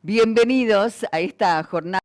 Bienvenidos a esta jornada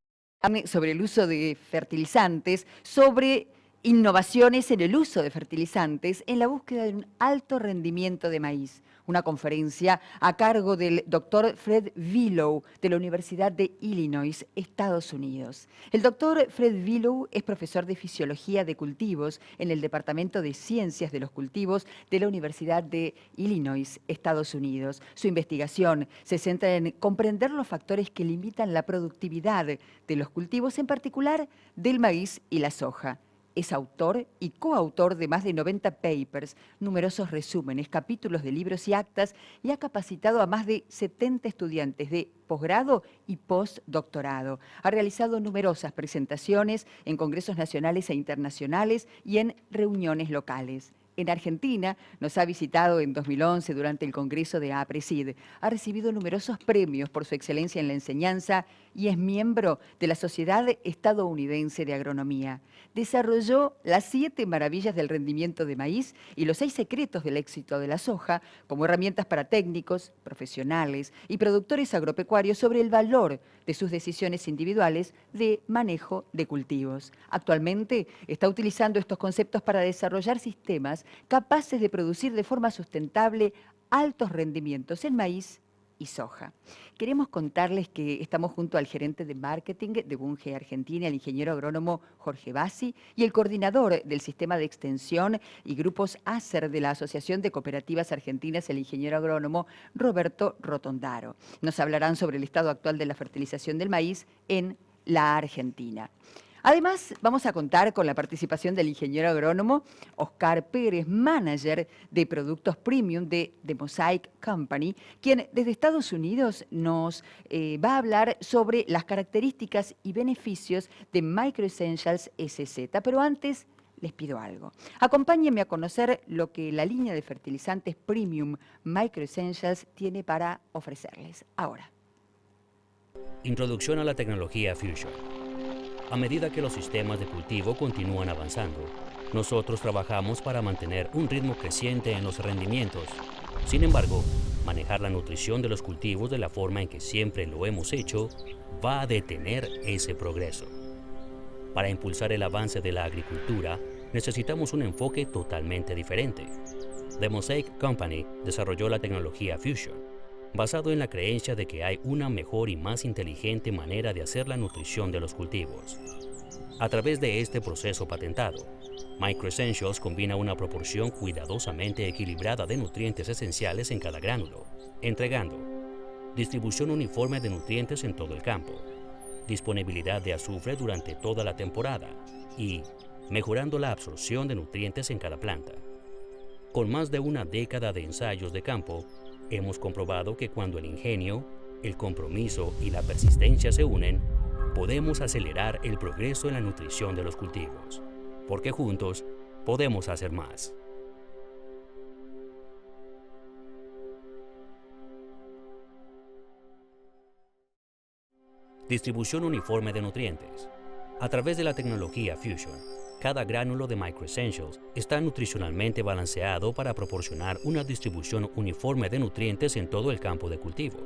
sobre el uso de fertilizantes, sobre innovaciones en el uso de fertilizantes en la búsqueda de un alto rendimiento de maíz. Una conferencia a cargo del doctor Fred Willow de la Universidad de Illinois, Estados Unidos. El doctor Fred Willow es profesor de Fisiología de Cultivos en el Departamento de Ciencias de los Cultivos de la Universidad de Illinois, Estados Unidos. Su investigación se centra en comprender los factores que limitan la productividad de los cultivos, en particular del maíz y la soja. Es autor y coautor de más de 90 papers, numerosos resúmenes, capítulos de libros y actas, y ha capacitado a más de 70 estudiantes de posgrado y postdoctorado. Ha realizado numerosas presentaciones en congresos nacionales e internacionales y en reuniones locales. En Argentina nos ha visitado en 2011 durante el Congreso de APRESID. Ha recibido numerosos premios por su excelencia en la enseñanza y es miembro de la Sociedad Estadounidense de Agronomía. Desarrolló las 7 maravillas del rendimiento de maíz y los 6 secretos del éxito de la soja como herramientas para técnicos, profesionales y productores agropecuarios sobre el valor de sus decisiones individuales de manejo de cultivos. Actualmente está utilizando estos conceptos para desarrollar sistemas capaces de producir de forma sustentable altos rendimientos en maíz y soja. Queremos contarles que estamos junto al gerente de marketing de Bunge Argentina, el ingeniero agrónomo Jorge Bassi, y el coordinador del sistema de extensión y grupos ACER de la Asociación de Cooperativas Argentinas, el ingeniero agrónomo Roberto Rotondaro. Nos hablarán sobre el estado actual de la fertilización del maíz en la Argentina. Además, vamos a contar con la participación del ingeniero agrónomo Oscar Pérez, manager de productos premium de The Mosaic Company, quien desde Estados Unidos nos va a hablar sobre las características y beneficios de Microessentials SZ. Pero antes, les pido algo. Acompáñenme a conocer lo que la línea de fertilizantes premium Microessentials tiene para ofrecerles ahora. Introducción a la tecnología Fusion. A medida que los sistemas de cultivo continúan avanzando, nosotros trabajamos para mantener un ritmo creciente en los rendimientos. Sin embargo, manejar la nutrición de los cultivos de la forma en que siempre lo hemos hecho va a detener ese progreso. Para impulsar el avance de la agricultura, necesitamos un enfoque totalmente diferente. The Mosaic Company desarrolló la tecnología Fusion, basado en la creencia de que hay una mejor y más inteligente manera de hacer la nutrición de los cultivos. A través de este proceso patentado, Microessentials combina una proporción cuidadosamente equilibrada de nutrientes esenciales en cada gránulo, entregando distribución uniforme de nutrientes en todo el campo, disponibilidad de azufre durante toda la temporada y mejorando la absorción de nutrientes en cada planta. Con más de una década de ensayos de campo, hemos comprobado que cuando el ingenio, el compromiso y la persistencia se unen, podemos acelerar el progreso en la nutrición de los cultivos, porque juntos podemos hacer más. Distribución uniforme de nutrientes. A través de la tecnología Fusion, cada gránulo de Microessentials está nutricionalmente balanceado para proporcionar una distribución uniforme de nutrientes en todo el campo de cultivo.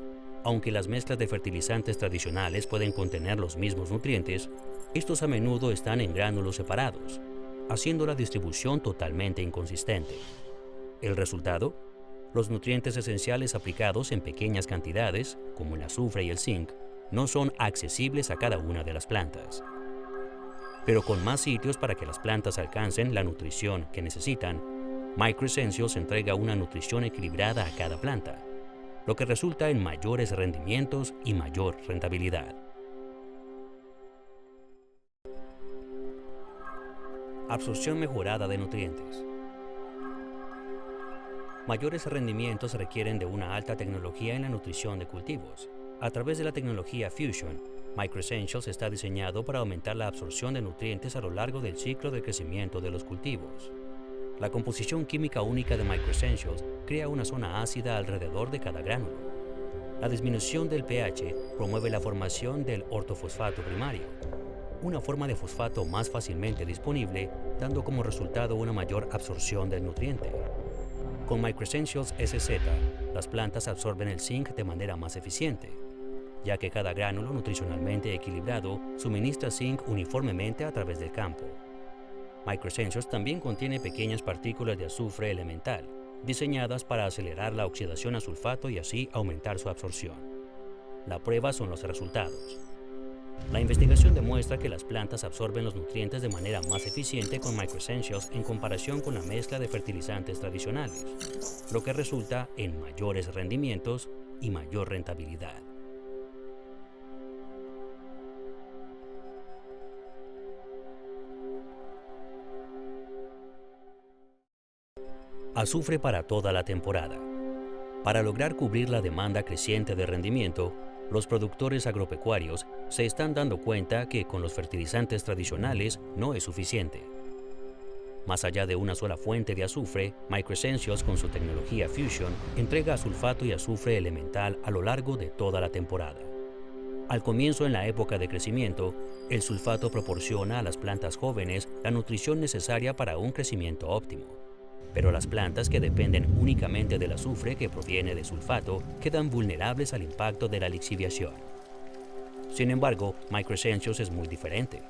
Aunque las mezclas de fertilizantes tradicionales pueden contener los mismos nutrientes, estos a menudo están en gránulos separados, haciendo la distribución totalmente inconsistente. El resultado: los nutrientes esenciales aplicados en pequeñas cantidades, como el azufre y el zinc, no son accesibles a cada una de las plantas. Pero con más sitios para que las plantas alcancen la nutrición que necesitan, Microessentials entrega una nutrición equilibrada a cada planta, lo que resulta en mayores rendimientos y mayor rentabilidad. Absorción mejorada de nutrientes. Mayores rendimientos requieren de una alta tecnología en la nutrición de cultivos. A través de la tecnología Fusion, Microessentials está diseñado para aumentar la absorción de nutrientes a lo largo del ciclo de crecimiento de los cultivos. La composición química única de Microessentials crea una zona ácida alrededor de cada gránulo. La disminución del pH promueve la formación del ortofosfato primario, una forma de fosfato más fácilmente disponible, dando como resultado una mayor absorción del nutriente. Con Microessentials SZ, las plantas absorben el zinc de manera más eficiente, ya que cada gránulo nutricionalmente equilibrado suministra zinc uniformemente a través del campo. Microsensors también contiene pequeñas partículas de azufre elemental, diseñadas para acelerar la oxidación a sulfato y así aumentar su absorción. La prueba son los resultados. La investigación demuestra que las plantas absorben los nutrientes de manera más eficiente con Microessentials en comparación con la mezcla de fertilizantes tradicionales, lo que resulta en mayores rendimientos y mayor rentabilidad. Azufre para toda la temporada. Para lograr cubrir la demanda creciente de rendimiento, los productores agropecuarios se están dando cuenta que con los fertilizantes tradicionales no es suficiente. Más allá de una sola fuente de azufre, Microessentials con su tecnología Fusion entrega sulfato y azufre elemental a lo largo de toda la temporada. Al comienzo en la época de crecimiento, el sulfato proporciona a las plantas jóvenes la nutrición necesaria para un crecimiento óptimo. Pero las plantas que dependen únicamente del azufre que proviene de sulfato quedan vulnerables al impacto de la lixiviación. Sin embargo, Microessentials es muy diferente.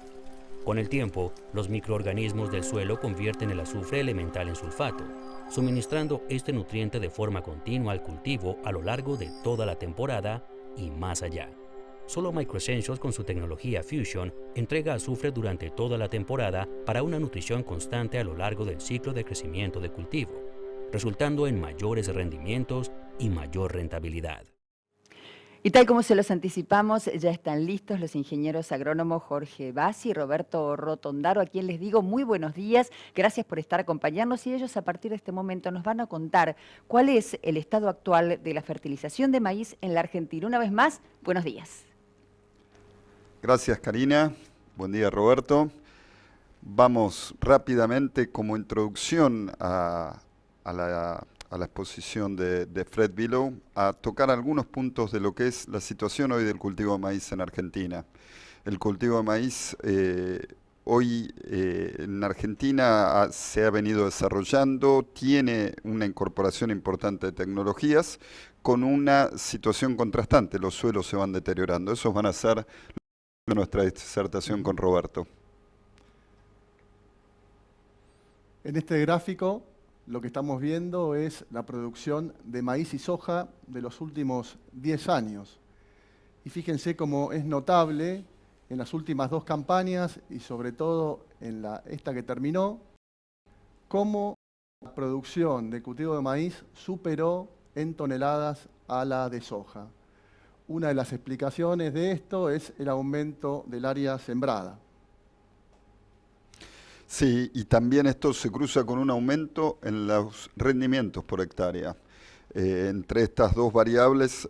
Con el tiempo, los microorganismos del suelo convierten el azufre elemental en sulfato, suministrando este nutriente de forma continua al cultivo a lo largo de toda la temporada y más allá. Solo Microessentials con su tecnología Fusion entrega azufre durante toda la temporada para una nutrición constante a lo largo del ciclo de crecimiento de cultivo, resultando en mayores rendimientos y mayor rentabilidad. Y tal como se los anticipamos, ya están listos los ingenieros agrónomos Jorge Bassi y Roberto Rotondaro, a quien les digo muy buenos días, gracias por estar acompañándonos y ellos a partir de este momento nos van a contar cuál es el estado actual de la fertilización de maíz en la Argentina. Una vez más, buenos días. Gracias, Karina. Buen día, Roberto. Vamos rápidamente como introducción a la exposición de Fred Billow a tocar algunos puntos de lo que es la situación hoy del cultivo de maíz en Argentina. El cultivo de maíz hoy en Argentina se ha venido desarrollando, tiene una incorporación importante de tecnologías con una situación contrastante. Los suelos se van deteriorando. Esos van a ser nuestra disertación con Roberto. En este gráfico lo que estamos viendo es la producción de maíz y soja de los últimos 10 años. Y fíjense cómo es notable en las últimas dos campañas y sobre todo en esta que terminó, cómo la producción de cultivo de maíz superó en toneladas a la de soja. Una de las explicaciones de esto es el aumento del área sembrada. Sí, y también esto se cruza con un aumento en los rendimientos por hectárea. Entre estas dos variables,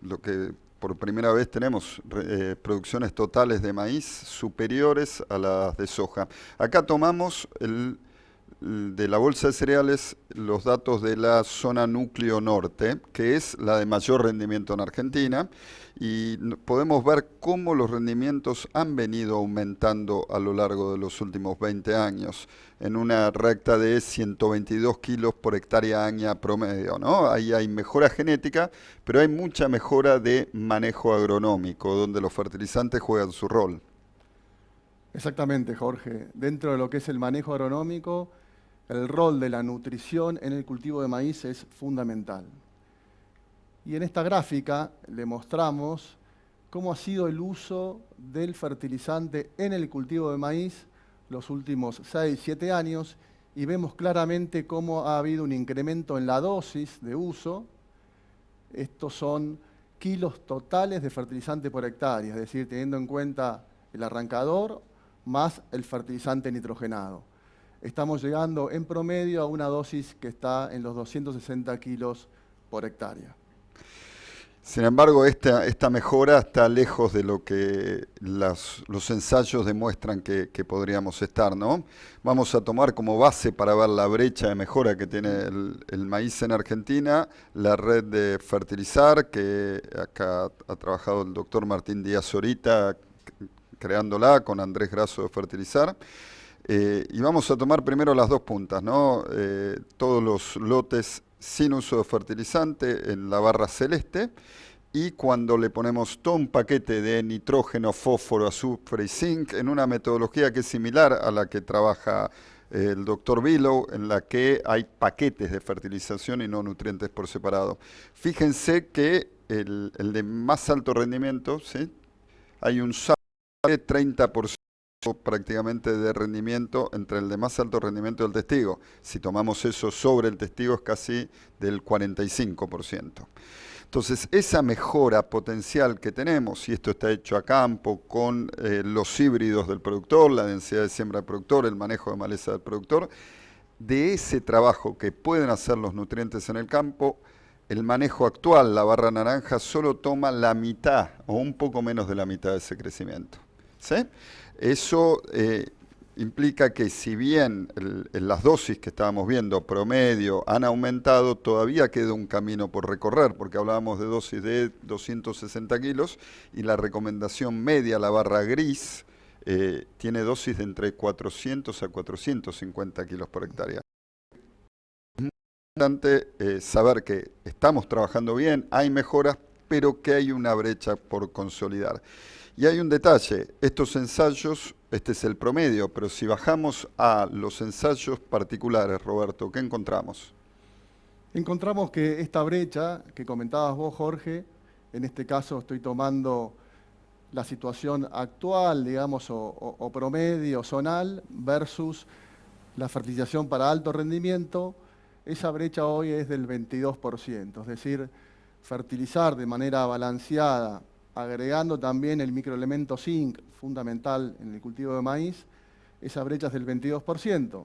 lo que por primera vez tenemos producciones totales de maíz superiores a las de soja. Acá tomamos de la bolsa de cereales los datos de la zona núcleo norte, que es la de mayor rendimiento en Argentina, y podemos ver cómo los rendimientos han venido aumentando a lo largo de los últimos 20 años, en una recta de 122 kilos por hectárea año promedio, ¿no? Ahí hay mejora genética, pero hay mucha mejora de manejo agronómico, donde los fertilizantes juegan su rol. Exactamente, Jorge. Dentro de lo que es el manejo agronómico, el rol de la nutrición en el cultivo de maíz es fundamental. Y en esta gráfica le mostramos cómo ha sido el uso del fertilizante en el cultivo de maíz los últimos 6-7 años y vemos claramente cómo ha habido un incremento en la dosis de uso. Estos son kilos totales de fertilizante por hectárea, es decir, teniendo en cuenta el arrancador más el fertilizante nitrogenado. Estamos llegando en promedio a una dosis que está en los 260 kilos por hectárea. Sin embargo, esta mejora está lejos de lo que los ensayos demuestran que podríamos estar, ¿no? Vamos a tomar como base para ver la brecha de mejora que tiene el maíz en Argentina, la red de fertilizar, que acá ha trabajado el doctor Martín Díaz Orita, creándola con Andrés Grasso de Fertilizar. Y vamos a tomar primero las dos puntas, ¿no? Todos los lotes sin uso de fertilizante en la barra celeste y cuando le ponemos todo un paquete de nitrógeno, fósforo, azufre y zinc en una metodología que es similar a la que trabaja el doctor Billow, en la que hay paquetes de fertilización y no nutrientes por separado. Fíjense que el de más alto rendimiento, ¿sí?, hay un salto de 30% prácticamente de rendimiento entre el de más alto rendimiento y el testigo. Si tomamos eso sobre el testigo es casi del 45%. Entonces, esa mejora potencial que tenemos, y esto está hecho a campo con los híbridos del productor, la densidad de siembra del productor, el manejo de maleza del productor, de ese trabajo que pueden hacer los nutrientes en el campo, el manejo actual, la barra naranja, solo toma la mitad o un poco menos de la mitad de ese crecimiento, ¿sí? Eso implica que si bien las dosis que estábamos viendo promedio han aumentado, todavía queda un camino por recorrer, porque hablábamos de dosis de 260 kilos y la recomendación media, la barra gris, tiene dosis de entre 400 a 450 kilos por hectárea. Es muy importante saber que estamos trabajando bien, hay mejoras, pero que hay una brecha por consolidar. Y hay un detalle, estos ensayos, este es el promedio, pero si bajamos a los ensayos particulares, Roberto, ¿qué encontramos? Encontramos que esta brecha que comentabas vos, Jorge, en este caso estoy tomando la situación actual, digamos, o promedio, zonal, versus la fertilización para alto rendimiento, esa brecha hoy es del 22%, es decir, fertilizar de manera balanceada, agregando también el microelemento zinc, fundamental en el cultivo de maíz, esa brecha es del 22%.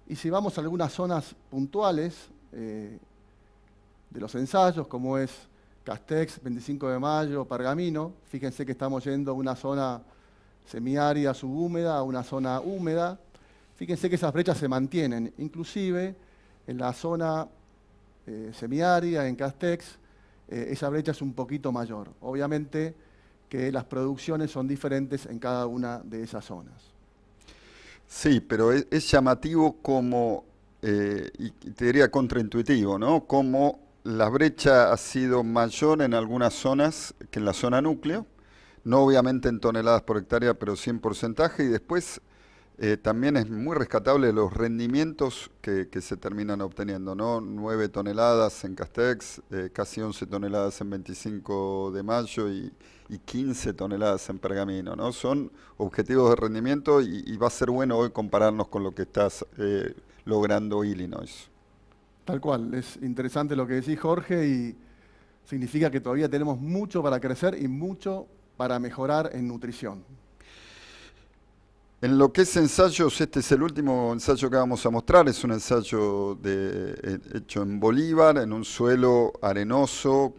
Y si vamos a algunas zonas puntuales de los ensayos, como es Castex, 25 de mayo, Pergamino, fíjense que estamos yendo a una zona semiárida, subhúmeda, a una zona húmeda, fíjense que esas brechas se mantienen, inclusive en la zona semiárida, en Castex, esa brecha es un poquito mayor. Obviamente que las producciones son diferentes en cada una de esas zonas. Sí, pero es llamativo como, y te diría contraintuitivo, ¿no? Como la brecha ha sido mayor en algunas zonas que en la zona núcleo, no obviamente en toneladas por hectárea, pero sí en porcentaje, y después también es muy rescatable los rendimientos que se terminan obteniendo, ¿no? 9 toneladas en Castex, casi 11 toneladas en 25 de mayo y 15 toneladas en Pergamino, ¿no? Son objetivos de rendimiento y va a ser bueno hoy compararnos con lo que estás logrando Illinois. Tal cual, es interesante lo que decís, Jorge, y significa que todavía tenemos mucho para crecer y mucho para mejorar en nutrición. En lo que es ensayos, este es el último ensayo que vamos a mostrar, es un ensayo hecho en Bolívar, en un suelo arenoso,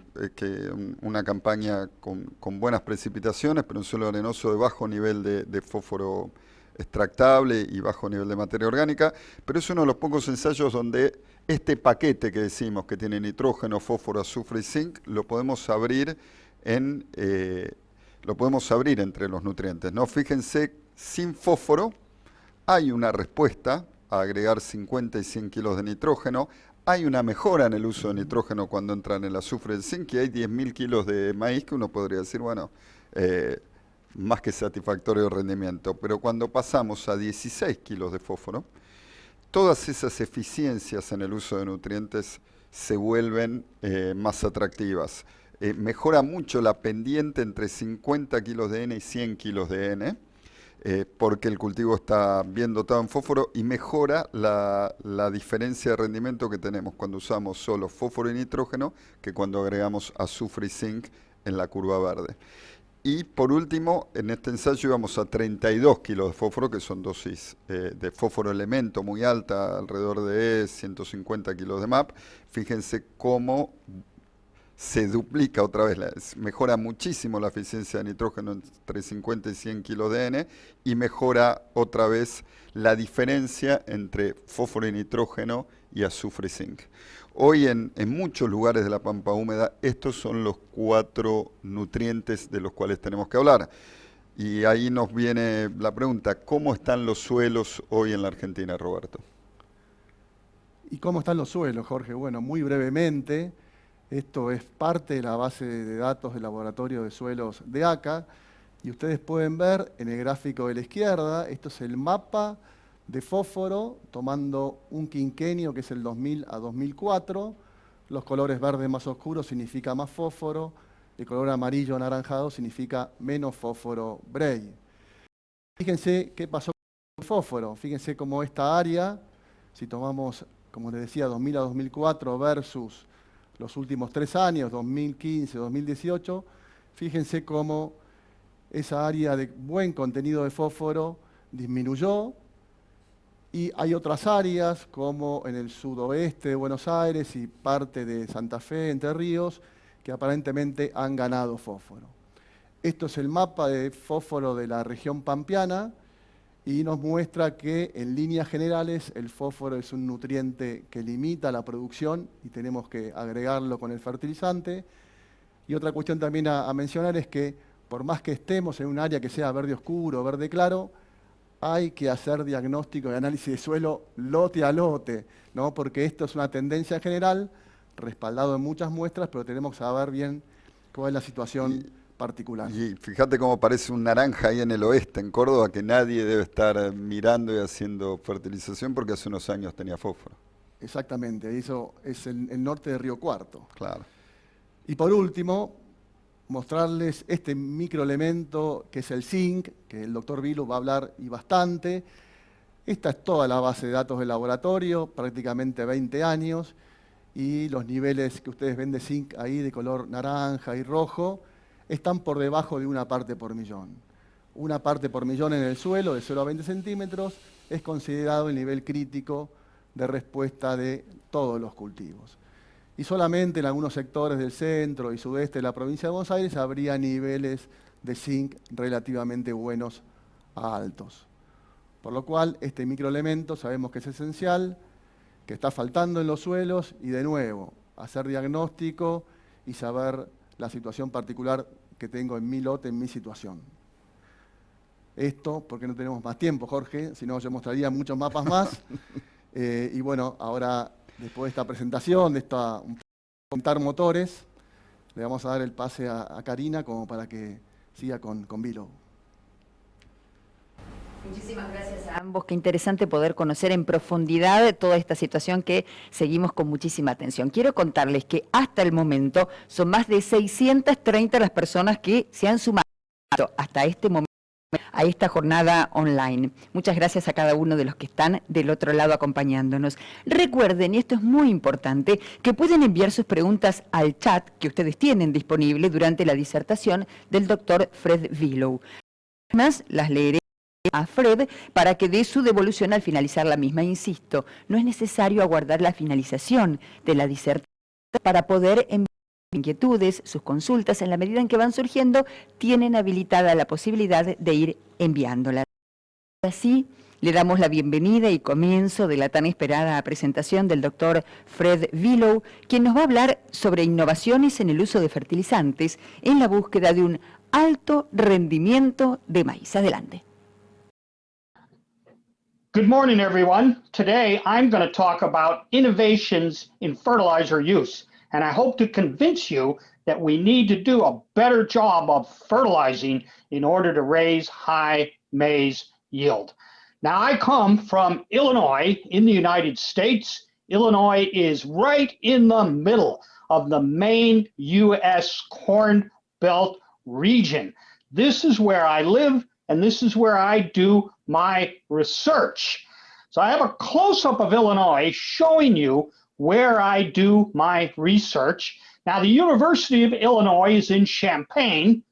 una campaña con buenas precipitaciones, pero un suelo arenoso de bajo nivel de fósforo extractable y bajo nivel de materia orgánica, pero es uno de los pocos ensayos donde este paquete que decimos que tiene nitrógeno, fósforo, azufre y zinc, lo podemos abrir entre los nutrientes, ¿no? Fíjense, sin fósforo hay una respuesta a agregar 50 y 100 kilos de nitrógeno, hay una mejora en el uso de nitrógeno cuando entran el azufre y el zinc, y hay 10.000 kilos de maíz que uno podría decir, bueno, más que satisfactorio de rendimiento, pero cuando pasamos a 16 kilos de fósforo, todas esas eficiencias en el uso de nutrientes se vuelven más atractivas. Mejora mucho la pendiente entre 50 kilos de N y 100 kilos de N, porque el cultivo está bien dotado en fósforo y mejora la diferencia de rendimiento que tenemos cuando usamos solo fósforo y nitrógeno que cuando agregamos azufre y zinc en la curva verde. Y por último, en este ensayo íbamos a 32 kilos de fósforo, que son dosis de fósforo elemento muy alta, alrededor de 150 kilos de MAP. Fíjense cómo se duplica otra vez, mejora muchísimo la eficiencia de nitrógeno entre 50 y 100 kilos de N y mejora otra vez la diferencia entre fósforo y nitrógeno y azufre y zinc. Hoy en muchos lugares de la pampa húmeda estos son los 4 nutrientes de los cuales tenemos que hablar. Y ahí nos viene la pregunta, ¿cómo están los suelos hoy en la Argentina, Roberto? ¿Y cómo están los suelos, Jorge? Bueno, muy brevemente, Esto es parte de la base de datos del laboratorio de suelos de ACA. Y ustedes pueden ver en el gráfico de la izquierda, esto es el mapa de fósforo, tomando un quinquenio que es el 2000 a 2004. Los colores verdes más oscuros significa más fósforo, el color amarillo anaranjado significa menos fósforo Bray. Fíjense qué pasó con el fósforo, fíjense cómo esta área, si tomamos, como les decía, 2000 a 2004 versus los últimos 3 años, 2015, 2018, fíjense cómo esa área de buen contenido de fósforo disminuyó, y hay otras áreas, como en el sudoeste de Buenos Aires y parte de Santa Fe, Entre Ríos, que aparentemente han ganado fósforo. Esto es el mapa de fósforo de la región pampeana y nos muestra que, en líneas generales, el fósforo es un nutriente que limita la producción y tenemos que agregarlo con el fertilizante. Y otra cuestión también a mencionar es que, por más que estemos en un área que sea verde oscuro o verde claro, hay que hacer diagnóstico y análisis de suelo lote a lote, ¿no? Porque esto es una tendencia general, respaldado en muchas muestras, pero tenemos que saber bien cuál es la situación particular. Y fíjate cómo parece un naranja ahí en el oeste, en Córdoba, que nadie debe estar mirando y haciendo fertilización porque hace unos años tenía fósforo. Exactamente, eso es el norte de Río Cuarto. Claro. Y por último, mostrarles este microelemento que es el zinc, que el doctor Vilu va a hablar y bastante. Esta es toda la base de datos del laboratorio, prácticamente 20 años, y los niveles que ustedes ven de zinc ahí de color naranja y rojo están por debajo de 1 parte por millón. 1 parte por millón en el suelo, de 0 a 20 centímetros, es considerado el nivel crítico de respuesta de todos los cultivos. Y solamente en algunos sectores del centro y sudeste de la provincia de Buenos Aires habría niveles de zinc relativamente buenos a altos. Por lo cual, este microelemento sabemos que es esencial, que está faltando en los suelos y, de nuevo, hacer diagnóstico y saber la situación particular que tengo en mi lote, en mi situación. Esto porque no tenemos más tiempo, Jorge, si no yo mostraría muchos mapas más. Y bueno, ahora, después de esta presentación, de montar motores, le vamos a dar el pase a Karina como para que siga con Vilo. Muchísimas gracias a ambos. Qué interesante poder conocer en profundidad toda esta situación que seguimos con muchísima atención. Quiero contarles que hasta el momento son más de 630 las personas que se han sumado hasta este momento a esta jornada online. Muchas gracias a cada uno de los que están del otro lado acompañándonos. Recuerden, y esto es muy importante, que pueden enviar sus preguntas al chat que ustedes tienen disponible durante la disertación del doctor Fred Vilow. Además, las leeré a Fred para que dé su devolución al finalizar la misma. Insisto, no es necesario aguardar la finalización de la disertación para poder enviar inquietudes, sus consultas. En la medida en que van surgiendo, tienen habilitada la posibilidad de ir enviándolas. Así, le damos la bienvenida y comienzo de la tan esperada presentación del doctor Fred Vilow, quien nos va a hablar sobre innovaciones en el uso de fertilizantes en la búsqueda de un alto rendimiento de maíz. Adelante. Good morning, everyone. Today, I'm going to talk about innovations in fertilizer use, and I hope to convince you that we need to do a better job of fertilizing in order to raise high maize yield. Now, I come from Illinois in the United States. Illinois is right in the middle of the main U.S. Corn Belt region. This is where I live, and this is where I do my research. So I have a close-up of Illinois showing you where I do my research. Now, the University of Illinois is in Champaign,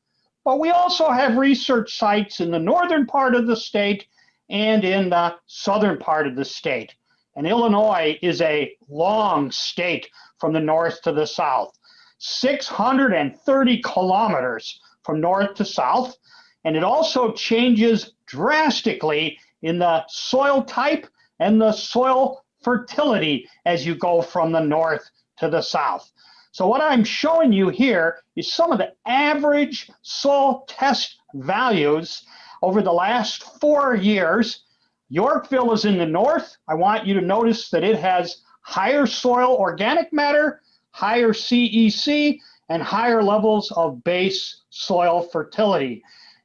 but we also have research sites in the northern part of the state and in the southern part of the state. And Illinois is a long state from the north to the south, 630 kilometers from north to south. And it also changes drastically in the soil type and the soil fertility as you go from the north to the south. So what I'm showing you here is some of the average soil test values over the last 4 years. Yorkville is in the north. I want you to notice that it has higher soil organic matter, higher CEC and higher levels of base soil fertility.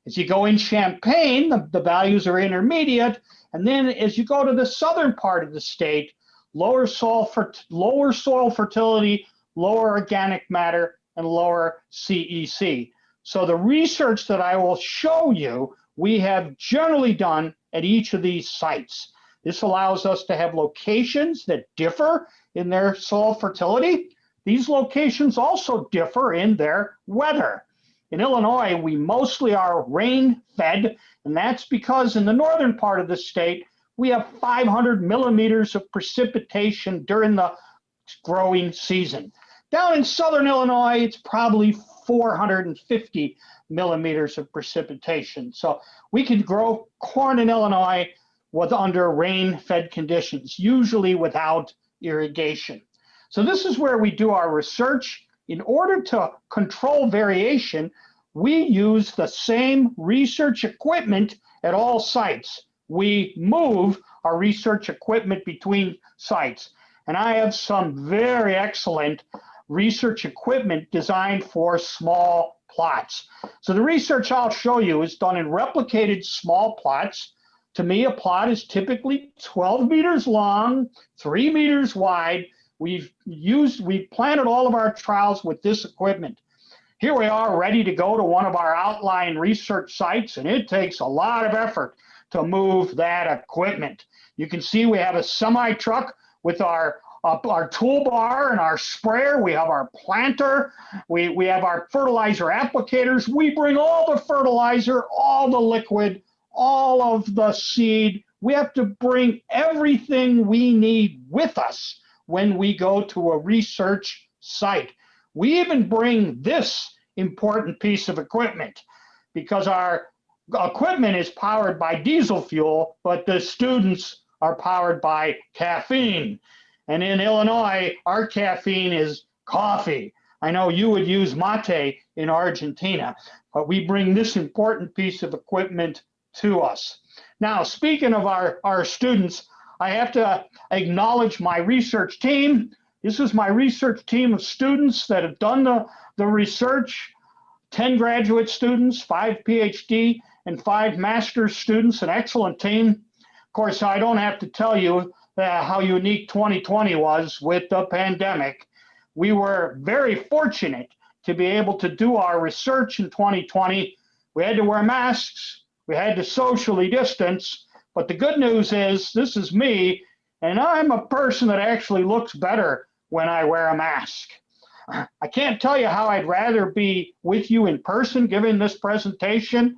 As you go in Champaign, the values are intermediate. And then as you go to the southern part of the state, lower soil fertility, lower organic matter, and lower CEC. So the research that I will show you, we have generally done at each of these sites. This allows us to have locations that differ in their soil fertility. These locations also differ in their weather. In Illinois, we mostly are rain-fed, and that's because in the northern part of the state, we have 500 millimeters of precipitation during the growing season. Down in southern Illinois, it's probably 450 millimeters of precipitation. So we can grow corn in Illinois under rain-fed conditions, usually without irrigation. So this is where we do our research. In order to control variation, we use the same research equipment at all sites. We move our research equipment between sites. And I have some very excellent research equipment designed for small plots. So the research I'll show you is done in replicated small plots. To me, a plot is typically 12 meters long, 3 meters wide. We've planted all of our trials with this equipment. Here we are ready to go to one of our outlying research sites, and it takes a lot of effort to move that equipment. You can see we have a semi-truck with our toolbar and our sprayer. We have our planter. We have our fertilizer applicators. We bring all the fertilizer, all the liquid, all of the seed. We have to bring everything we need with us when we go to a research site. We even bring this important piece of equipment because our equipment is powered by diesel fuel, but the students are powered by caffeine. And in Illinois, our caffeine is coffee. I know you would use mate in Argentina, but we bring this important piece of equipment to us. Now, speaking of our students, I have to acknowledge my research team. This is my research team of students that have done the research, 10 graduate students, 5 PhD, and 5 master's students, an excellent team. Of course, I don't have to tell you how unique 2020 was with the pandemic. We were very fortunate to be able to do our research in 2020. We had to wear masks, we had to socially distance, but the good news is this is me, and I'm a person that actually looks better when I wear a mask. I can't tell you how I'd rather be with you in person giving this presentation.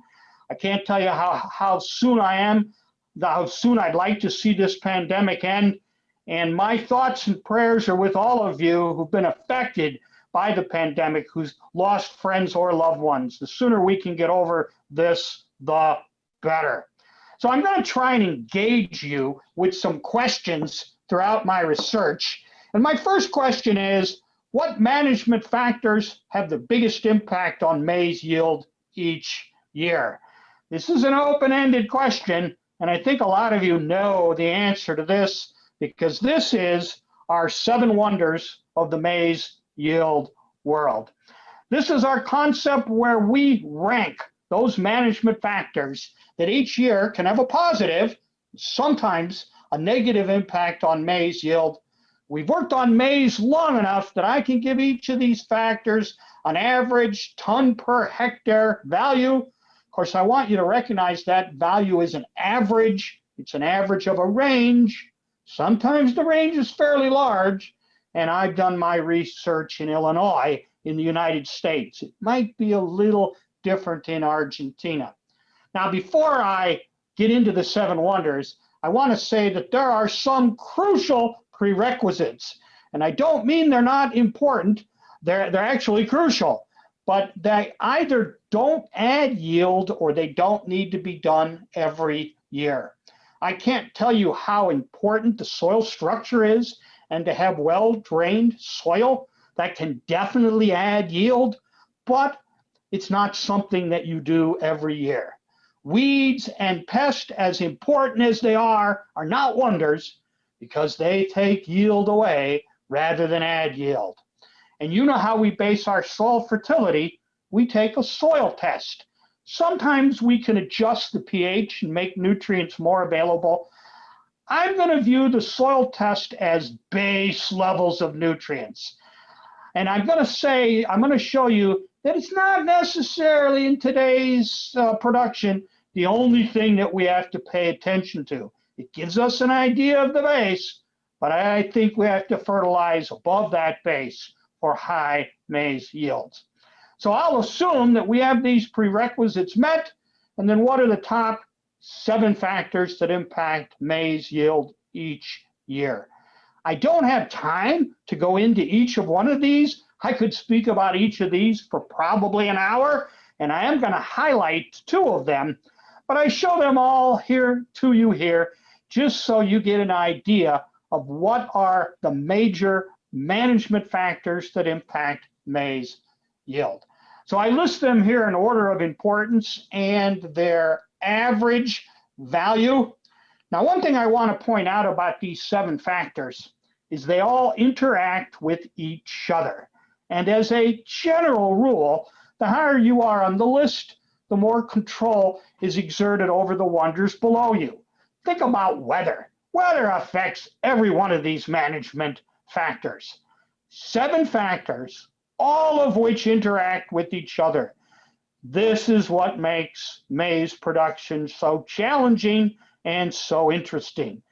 I can't tell you how soon I'd like to see this pandemic end. And my thoughts and prayers are with all of you who've been affected by the pandemic, who's lost friends or loved ones. The sooner we can get over this, the better. So I'm going to try and engage you with some questions throughout my research. And my first question is, what management factors have the biggest impact on maize yield each year? This is an open-ended question, and I think a lot of you know the answer to this because this is our 7 wonders of the maize yield world. This is our concept where we rank those management factors that each year can have a positive, sometimes a negative impact on maize yield. We've worked on maize long enough that I can give each of these factors an average ton per hectare value. Of course, I want you to recognize that value is an average. It's an average of a range. Sometimes the range is fairly large, and I've done my research in Illinois in the United States. It might be a little different in Argentina. Now, before I get into the 7 wonders, I want to say that there are some crucial prerequisites, and I don't mean they're not important. They're actually crucial, but they either don't add yield or they don't need to be done every year. I can't tell you how important the soil structure is, and to have well-drained soil that can definitely add yield, but it's not something that you do every year. Weeds and pests, as important as they are not wonders because they take yield away rather than add yield. And you know how we base our soil fertility? We take a soil test. Sometimes we can adjust the pH and make nutrients more available. I'm going to view the soil test as base levels of nutrients. And I'm going to show you that it's not necessarily in today's production the only thing that we have to pay attention to. It gives us an idea of the base, but I think we have to fertilize above that base for high maize yields. So I'll assume that we have these prerequisites met, and then what are the top 7 factors that impact maize yield each year? I don't have time to go into each of one of these. I could speak about each of these for probably an hour, and I am going to highlight 2 of them, but I show them all here to you here just so you get an idea of what are the major management factors that impact maize yield. So I list them here in order of importance and their average value. Now, one thing I want to point out about these 7 factors is they all interact with each other. And as a general rule, the higher you are on the list, the more control is exerted over the wonders below you. Think about weather. Weather affects every one of these management factors. 7 factors, all of which interact with each other. This is what makes maize production so challenging and so interesting.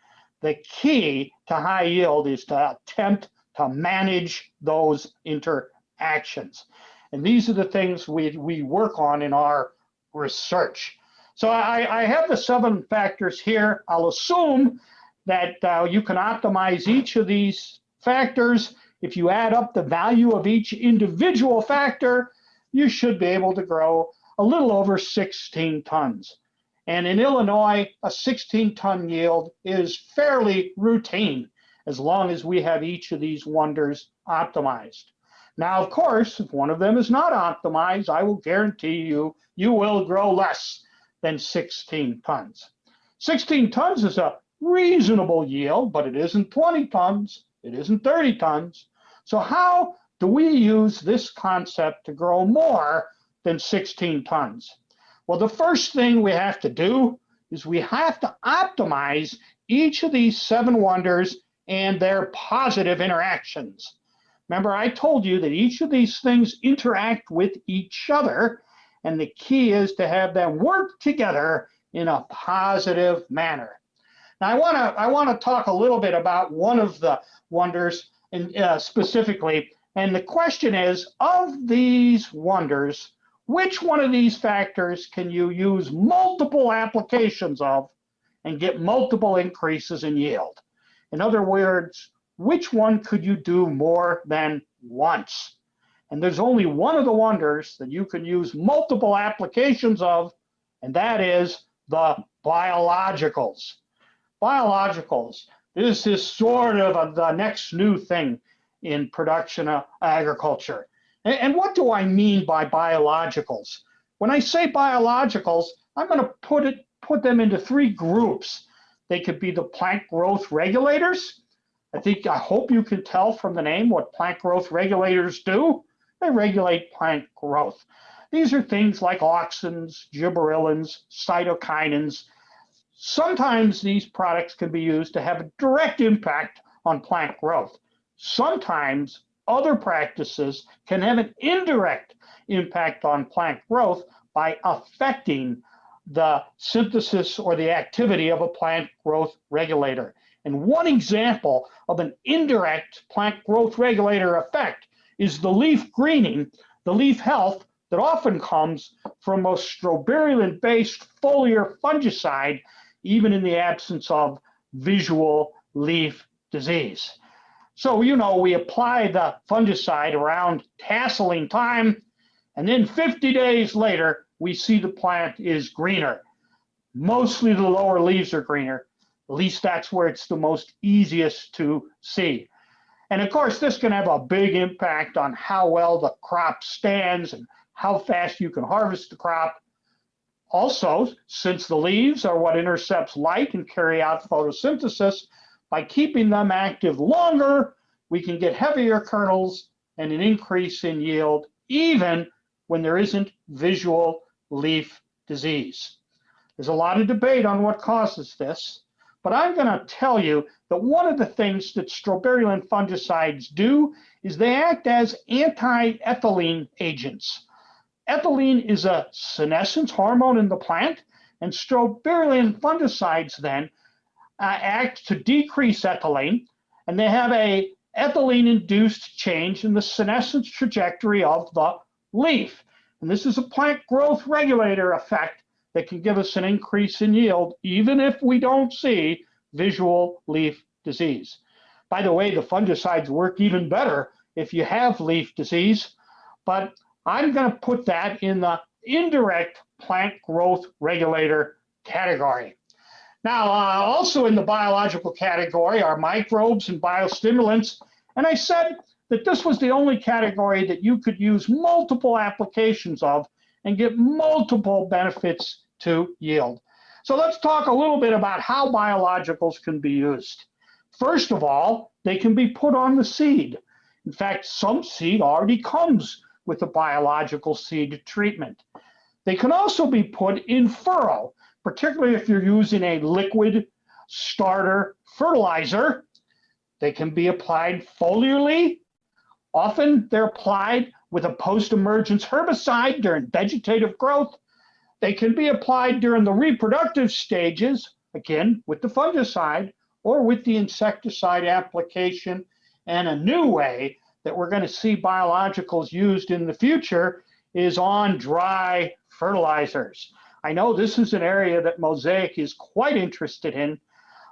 The key to high yield is to attempt to manage those interactions. And these are the things we work on in our research. So I have the 7 factors here. I'll assume that you can optimize each of these factors. If you add up the value of each individual factor, you should be able to grow a little over 16 tons. And in Illinois, a 16-ton yield is fairly routine as long as we have each of these wonders optimized. Now, of course, if one of them is not optimized, I will guarantee you, you will grow less than 16 tons. 16 tons is a reasonable yield, but it isn't 20 tons. It isn't 30 tons. So how do we use this concept to grow more than 16 tons? Well, the first thing we have to do is we have to optimize each of these 7 wonders and their positive interactions. Remember, I told you that each of these things interact with each other, and the key is to have them work together in a positive manner. Now, I want to talk a little bit about one of the wonders specifically, and the question is, of these wonders, which one of these factors can you use multiple applications of and get multiple increases in yield? In other words, which one could you do more than once? And there's only one of the wonders that you can use multiple applications of, and that is the biologicals. Biologicals. This is sort of the next new thing in production agriculture. And what do I mean by biologicals? When I say biologicals, I'm going to put them into 3 groups. They could be the plant growth regulators. I hope you can tell from the name what plant growth regulators do. They regulate plant growth. These are things like auxins, gibberellins, cytokinins. Sometimes these products can be used to have a direct impact on plant growth. Sometimes other practices can have an indirect impact on plant growth by affecting the synthesis or the activity of a plant growth regulator. And one example of an indirect plant growth regulator effect is the leaf greening, the leaf health that often comes from a strobilurine-based foliar fungicide, even in the absence of visual leaf disease. So, we apply the fungicide around tasseling time, and then 50 days later, we see the plant is greener. Mostly the lower leaves are greener. At least that's where it's the most easiest to see. And of course, this can have a big impact on how well the crop stands and how fast you can harvest the crop. Also, since the leaves are what intercepts light and carry out photosynthesis, by keeping them active longer, we can get heavier kernels, and an increase in yield, even when there isn't visual leaf disease. There's a lot of debate on what causes this, but I'm going to tell you that one of the things that strobilurine fungicides do is they act as anti-ethylene agents. Ethylene is a senescence hormone in the plant, and strobilurine fungicides then act to decrease ethylene, and they have a ethylene-induced change in the senescence trajectory of the leaf. And this is a plant growth regulator effect that can give us an increase in yield, even if we don't see visual leaf disease. By the way, the fungicides work even better if you have leaf disease, but I'm going to put that in the indirect plant growth regulator category. Now, also in the biological category are microbes and biostimulants, and I said that this was the only category that you could use multiple applications of and get multiple benefits to yield. So let's talk a little bit about how biologicals can be used. First of all, they can be put on the seed. In fact, some seed already comes with a biological seed treatment. They can also be put in furrow, particularly if you're using a liquid starter fertilizer. They can be applied foliarly. Often they're applied with a post-emergence herbicide during vegetative growth. They can be applied during the reproductive stages, again, with the fungicide or with the insecticide application. And a new way that we're going to see biologicals used in the future is on dry fertilizers. I know this is an area that Mosaic is quite interested in,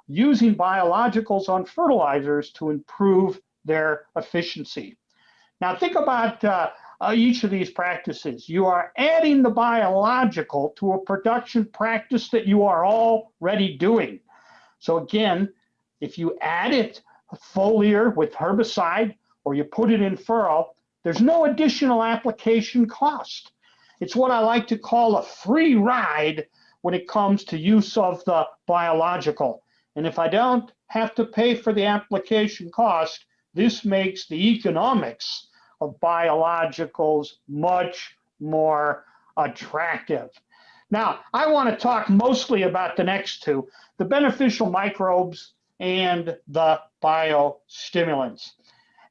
using biologicals on fertilizers to improve their efficiency. Now think about each of these practices. You are adding the biological to a production practice that you are already doing. So again, if you add it foliar with herbicide or you put it in furrow, there's no additional application cost. It's what I like to call a free ride when it comes to use of the biological. And if I don't have to pay for the application cost, this makes the economics of biologicals much more attractive. Now, I want to talk mostly about the next two, the beneficial microbes and the biostimulants.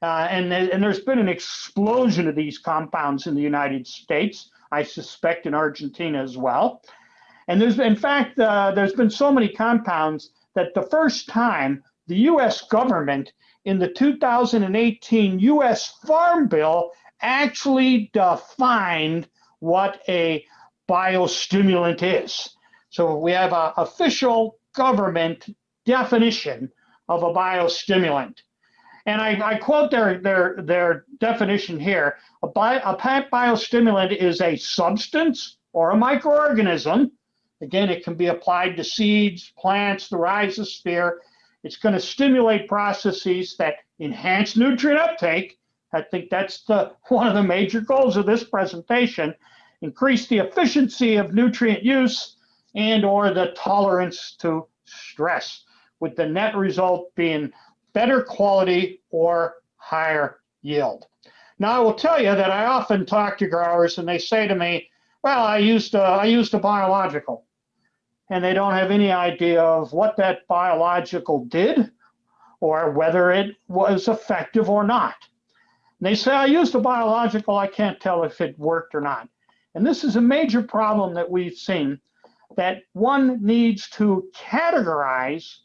And there's been an explosion of these compounds in the United States, I suspect in Argentina as well. And there's been so many compounds that the first time the U.S. government in the 2018 U.S. Farm Bill actually defined what a biostimulant is. So we have an official government definition of a biostimulant. And I quote their definition here. A biostimulant is a substance or a microorganism. Again, it can be applied to seeds, plants, the rhizosphere. It's going to stimulate processes that enhance nutrient uptake. I think that's one of the major goals of this presentation. Increase the efficiency of nutrient use and or the tolerance to stress, with the net result being better quality or higher yield. Now, I will tell you that I often talk to growers and they say to me, well, I used a biological. And they don't have any idea of what that biological did or whether it was effective or not. And they say, I used a biological, I can't tell if it worked or not. And this is a major problem that we've seen, that one needs to categorize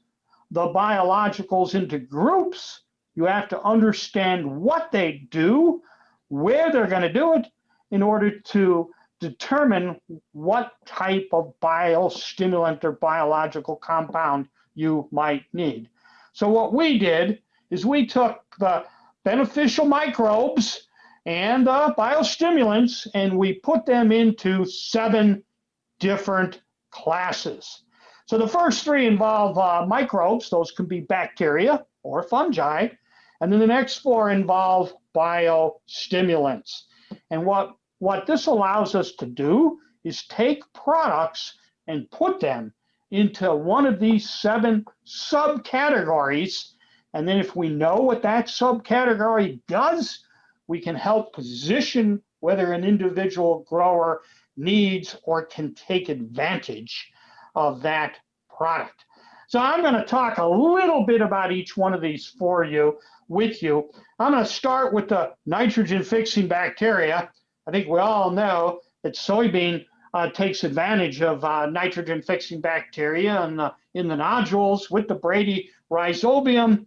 the biologicals into groups. You have to understand what they do, where they're going to do it, in order to determine what type of biostimulant or biological compound you might need. So what we did is we took the beneficial microbes and biostimulants and we put them into 7 different classes. So the first 3 involve microbes. Those can be bacteria or fungi. And then the next 4 involve biostimulants. And what this allows us to do is take products and put them into one of these 7 subcategories. And then if we know what that subcategory does, we can help position whether an individual grower needs or can take advantage of that product. So I'm going to talk a little bit about each one of these with you. I'm going to start with the nitrogen fixing bacteria. I think we all know that soybean takes advantage of nitrogen fixing bacteria in the nodules with the Brady rhizobium,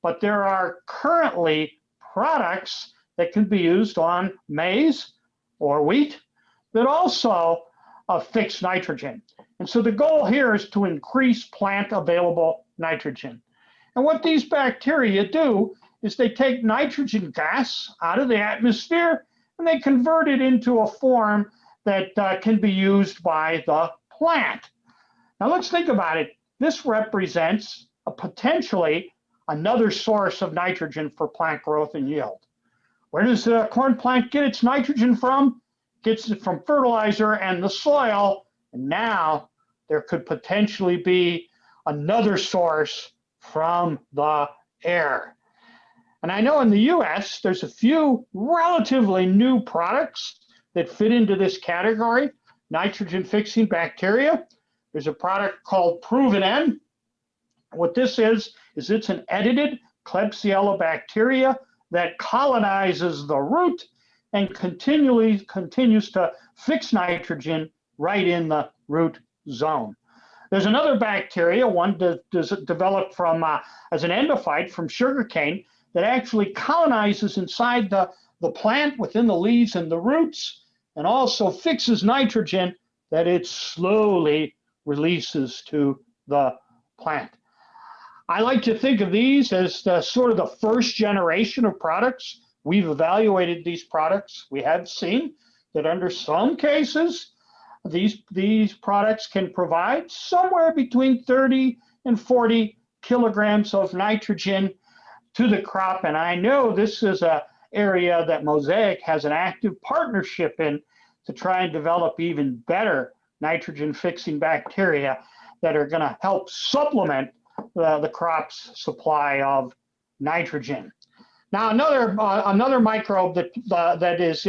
but there are currently products that can be used on maize or wheat that also fix nitrogen. And so the goal here is to increase plant available nitrogen. And what these bacteria do is they take nitrogen gas out of the atmosphere and they convert it into a form that can be used by the plant. Now let's think about it. This represents potentially another source of nitrogen for plant growth and yield. Where does the corn plant get its nitrogen from? It gets it from fertilizer and the soil, and now there could potentially be another source from the air. And I know in the US, there's a few relatively new products that fit into this category, nitrogen fixing bacteria. There's a product called Proven N. What this is it's an edited Klebsiella bacteria that colonizes the root and continues to fix nitrogen right in the root zone. There's another bacteria, one developed from as an endophyte from sugarcane, that actually colonizes inside the plant within the leaves and the roots, and also fixes nitrogen that it slowly releases to the plant. I like to think of these as sort of the first generation of products. We've evaluated these products. We have seen that under some cases, these products can provide somewhere between 30 and 40 kilograms of nitrogen to the crop. And I know this is an area that Mosaic has an active partnership in to try and develop even better nitrogen fixing bacteria that are going to help supplement the crop's supply of nitrogen. Now, another microbe that is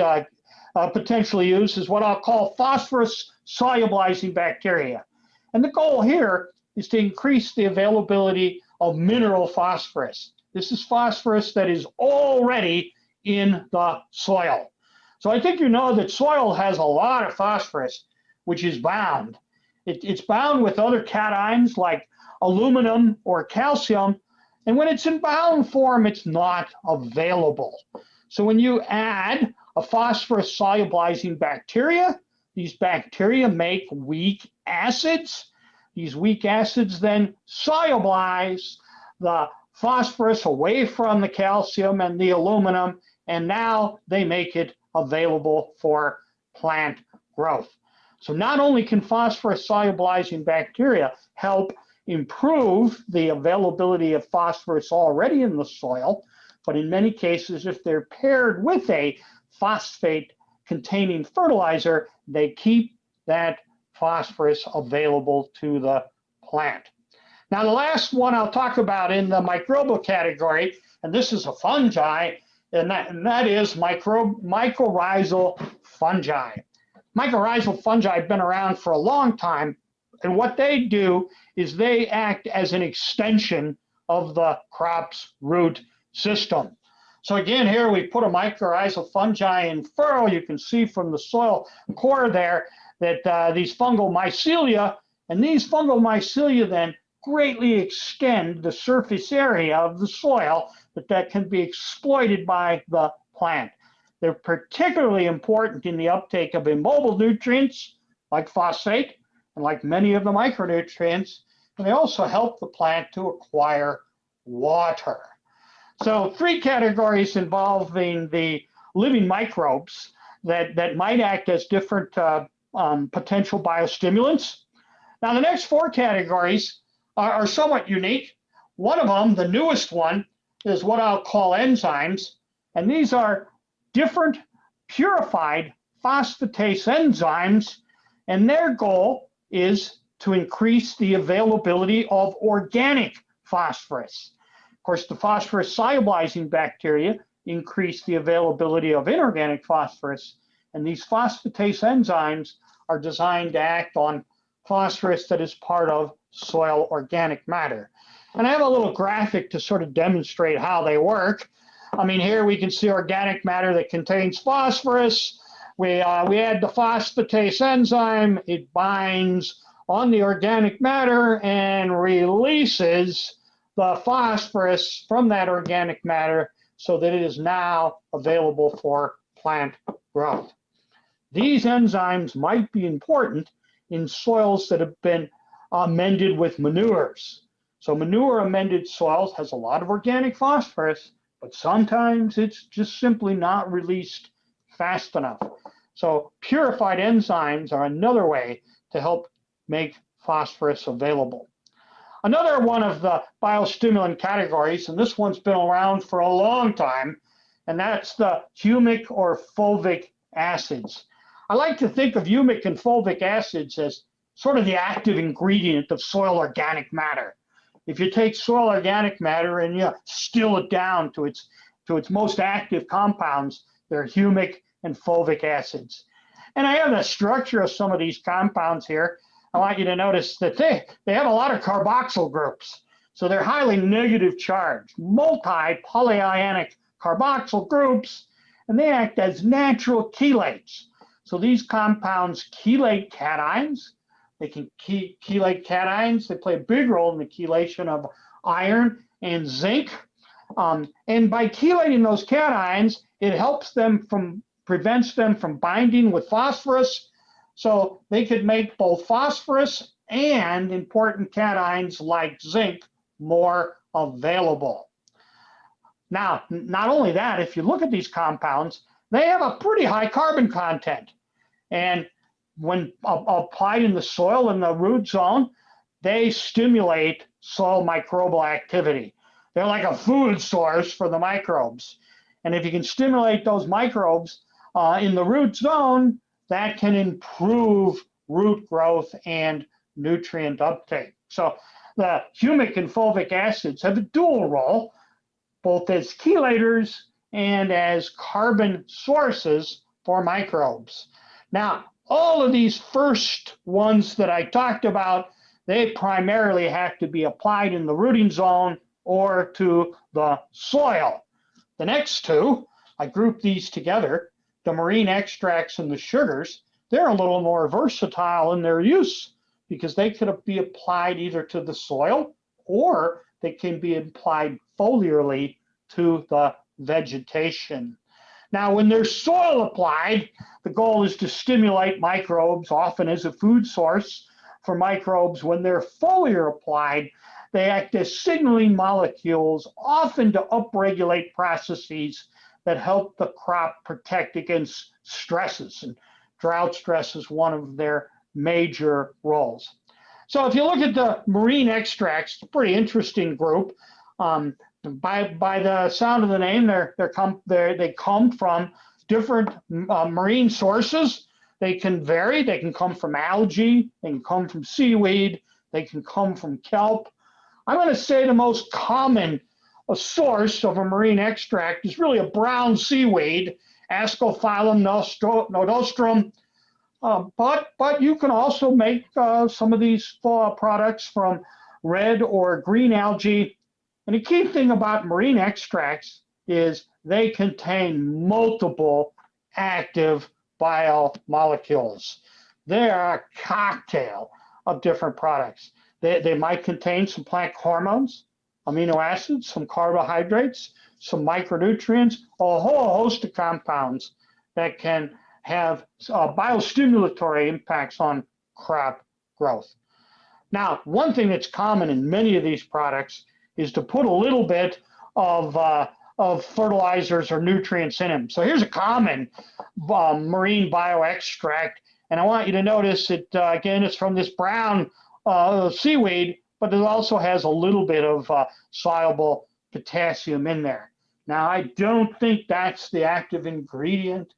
potentially used is what I'll call phosphorus solubilizing bacteria. And the goal here is to increase the availability of mineral phosphorus. This is phosphorus that is already in the soil. So I think you know that soil has a lot of phosphorus, which is bound. It's bound with other cations like aluminum or calcium, and when it's in bound form, it's not available. So when you add a phosphorus solubilizing bacteria, these bacteria make weak acids. These weak acids then solubilize the phosphorus away from the calcium and the aluminum, and now they make it available for plant growth. So not only can phosphorus solubilizing bacteria help improve the availability of phosphorus already in the soil, but in many cases, if they're paired with a phosphate containing fertilizer, they keep that phosphorus available to the plant. Now, the last one I'll talk about in the microbial category, and this is a fungi, and that is mycorrhizal fungi. Mycorrhizal fungi have been around for a long time, and what they do is they act as an extension of the crop's root system. So again, here we put a mycorrhizal fungi in furrow. You can see from the soil core there that these fungal mycelia, and these fungal mycelia then greatly extend the surface area of the soil that can be exploited by the plant. They're particularly important in the uptake of immobile nutrients like phosphate and like many of the micronutrients, and they also help the plant to acquire water. So 3 categories involving the living microbes that might act as different potential biostimulants. Now the next 4 categories are somewhat unique. One of them, the newest one, is what I'll call enzymes, and these are different purified phosphatase enzymes, and their goal is to increase the availability of organic phosphorus. Of course, the phosphorus solubilizing bacteria increase the availability of inorganic phosphorus. And these phosphatase enzymes are designed to act on phosphorus that is part of soil organic matter. And I have a little graphic to sort of demonstrate how they work. I mean, here we can see organic matter that contains phosphorus. We add the phosphatase enzyme. It binds on the organic matter and releases the phosphorus from that organic matter so that it is now available for plant growth. These enzymes might be important in soils that have been amended with manures. So manure amended soils has a lot of organic phosphorus, but sometimes it's just simply not released fast enough. So purified enzymes are another way to help make phosphorus available. Another one of the biostimulant categories, and this one's been around for a long time, and that's the humic or fulvic acids. I like to think of humic and fulvic acids as sort of the active ingredient of soil organic matter. If you take soil organic matter and you still it down to its most active compounds, they're humic and fulvic acids. And I have the structure of some of these compounds here. I want you to notice that they have a lot of carboxyl groups. So they're highly negative charged, multi-polyionic carboxyl groups, and they act as natural chelates. So these compounds chelate cations. They can chelate cations. They play a big role in the chelation of iron and zinc. And by chelating those cations, it helps them prevents them from binding with phosphorus. So they could make both phosphorus and important cations like zinc more available. Now, not only that, if you look at these compounds, they have a pretty high carbon content. And when applied in the soil in the root zone, they stimulate soil microbial activity. They're like a food source for the microbes. And if you can stimulate those microbes in the root zone, that can improve root growth and nutrient uptake. So the humic and fulvic acids have a dual role, both as chelators and as carbon sources for microbes. Now, all of these first ones that I talked about, they primarily have to be applied in the rooting zone or to the soil. The next two, I grouped these together, the marine extracts and the sugars. They're a little more versatile in their use because they could be applied either to the soil or they can be applied foliarly to the vegetation. Now, when they're soil applied, the goal is to stimulate microbes, often as a food source for microbes. When they're foliar applied, they act as signaling molecules, often to upregulate processes that help the crop protect against stresses. And drought stress is one of their major roles. So if you look at the marine extracts, it's a pretty interesting group. By the sound of the name, they come from different marine sources. They can vary. They can come from algae. They can come from seaweed. They can come from kelp. I'm going to say the most common source of a marine extract is really a brown seaweed, Ascophyllum nodostrum. But you can also make some of these products from red or green algae. And the key thing about marine extracts is they contain multiple active biomolecules. They are a cocktail of different products. They might contain some plant hormones, amino acids, some carbohydrates, some micronutrients, a whole host of compounds that can have biostimulatory impacts on crop growth. Now, one thing that's common in many of these products is to put a little bit of fertilizers or nutrients in them. So here's a common marine bioextract, and I want you to notice it, again, it's from this brown seaweed, but it also has a little bit of soluble potassium in there. Now, I don't think that's the active ingredient.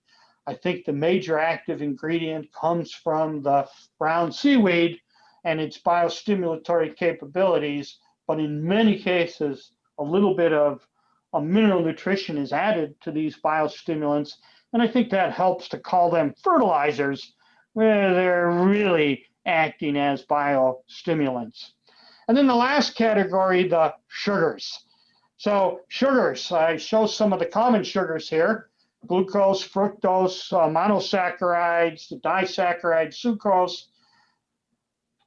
I think the major active ingredient comes from the brown seaweed and its biostimulatory capabilities, but in many cases, a little bit of a mineral nutrition is added to these biostimulants, and I think that helps to call them fertilizers, where they're really acting as biostimulants. And then the last category, the sugars. So sugars, I show some of the common sugars here: glucose, fructose, monosaccharides, the disaccharide, sucrose.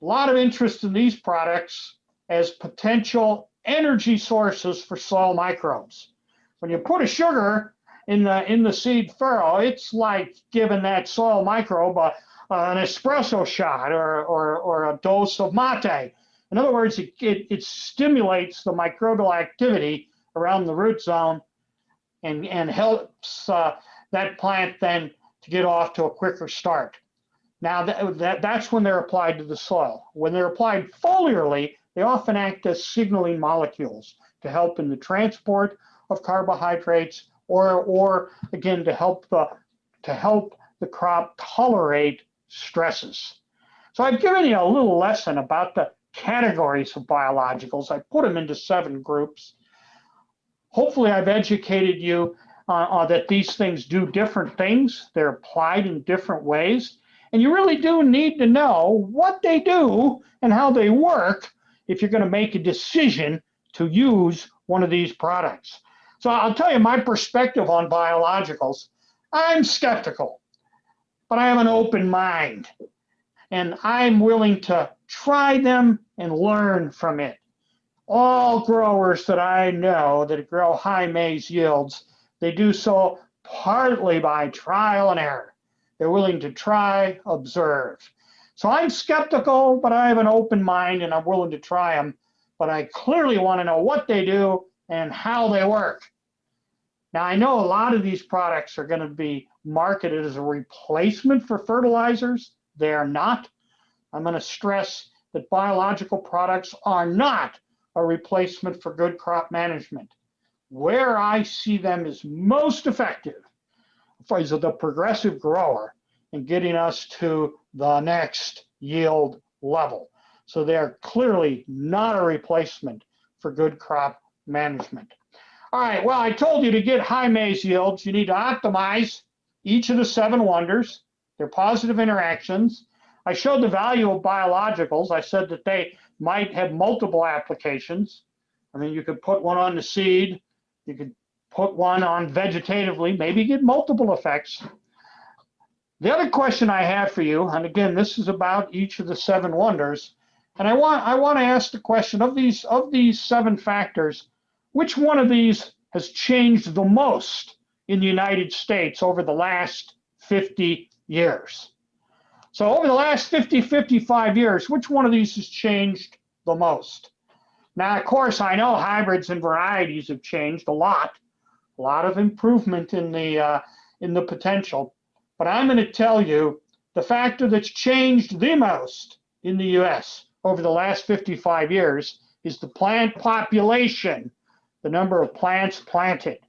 A lot of interest in these products as potential energy sources for soil microbes. When you put a sugar in the seed furrow, it's like giving that soil microbe an espresso shot or a dose of mate. In other words, it stimulates the microbial activity around the root zone and helps that plant then to get off to a quicker start. Now, that's when they're applied to the soil. When they're applied foliarly, they often act as signaling molecules to help in the transport of carbohydrates, or again, to help the crop tolerate stresses. So I've given you a little lesson about the categories of biologicals. I put them into 7 groups. Hopefully I've educated you that these things do different things. They're applied in different ways. And you really do need to know what they do and how they work if you're going to make a decision to use one of these products. So I'll tell you my perspective on biologicals. I'm skeptical, but I have an open mind, and I'm willing to try them and learn from it. All growers that I know that grow high maize yields, they do so partly by trial and error. They're willing to try, observe. So I'm skeptical, but I have an open mind and I'm willing to try them. But I clearly want to know what they do and how they work. Now, I know a lot of these products are going to be marketed as a replacement for fertilizers. They are not. I'm going to stress that biological products are not a replacement for good crop management. Where I see them as most effective is the progressive grower in getting us to the next yield level. So they're clearly not a replacement for good crop management. All right, well, I told you to get high maize yields, you need to optimize each of the 7 wonders, their positive interactions. I showed the value of biologicals. I said that they might have multiple applications. I mean, you could put one on the seed, you could put one on vegetatively, maybe get multiple effects. The other question I have for you, and again, this is about each of the 7 wonders, and I want to ask the question of these 7 factors, which one of these has changed the most in the United States over the last 50 years? So over the last 55 years, which one of these has changed the most? Now, of course, I know hybrids and varieties have changed a lot of improvement in the potential. But I'm going to tell you the factor that's changed the most in the U.S. over the last 55 years is the plant population, the number of plants planted.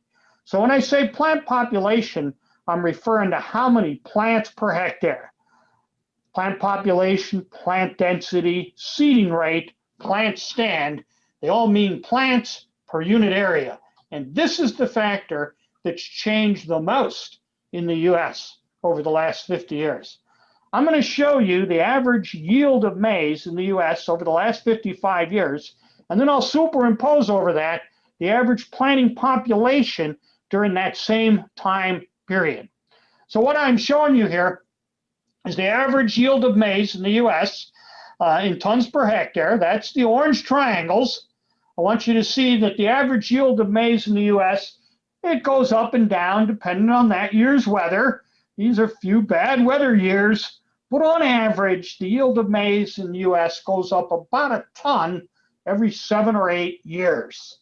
So when I say plant population, I'm referring to how many plants per hectare. Plant population, plant density, seeding rate, plant stand, they all mean plants per unit area. And this is the factor that's changed the most in the U.S. over the last 50 years. I'm going to show you the average yield of maize in the U.S. over the last 55 years, and then I'll superimpose over that the average planting population during that same time period. So what I'm showing you here is the average yield of maize in the U.S. In tons per hectare. That's the orange triangles. I want you to see that the average yield of maize in the U.S., it goes up and down depending on that year's weather. These are few bad weather years, but on average, the yield of maize in the U.S. goes up about a ton every 7 or 8 years.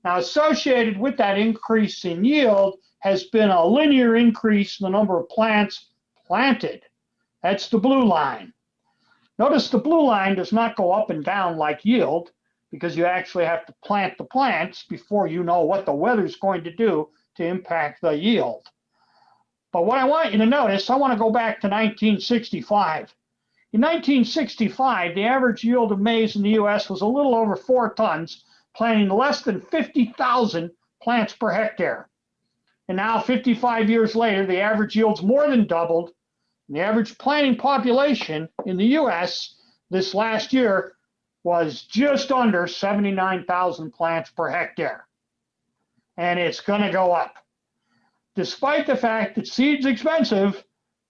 Now, associated with that increase in yield has been a linear increase in the number of plants planted. That's the blue line. Notice the blue line does not go up and down like yield, because you actually have to plant the plants before you know what the weather's going to do to impact the yield. But what I want you to notice, I want to go back to 1965. In 1965, the average yield of maize in the U.S. was a little over 4 tons, planting less than 50,000 plants per hectare. And now 55 years later, the average yield's more than doubled. And the average planting population in the US this last year was just under 79,000 plants per hectare. And it's going to go up. Despite the fact that seed's expensive,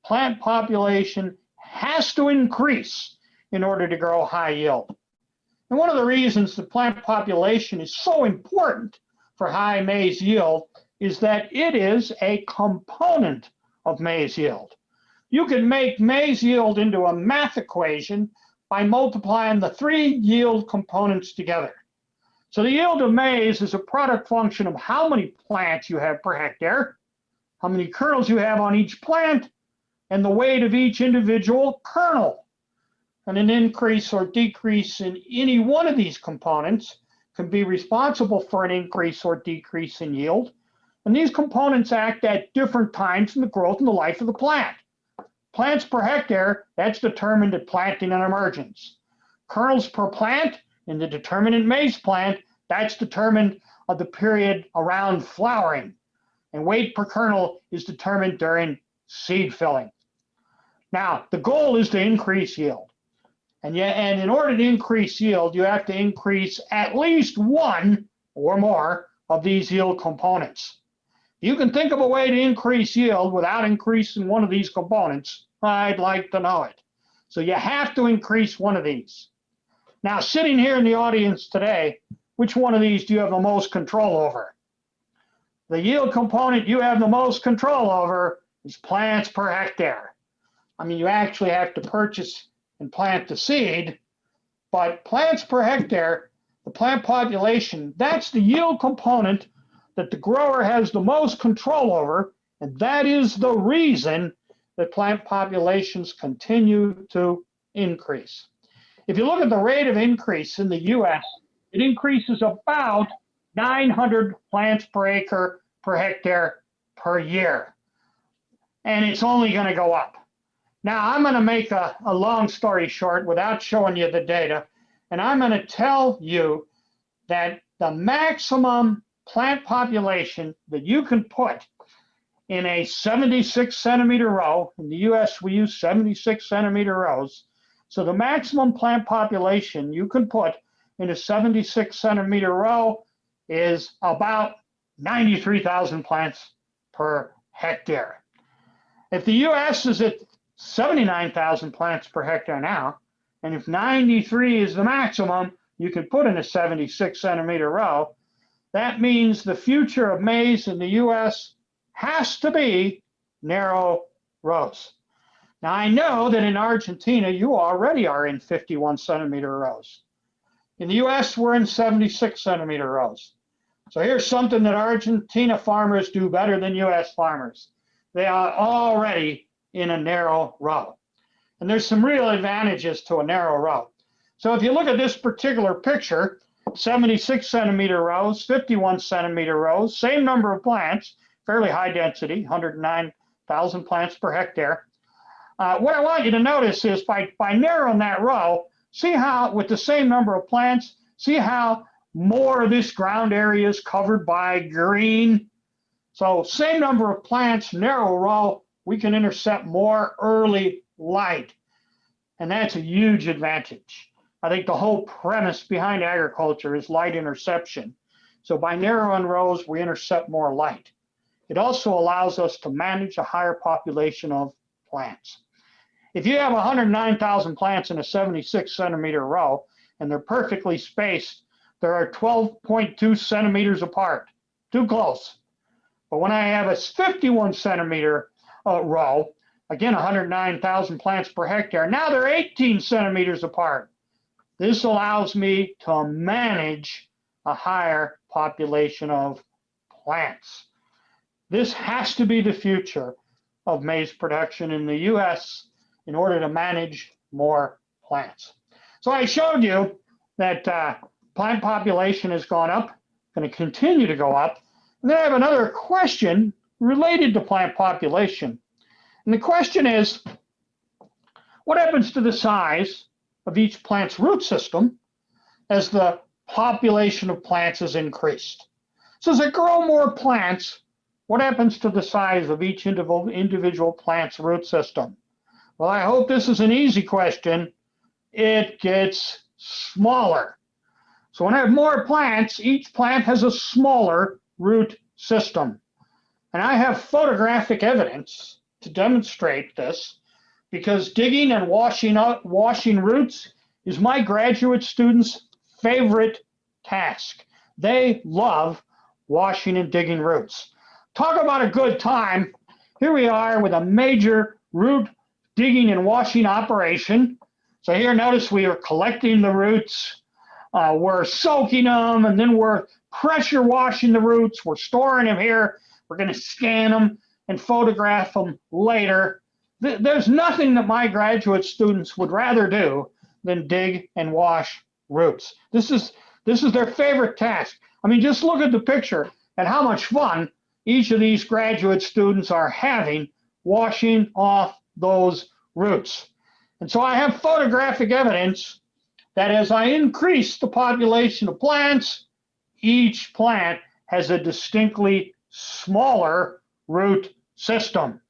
plant population has to increase in order to grow high yield. And one of the reasons the plant population is so important for high maize yield is that it is a component of maize yield. You can make maize yield into a math equation by multiplying the 3 yield components together. So the yield of maize is a product function of how many plants you have per hectare, how many kernels you have on each plant, and the weight of each individual kernel. And an increase or decrease in any one of these components can be responsible for an increase or decrease in yield. And these components act at different times in the growth and the life of the plant. Plants per hectare, that's determined at planting and emergence. Kernels per plant in the determinate maize plant, that's determined of the period around flowering. And weight per kernel is determined during seed filling. Now, the goal is to increase yield. And in order to increase yield, you have to increase at least one or more of these yield components. You can think of a way to increase yield without increasing one of these components. I'd like to know it. So you have to increase one of these. Now, sitting here in the audience today, which one of these do you have the most control over? The yield component you have the most control over is plants per hectare. I mean, you actually have to purchase and plant the seed, but plants per hectare, the plant population, that's the yield component that the grower has the most control over, and that is the reason that plant populations continue to increase. If you look at the rate of increase in the US, it increases about 900 plants per acre per hectare per year, and it's only going to go up. Now, I'm going to make a long story short without showing you the data, and I'm going to tell you that the maximum plant population that you can put in a 76 centimeter row, in the US we use 76 centimeter rows, so the maximum plant population you can put in a 76 centimeter row is about 93,000 plants per hectare. If the US is at 79,000 plants per hectare now, and if 93 is the maximum you can put in a 76 centimeter row, that means the future of maize in the US has to be narrow rows. Now, I know that in Argentina, you already are in 51 centimeter rows. In the US, we're in 76 centimeter rows. So here's something that Argentina farmers do better than US farmers. They are already in a narrow row. And there's some real advantages to a narrow row. So if you look at this particular picture, 76 centimeter rows, 51 centimeter rows, same number of plants, fairly high density, 109,000 plants per hectare. What I want you to notice is by narrowing that row, see how with the same number of plants, see how more of this ground area is covered by green. So same number of plants, narrow row, we can intercept more early light. And that's a huge advantage. I think the whole premise behind agriculture is light interception. So by narrowing rows, we intercept more light. It also allows us to manage a higher population of plants. If you have 109,000 plants in a 76 centimeter row, and they're perfectly spaced, there are 12.2 centimeters apart, too close. But when I have a 51 centimeter row, again, 109,000 plants per hectare, now they're 18 centimeters apart. This allows me to manage a higher population of plants. This has to be the future of maize production in the US in order to manage more plants. So I showed you that plant population has gone up, going to continue to go up. And then I have another question related to plant population. And the question is, what happens to the size of each plant's root system as the population of plants is increased? So as I grow more plants, what happens to the size of each individual plant's root system? Well, I hope this is an easy question. It gets smaller. So when I have more plants, each plant has a smaller root system. And I have photographic evidence to demonstrate this because digging and washing roots is my graduate students' favorite task. They love washing and digging roots. Talk about a good time. Here we are with a major root digging and washing operation. So here, notice we are collecting the roots. We're soaking them, and then we're pressure washing the roots. We're storing them here. We're going to scan them and photograph them later. There's nothing that my graduate students would rather do than dig and wash roots. This is their favorite task. I mean, just look at the picture and how much fun each of these graduate students are having washing off those roots. And so I have photographic evidence that as I increase the population of plants, each plant has a distinctly smaller root system.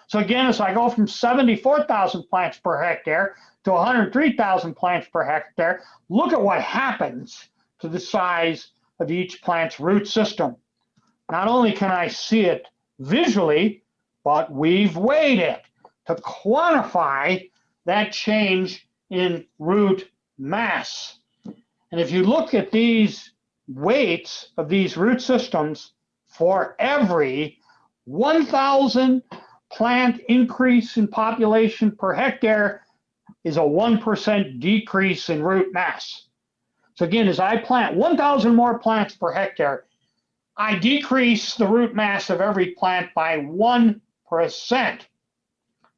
So again, as I go from 74,000 plants per hectare to 103,000 plants per hectare, look at what happens to the size of each plant's root system. Not only can I see it visually, but we've weighed it to quantify that change in root mass. And if you look at these weights of these root systems, for every 1,000 plant increase in population per hectare is a 1% decrease in root mass. So again, as I plant 1,000 more plants per hectare, I decrease the root mass of every plant by 1%.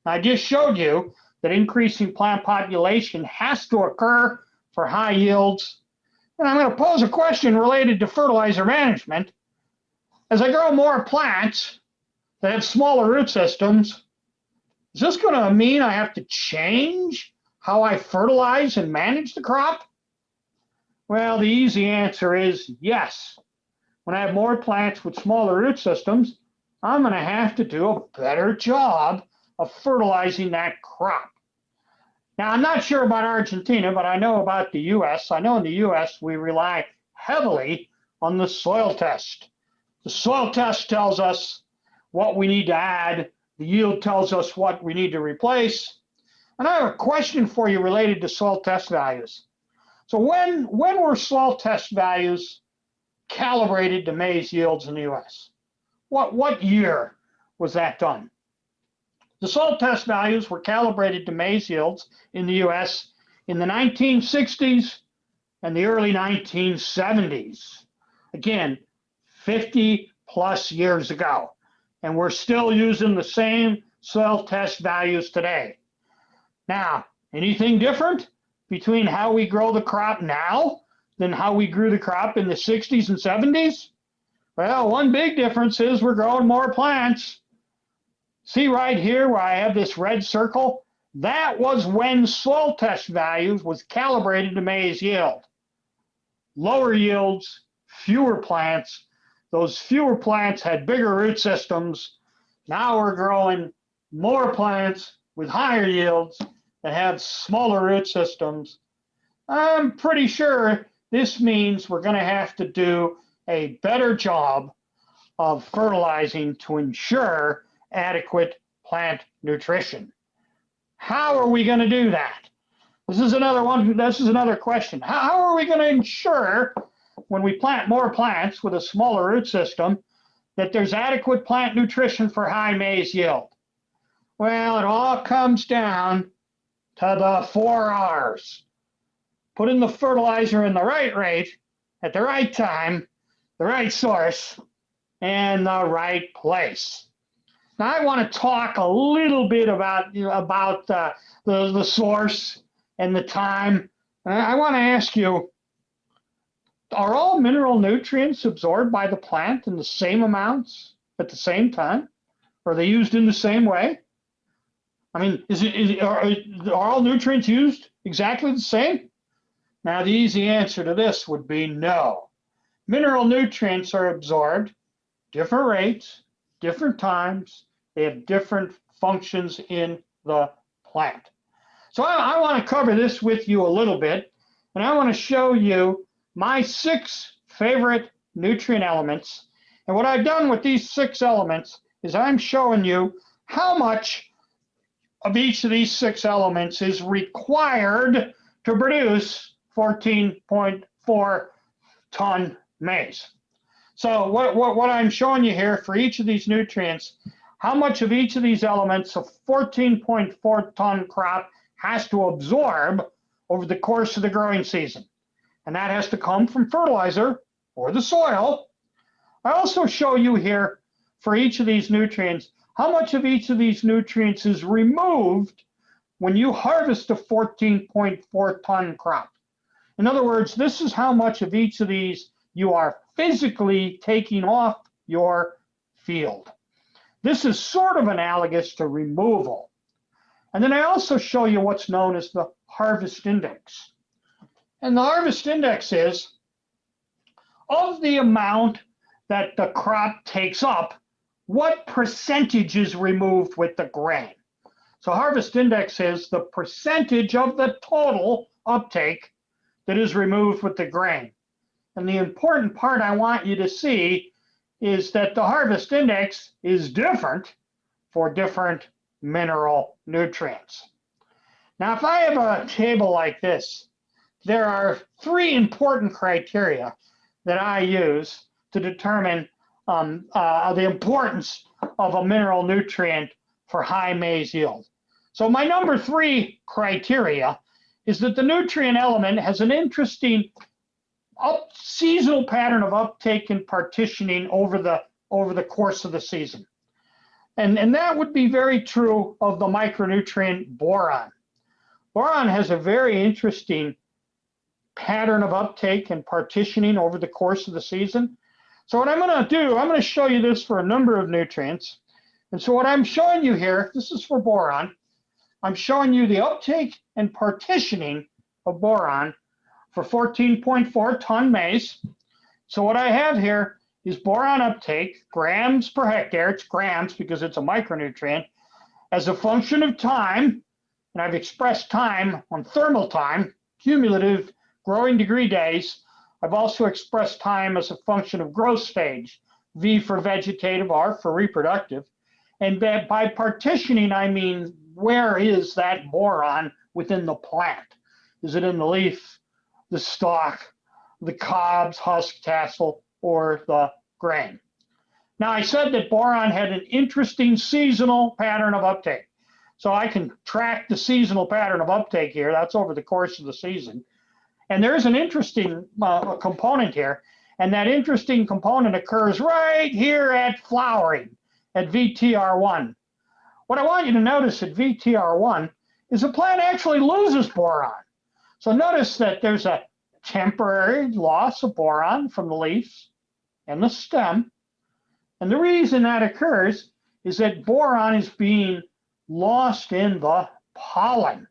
I just showed you that increasing plant population has to occur for high yields. And I'm going to pose a question related to fertilizer management. As I grow more plants that have smaller root systems, is this going to mean I have to change how I fertilize and manage the crop? Well, the easy answer is yes. When I have more plants with smaller root systems, I'm going to have to do a better job of fertilizing that crop. Now, I'm not sure about Argentina, but I know about the US. I know in the US, we rely heavily on the soil test. The soil test tells us what we need to add. The yield tells us what we need to replace. And I have a question for you related to soil test values. So when were soil test values calibrated to maize yields in the US? What year was that done? The soil test values were calibrated to maize yields in the US in the 1960s and the early 1970s. Again, 50 plus years ago. And we're still using the same soil test values today. Now, anything different between how we grow the crop now than how we grew the crop in the 60s and 70s? Well, one big difference is we're growing more plants. See right here where I have this red circle? That was when soil test values was calibrated to maize yield. Lower yields, fewer plants. Those fewer plants had bigger root systems. Now we're growing more plants with higher yields that have smaller root systems. I'm pretty sure this means we're going to have to do a better job of fertilizing to ensure adequate plant nutrition. How are we going to do that? This is another question. How are we going to ensure when we plant more plants with a smaller root system that there's adequate plant nutrition for high maize yield? Well, it all comes down to the 4 R's. Putting the fertilizer in the right rate, at the right time, the right source, and the right place. Now, I want to talk a little bit about the source and the time. I want to ask you, are all mineral nutrients absorbed by the plant in the same amounts at the same time? Are they used in the same way? I mean, are all nutrients used exactly the same? Now, the easy answer to this would be no. mineral nutrients are absorbed, different rates, different times. They have different functions in the plant. So I want to cover this with you a little bit, and I want to show you my 6 favorite nutrient elements. And what I've done with these 6 elements is I'm showing you how much of each of these 6 elements is required to produce 14.4 ton maize. So what I'm showing you here for each of these nutrients, how much of each of these elements a 14.4 ton crop has to absorb over the course of the growing season. And that has to come from fertilizer or the soil. I also show you here for each of these nutrients, how much of each of these nutrients is removed when you harvest a 14.4 ton crop. In other words, this is how much of each of these you are physically taking off your field. This is sort of analogous to removal. And then I also show you what's known as the harvest index. And the harvest index is of the amount that the crop takes up, what percentage is removed with the grain. So harvest index is the percentage of the total uptake that is removed with the grain. And the important part I want you to see is that the harvest index is different for different mineral nutrients. Now, if I have a table like this, there are 3 important criteria that I use to determine the importance of a mineral nutrient for high maize yield. So my number 3 criteria is that the nutrient element has an interesting seasonal pattern of uptake and partitioning over the course of the season. And that would be very true of the micronutrient boron. Boron has a very interesting pattern of uptake and partitioning over the course of the season. So what I'm going to do, I'm going to show you this for a number of nutrients. And so what I'm showing you here, this is for boron. I'm showing you the uptake and partitioning of boron for 14.4 ton maize. So what I have here is boron uptake, grams per hectare. It's grams because it's a micronutrient, as a function of time. And I've expressed time on thermal time, cumulative growing degree days. I've also expressed time as a function of growth stage, V for vegetative, R for reproductive. And by partitioning, I mean, where is that boron within the plant? Is it in the leaf, the stalk, the cobs, husk, tassel, or the grain? Now, I said that boron had an interesting seasonal pattern of uptake. So I can track the seasonal pattern of uptake here. That's over the course of the season. And there's an interesting component here. And that interesting component occurs right here at flowering, at VTR1. What I want you to notice at VTR1 is the plant actually loses boron. So notice that there's a temporary loss of boron from the leaves and the stem. And the reason that occurs is that boron is being lost in the pollen.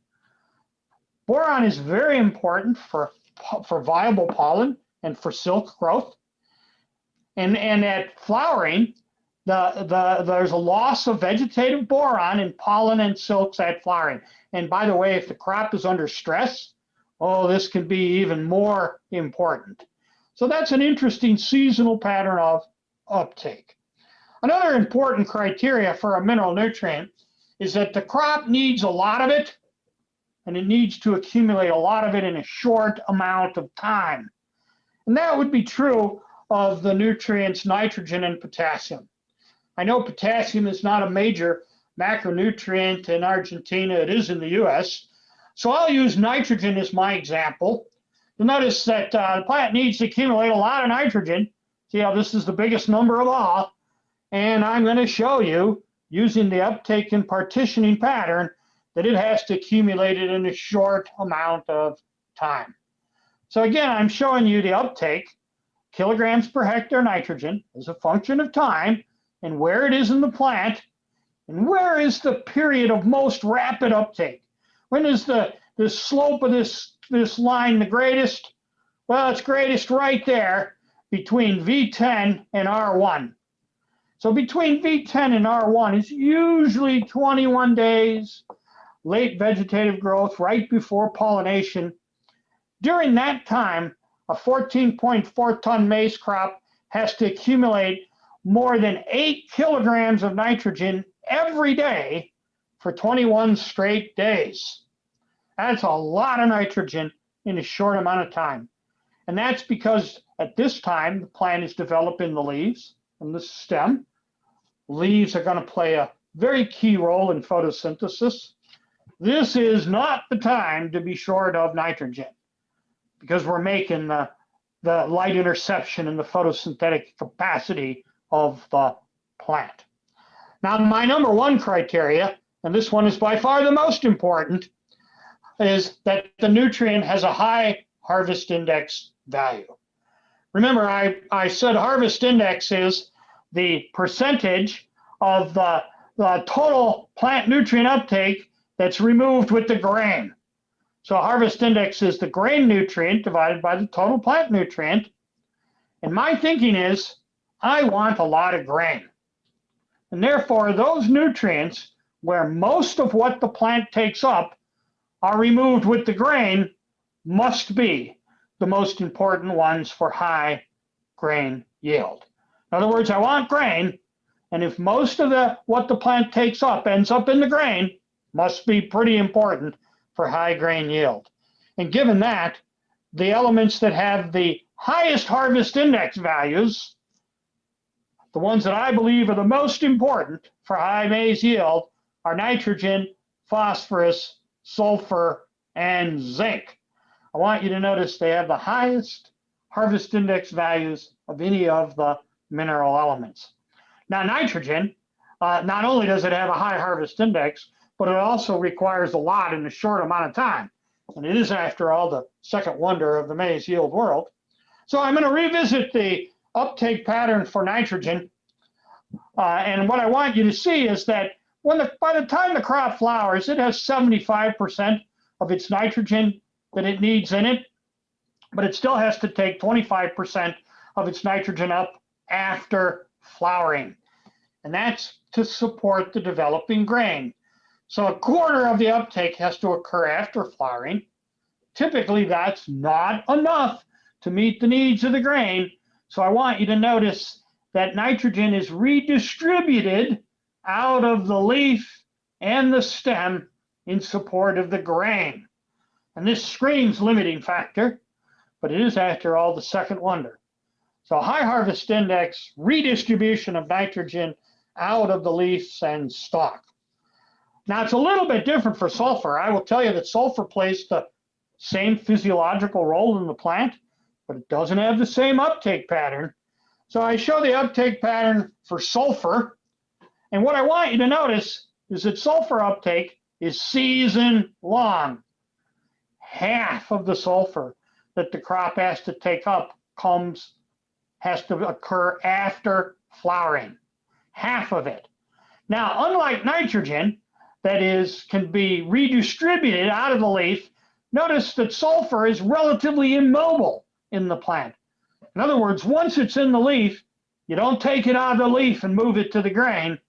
Boron is very important for viable pollen and for silk growth. And at flowering, there's a loss of vegetative boron in pollen and silks at flowering. And by the way, if the crop is under stress, oh, this can be even more important. So that's an interesting seasonal pattern of uptake. Another important criteria for a mineral nutrient is that the crop needs a lot of it, and it needs to accumulate a lot of it in a short amount of time. And that would be true of the nutrients nitrogen and potassium. I know potassium is not a major macronutrient in Argentina. It is in the US. So I'll use nitrogen as my example. You'll notice that the plant needs to accumulate a lot of nitrogen. See how this is the biggest number of all. And I'm going to show you, using the uptake and partitioning pattern, that it has to accumulate it in a short amount of time. So again, I'm showing you the uptake, kilograms per hectare nitrogen, as a function of time, and where it is in the plant, and where is the period of most rapid uptake. When is the slope of this line the greatest? Well, it's greatest right there between V10 and R1. So between V10 and R1 is usually 21 days, late vegetative growth right before pollination. During that time, a 14.4 ton maize crop has to accumulate more than 8 kilograms of nitrogen every day for 21 straight days. That's a lot of nitrogen in a short amount of time. And that's because at this time, the plant is developing the leaves and the stem. Leaves are going to play a very key role in photosynthesis. This is not the time to be short of nitrogen because we're making the light interception and the photosynthetic capacity of the plant. Now, my number one criteria, and this one is by far the most important, is that the nutrient has a high harvest index value. Remember, I said harvest index is the percentage of the total plant nutrient uptake that's removed with the grain. So harvest index is the grain nutrient divided by the total plant nutrient. And my thinking is, I want a lot of grain. And therefore, those nutrients where most of what the plant takes up are removed with the grain must be the most important ones for high grain yield. In other words, I want grain, and if most of what the plant takes up ends up in the grain, must be pretty important for high grain yield. And given that, the elements that have the highest harvest index values, the ones that I believe are the most important for high maize yield, are nitrogen, phosphorus, sulfur, and zinc. I want you to notice they have the highest harvest index values of any of the mineral elements. Now, nitrogen, not only does it have a high harvest index, but it also requires a lot in a short amount of time. And it is, after all, the second wonder of the maize yield world. So I'm going to revisit the uptake pattern for nitrogen. And what I want you to see is that by the time the crop flowers, it has 75% of its nitrogen that it needs in it, but it still has to take 25% of its nitrogen up after flowering. And that's to support the developing grain. So a quarter of the uptake has to occur after flowering. Typically, that's not enough to meet the needs of the grain. So I want you to notice that nitrogen is redistributed out of the leaf and the stem in support of the grain. And this screams limiting factor, but it is, after all, the second wonder. So high harvest index, redistribution of nitrogen out of the leaves and stalk. Now, it's a little bit different for sulfur. I will tell you that sulfur plays the same physiological role in the plant, but it doesn't have the same uptake pattern. So I show the uptake pattern for sulfur. And what I want you to notice is that sulfur uptake is season long. Half of the sulfur that the crop has to take up has to occur after flowering. Half of it. Now, unlike nitrogen, that can be redistributed out of the leaf, notice that sulfur is relatively immobile in the plant. In other words, once it's in the leaf, you don't take it out of the leaf and move it to the grain.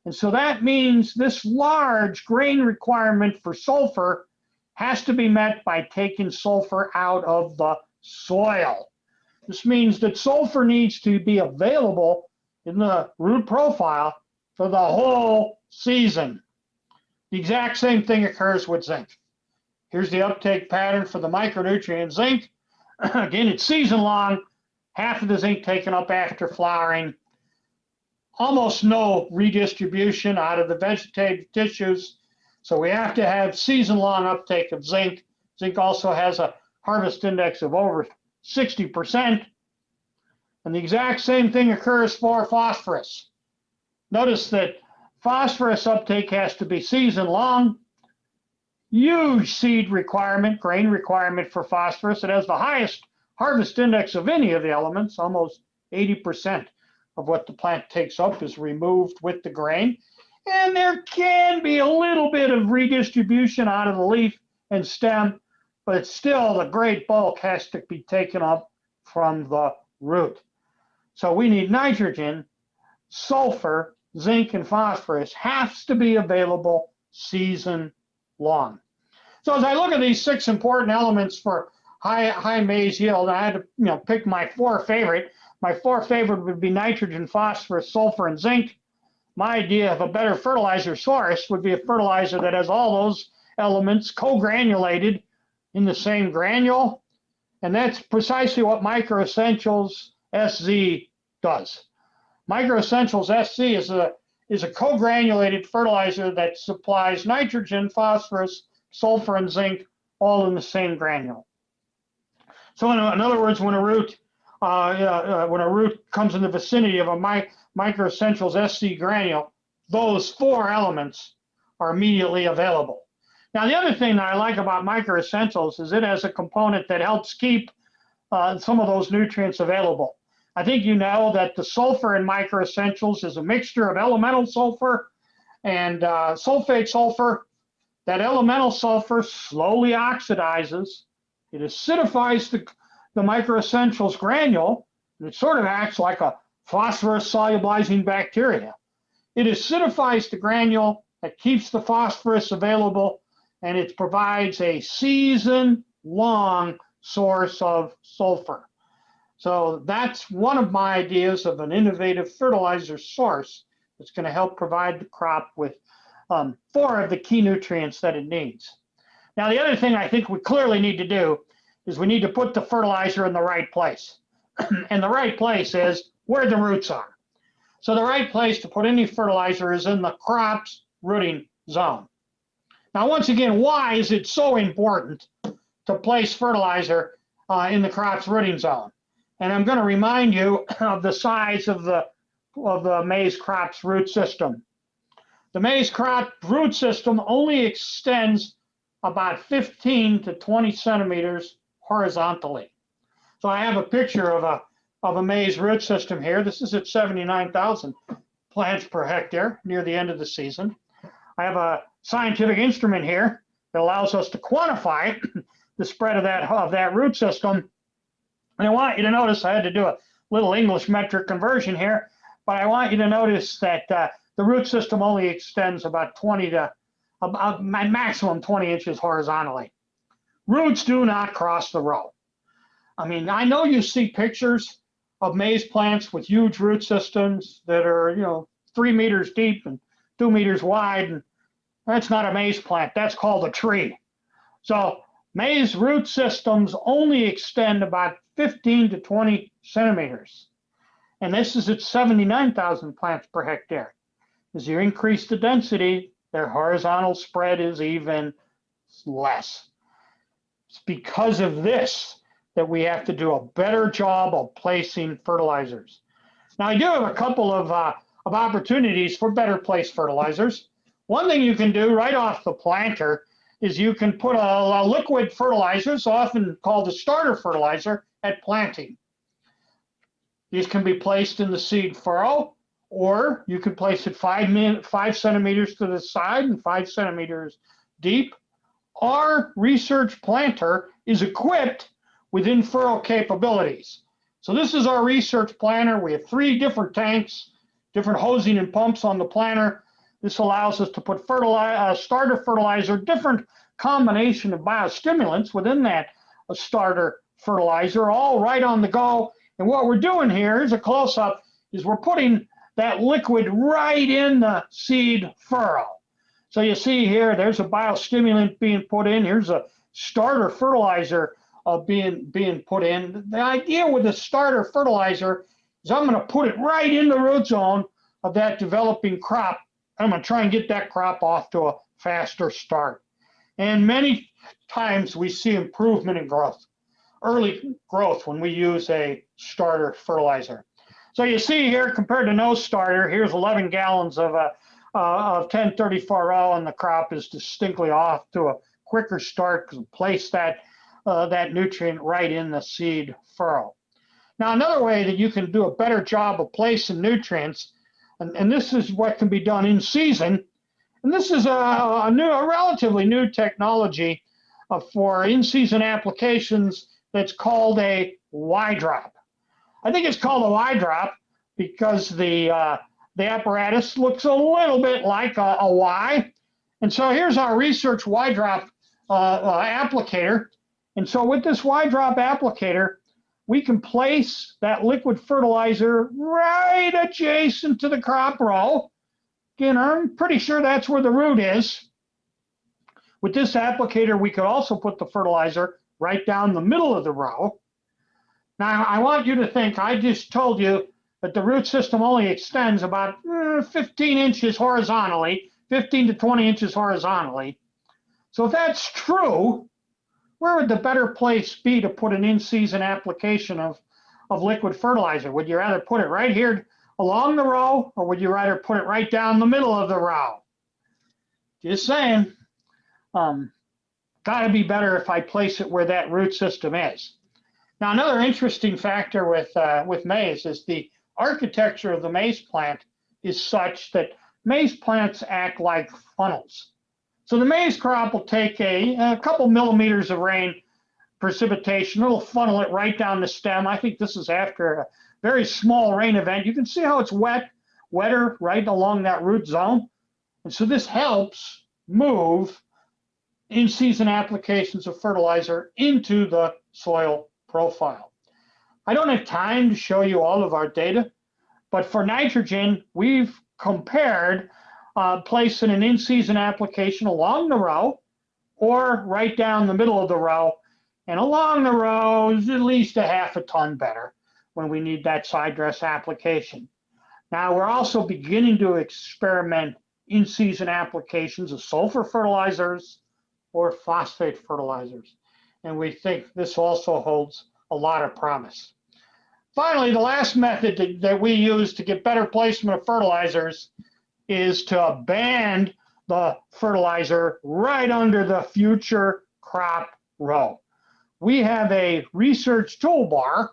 And so that means this large grain requirement for sulfur has to be met by taking sulfur out of the soil. This means that sulfur needs to be available in the root profile for the whole season. The exact same thing occurs with zinc. Here's the uptake pattern for the micronutrient zinc. Again, it's season long, half of the zinc taken up after flowering. Almost no redistribution out of the vegetative tissues. So we have to have season-long uptake of zinc. Zinc also has a harvest index of over 60%. And the exact same thing occurs for phosphorus. Notice that phosphorus uptake has to be season-long. Huge seed requirement, grain requirement for phosphorus. It has the highest harvest index of any of the elements. Almost 80% of what the plant takes up is removed with the grain. And there can be a little bit of redistribution out of the leaf and stem, but still the great bulk has to be taken up from the root. So we need nitrogen, sulfur, zinc, and phosphorus has to be available season long. So as I look at these 6 important elements for high maize yield, I had to pick my 4 favorite. My 4 favorite would be nitrogen, phosphorus, sulfur, and zinc. My idea of a better fertilizer source would be a fertilizer that has all those elements co-granulated in the same granule. And that's precisely what Micro Essentials SZ does. Micro Essentials SC is a co-granulated fertilizer that supplies nitrogen, phosphorus, sulfur, and zinc all in the same granule. So in other words, when a root comes in the vicinity of a Micro Essentials SC granule, those 4 elements are immediately available. Now, the other thing that I like about Micro Essentials is it has a component that helps keep some of those nutrients available. I think you know that the sulfur in Micro Essentials is a mixture of elemental sulfur and sulfate sulfur. That elemental sulfur slowly oxidizes. It acidifies the Micro Essentials granule, and it sort of acts like a phosphorus solubilizing bacteria. It acidifies the granule, that keeps the phosphorus available, and it provides a season-long source of sulfur. So that's one of my ideas of an innovative fertilizer source that's going to help provide the crop with 4 of the key nutrients that it needs. Now, the other thing I think we clearly need to do is we need to put the fertilizer in the right place. And the right place is where the roots are. So the right place to put any fertilizer is in the crop's rooting zone. Now, once again, why is it so important to place fertilizer in the crop's rooting zone? And I'm going to remind you of the size of the maize crop's root system. The maize crop root system only extends about 15 to 20 centimeters horizontally. So I have a picture of a maize root system here. This is at 79,000 plants per hectare near the end of the season. I have a scientific instrument here that allows us to quantify the spread of that root system. And I want you to notice, I had to do a little English metric conversion here, but I want you to notice that the root system only extends about maximum 20 inches horizontally. Roots do not cross the row. I mean, I know you see pictures of maize plants with huge root systems that are, 3 meters deep and 2 meters wide. And that's not a maize plant. That's called a tree. So maize root systems only extend about 15 to 20 centimeters. And this is at 79,000 plants per hectare. As you increase the density, their horizontal spread is even less. It's because of this that we have to do a better job of placing fertilizers. Now, I do have a couple of opportunities for better placed fertilizers. One thing you can do right off the planter is you can put a liquid fertilizer, so often called a starter fertilizer, at planting. These can be placed in the seed furrow, or you could place it 5 centimeters to the side and 5 centimeters deep. Our research planter is equipped with in-furrow capabilities. So this is our research planter. We have 3 different tanks, different hosing and pumps on the planter. This allows us to put starter fertilizer, different combination of biostimulants within that starter fertilizer, all right on the go. And what we're doing here is a close-up, is we're putting that liquid right in the seed furrow. So you see here, there's a biostimulant being put in. Here's a starter fertilizer being put in. The idea with the starter fertilizer is I'm going to put it right in the root zone of that developing crop. I'm going to try and get that crop off to a faster start. And many times we see improvement in growth, early growth, when we use a starter fertilizer. So you see here, compared to no starter, here's 11 gallons of 1034O, and the crop is distinctly off to a quicker start because we place that nutrient right in the seed furrow. Now, another way that you can do a better job of placing nutrients, and this is what can be done in season, and this is a relatively new technology for in-season applications that's called a Y-drop. I think it's called a Y drop because the apparatus looks a little bit like a Y. And so here's our research Y drop applicator. And so with this Y drop applicator, we can place that liquid fertilizer right adjacent to the crop row. Again, I'm pretty sure that's where the root is. With this applicator, we could also put the fertilizer right down the middle of the row. Now, I want you to think, I just told you that the root system only extends about 15 inches horizontally, 15 to 20 inches horizontally. So if that's true, where would the better place be to put an in-season application of liquid fertilizer? Would you rather put it right here along the row, or would you rather put it right down the middle of the row? Just saying. Got to be better if I place it where that root system is. Now, another interesting factor with maize is the architecture of the maize plant is such that maize plants act like funnels. So the maize crop will take a couple millimeters of rain precipitation. It'll funnel it right down the stem. I think this is after a very small rain event. You can see how it's wetter right along that root zone. And so this helps move in-season applications of fertilizer into the soil profile. I don't have time to show you all of our data, but for nitrogen, we've compared placing an in-season application along the row or right down the middle of the row. And along the row is at least a half a ton better when we need that side dress application. Now, we're also beginning to experiment in-season applications of sulfur fertilizers or phosphate fertilizers. And we think this also holds a lot of promise. Finally, the last method that we use to get better placement of fertilizers is to band the fertilizer right under the future crop row. We have a research toolbar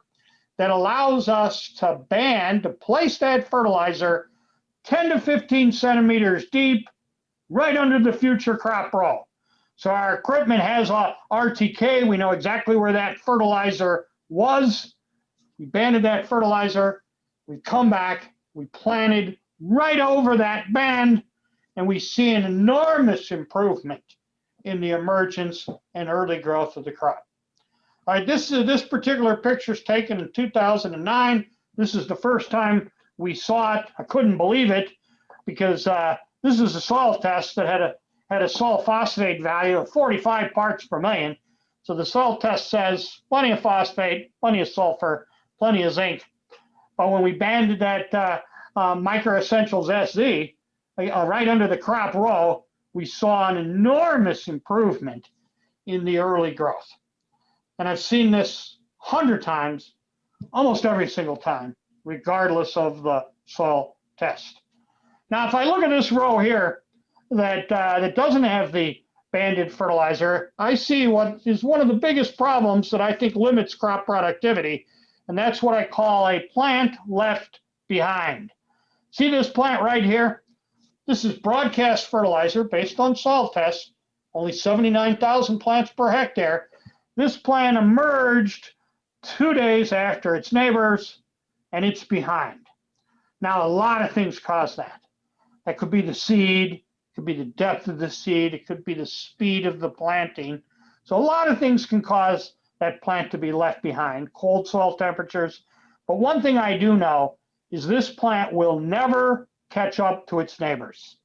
that allows us to place that fertilizer 10 to 15 centimeters deep right under the future crop row. So our equipment has a RTK. We know exactly where that fertilizer was. We banded that fertilizer. We come back. We planted right over that band, and we see an enormous improvement in the emergence and early growth of the crop. All right, this particular picture is taken in 2009. This is the first time we saw it. I couldn't believe it because this is a soil test that had a soil phosphate value of 45 parts per million. So the soil test says plenty of phosphate, plenty of sulfur, plenty of zinc. But when we banded that Micro Essentials SZ right under the crop row, we saw an enormous improvement in the early growth. And I've seen this 100 times, almost every single time, regardless of the soil test. Now, if I look at this row here that doesn't have the banded fertilizer, I see what is one of the biggest problems that I think limits crop productivity, and that's what I call a plant left behind. See this plant right here? This is broadcast fertilizer based on soil tests, only 79,000 plants per hectare. This plant emerged 2 days after its neighbors, and it's behind. Now, a lot of things cause that. That could be the seed, it could be the depth of the seed, it could be the speed of the planting. So a lot of things can cause that plant to be left behind, cold soil temperatures. But one thing I do know is this plant will never catch up to its neighbors.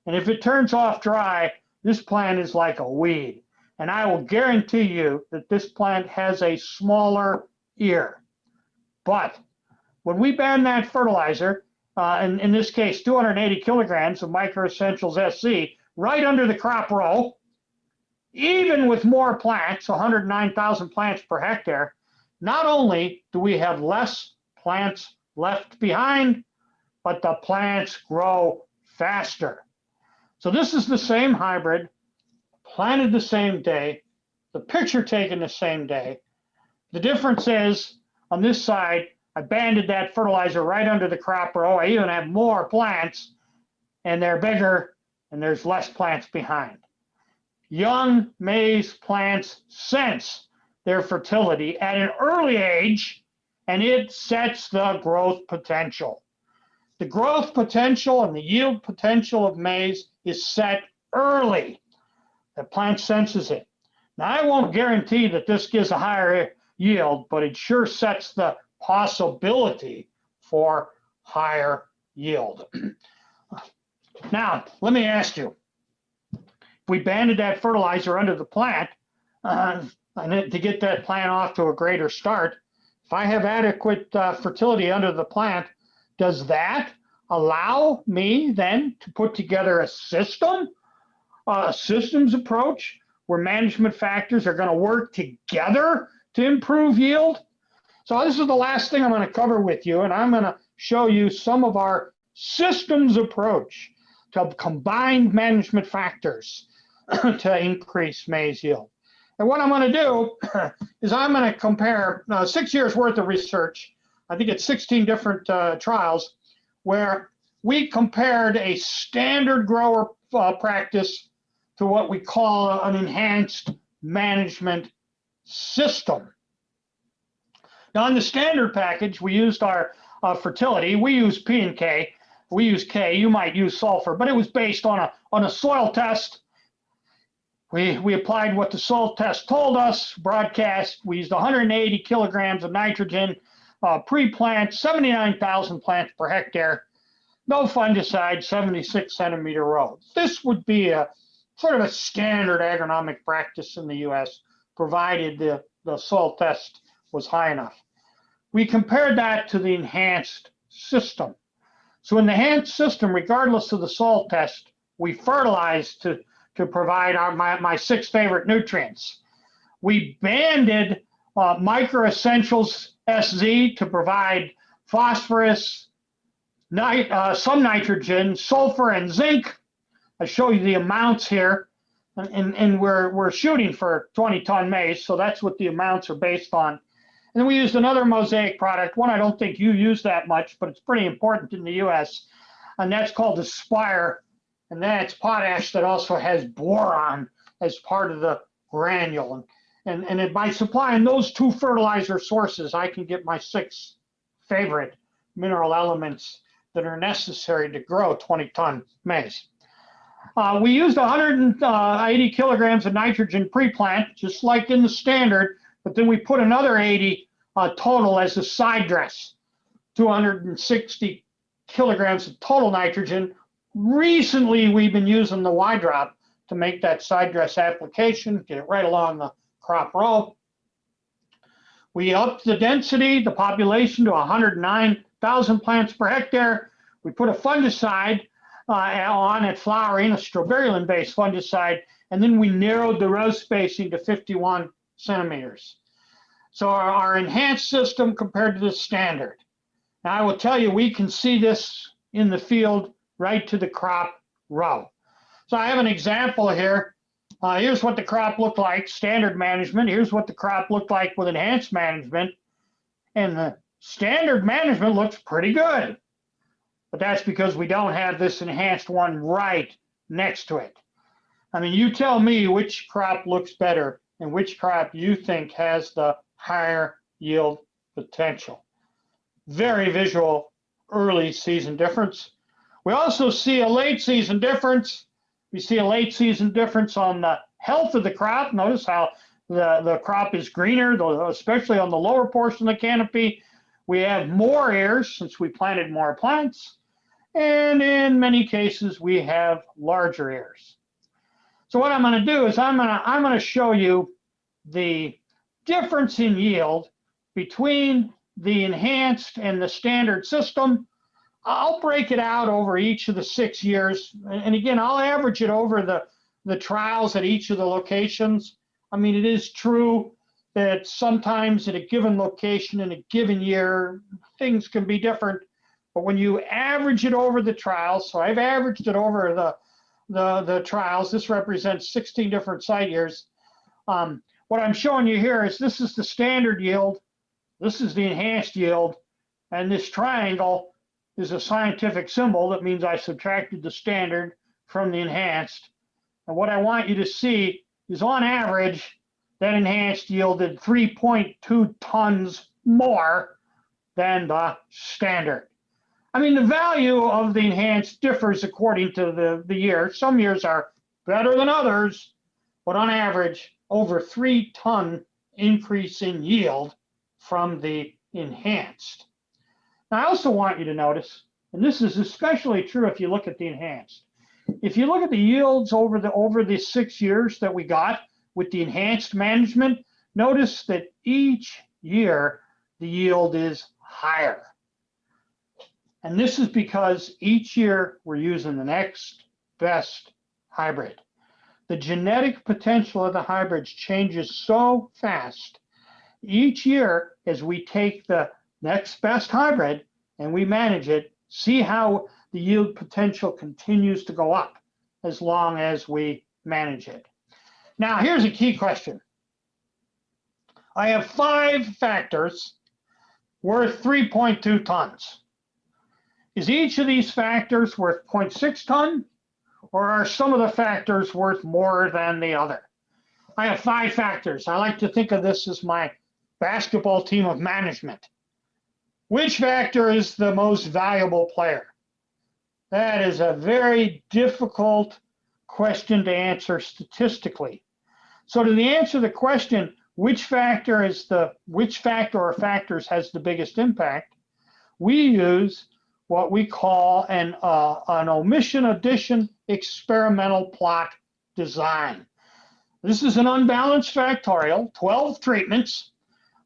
And if it turns off dry, this plant is like a weed. And I will guarantee you that this plant has a smaller ear. But when we band that fertilizer, in this case, 280 kilograms of Micro Essentials SC, right under the crop row, even with more plants, 109,000 plants per hectare, not only do we have less plants left behind, but the plants grow faster. So this is the same hybrid, planted the same day, the picture taken the same day. The difference is, on this side, I banded that fertilizer right under the crop row. I even have more plants, and they're bigger, and there's less plants behind. Young maize plants sense their fertility at an early age, and it sets the growth potential. The growth potential and the yield potential of maize is set early. The plant senses it. Now, I won't guarantee that this gives a higher yield, but it sure sets the possibility for higher yield. Now, let me ask you, if we banded that fertilizer under the plant to get that plant off to a greater start, if I have adequate fertility under the plant, does that allow me then to put together a system, a systems approach where management factors are going to work together to improve yield? So this is the last thing I'm going to cover with you, and I'm going to show you some of our systems approach to combined management factors to increase maize yield. And what I'm going to do is I'm going to compare 6 years worth of research. I think it's 16 different trials where we compared a standard grower practice to what we call an enhanced management system. Now, in the standard package, we used our fertility. We use P and K. We use K. You might use sulfur, but it was based on a soil test. We applied what the soil test told us, broadcast. We used 180 kilograms of nitrogen, pre-plant, 79,000 plants per hectare, no fungicide, 76 centimeter row. This would be a sort of a standard agronomic practice in the U.S., provided the soil test was high enough. We compared that to the enhanced system. So in the enhanced system, regardless of the soil test, we fertilized to provide my 6 favorite nutrients. We banded micro essentials SZ to provide phosphorus, some nitrogen, sulfur, and zinc. I show you the amounts here, and we're shooting for 20-ton maize, so that's what the amounts are based on. And then we used another mosaic product, one I don't think you use that much, but it's pretty important in the U.S., and that's called Aspire. And that's potash that also has boron as part of the granule. And by supplying those 2 fertilizer sources, I can get my 6 favorite mineral elements that are necessary to grow 20-ton maize. We used 180 kilograms of nitrogen pre-plant, just like in the standard, but then we put another 80 total as a side dress, 260 kilograms of total nitrogen. Recently, we've been using the Y-drop to make that side dress application, get it right along the crop row. We upped the density, the population, to 109,000 plants per hectare. We put a fungicide on at flowering, a strobilurine-based fungicide, and then we narrowed the row spacing to 51 centimeters. So our enhanced system compared to the standard. Now, I will tell you, we can see this in the field right to the crop row. So I have an example here. Here's what the crop looked like, standard management. Here's what the crop looked like with enhanced management. And the standard management looks pretty good. But that's because we don't have this enhanced one right next to it. I mean, you tell me which crop looks better and which crop you think has the higher yield potential. Very visual early season difference. We also see a late season difference. We see a late season difference on the health of the crop. Notice how the crop is greener, especially on the lower portion of the canopy. We have more ears since we planted more plants. And in many cases, we have larger ears. So what I'm going to do is I'm going to show you the difference in yield between the enhanced and the standard system. I'll break it out over each of the 6 years. And again, I'll average it over the trials at each of the locations. I mean, it is true that sometimes at a given location in a given year, things can be different. But when you average it over the trials, so I've averaged it over the trials. This represents 16 different site years. What I'm showing you here is this is the standard yield. This is the enhanced yield. And this triangle is a scientific symbol that means I subtracted the standard from the enhanced. And what I want you to see is on average, that enhanced yielded 3.2 tons more than the standard. I mean, the value of the enhanced differs according to the year. Some years are better than others, but on average, over 3-ton increase in yield from the enhanced. Now, I also want you to notice, and this is especially true if you look at the enhanced. If you look at the yields over the 6 years that we got with the enhanced management, notice that each year the yield is higher. And this is because each year we're using the next best hybrid. The genetic potential of the hybrids changes so fast. Each year, as we take the next best hybrid and we manage it, see how the yield potential continues to go up as long as we manage it. Now, here's a key question. I have 5 factors worth 3.2 tons. Is each of these factors worth 0.6 ton, or are some of the factors worth more than the other? I have 5 factors. I like to think of this as my basketball team of management. Which factor is the most valuable player? That is a very difficult question to answer statistically. So to answer the question, which factor or factors has the biggest impact, we use what we call an omission addition experimental plot design. This is an unbalanced factorial, 12 treatments.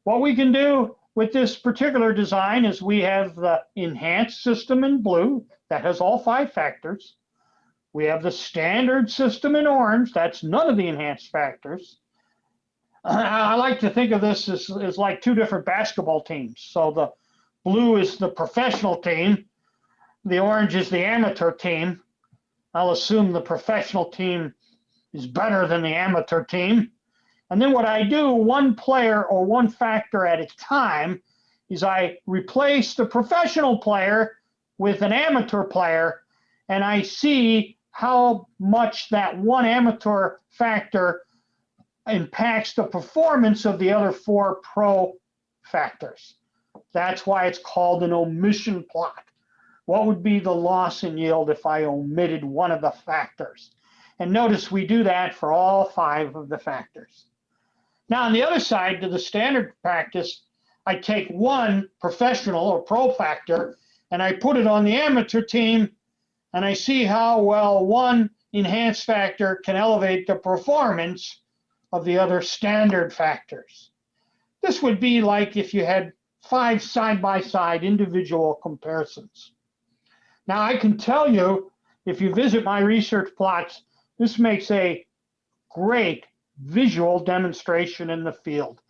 What we can do with this particular design is we have the enhanced system in blue that has all 5 factors. We have the standard system in orange, that's none of the enhanced factors. I like to think of this as like 2 different basketball teams. So the blue is the professional team, the orange is the amateur team. I'll assume the professional team is better than the amateur team. And then what I do, one player or one factor at a time, is I replace the professional player with an amateur player, and I see how much that one amateur factor impacts the performance of the other 4 pro factors. That's why it's called an omission plot. What would be the loss in yield if I omitted one of the factors? And notice we do that for all 5 of the factors. Now, on the other side, to the standard practice, I take one professional or pro factor and I put it on the amateur team, and I see how well one enhanced factor can elevate the performance of the other standard factors. This would be like if you had 5 side-by-side individual comparisons. Now, I can tell you, if you visit my research plots, this makes a great visual demonstration in the field,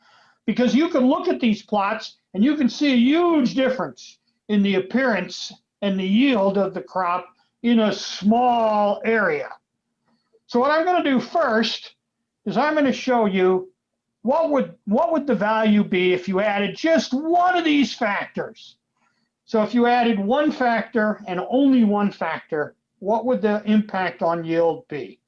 because you can look at these plots and you can see a huge difference in the appearance and the yield of the crop in a small area. So what I'm going to do first is I'm going to show you what would the value be if you added just one of these factors. So if you added one factor and only one factor, what would the impact on yield be?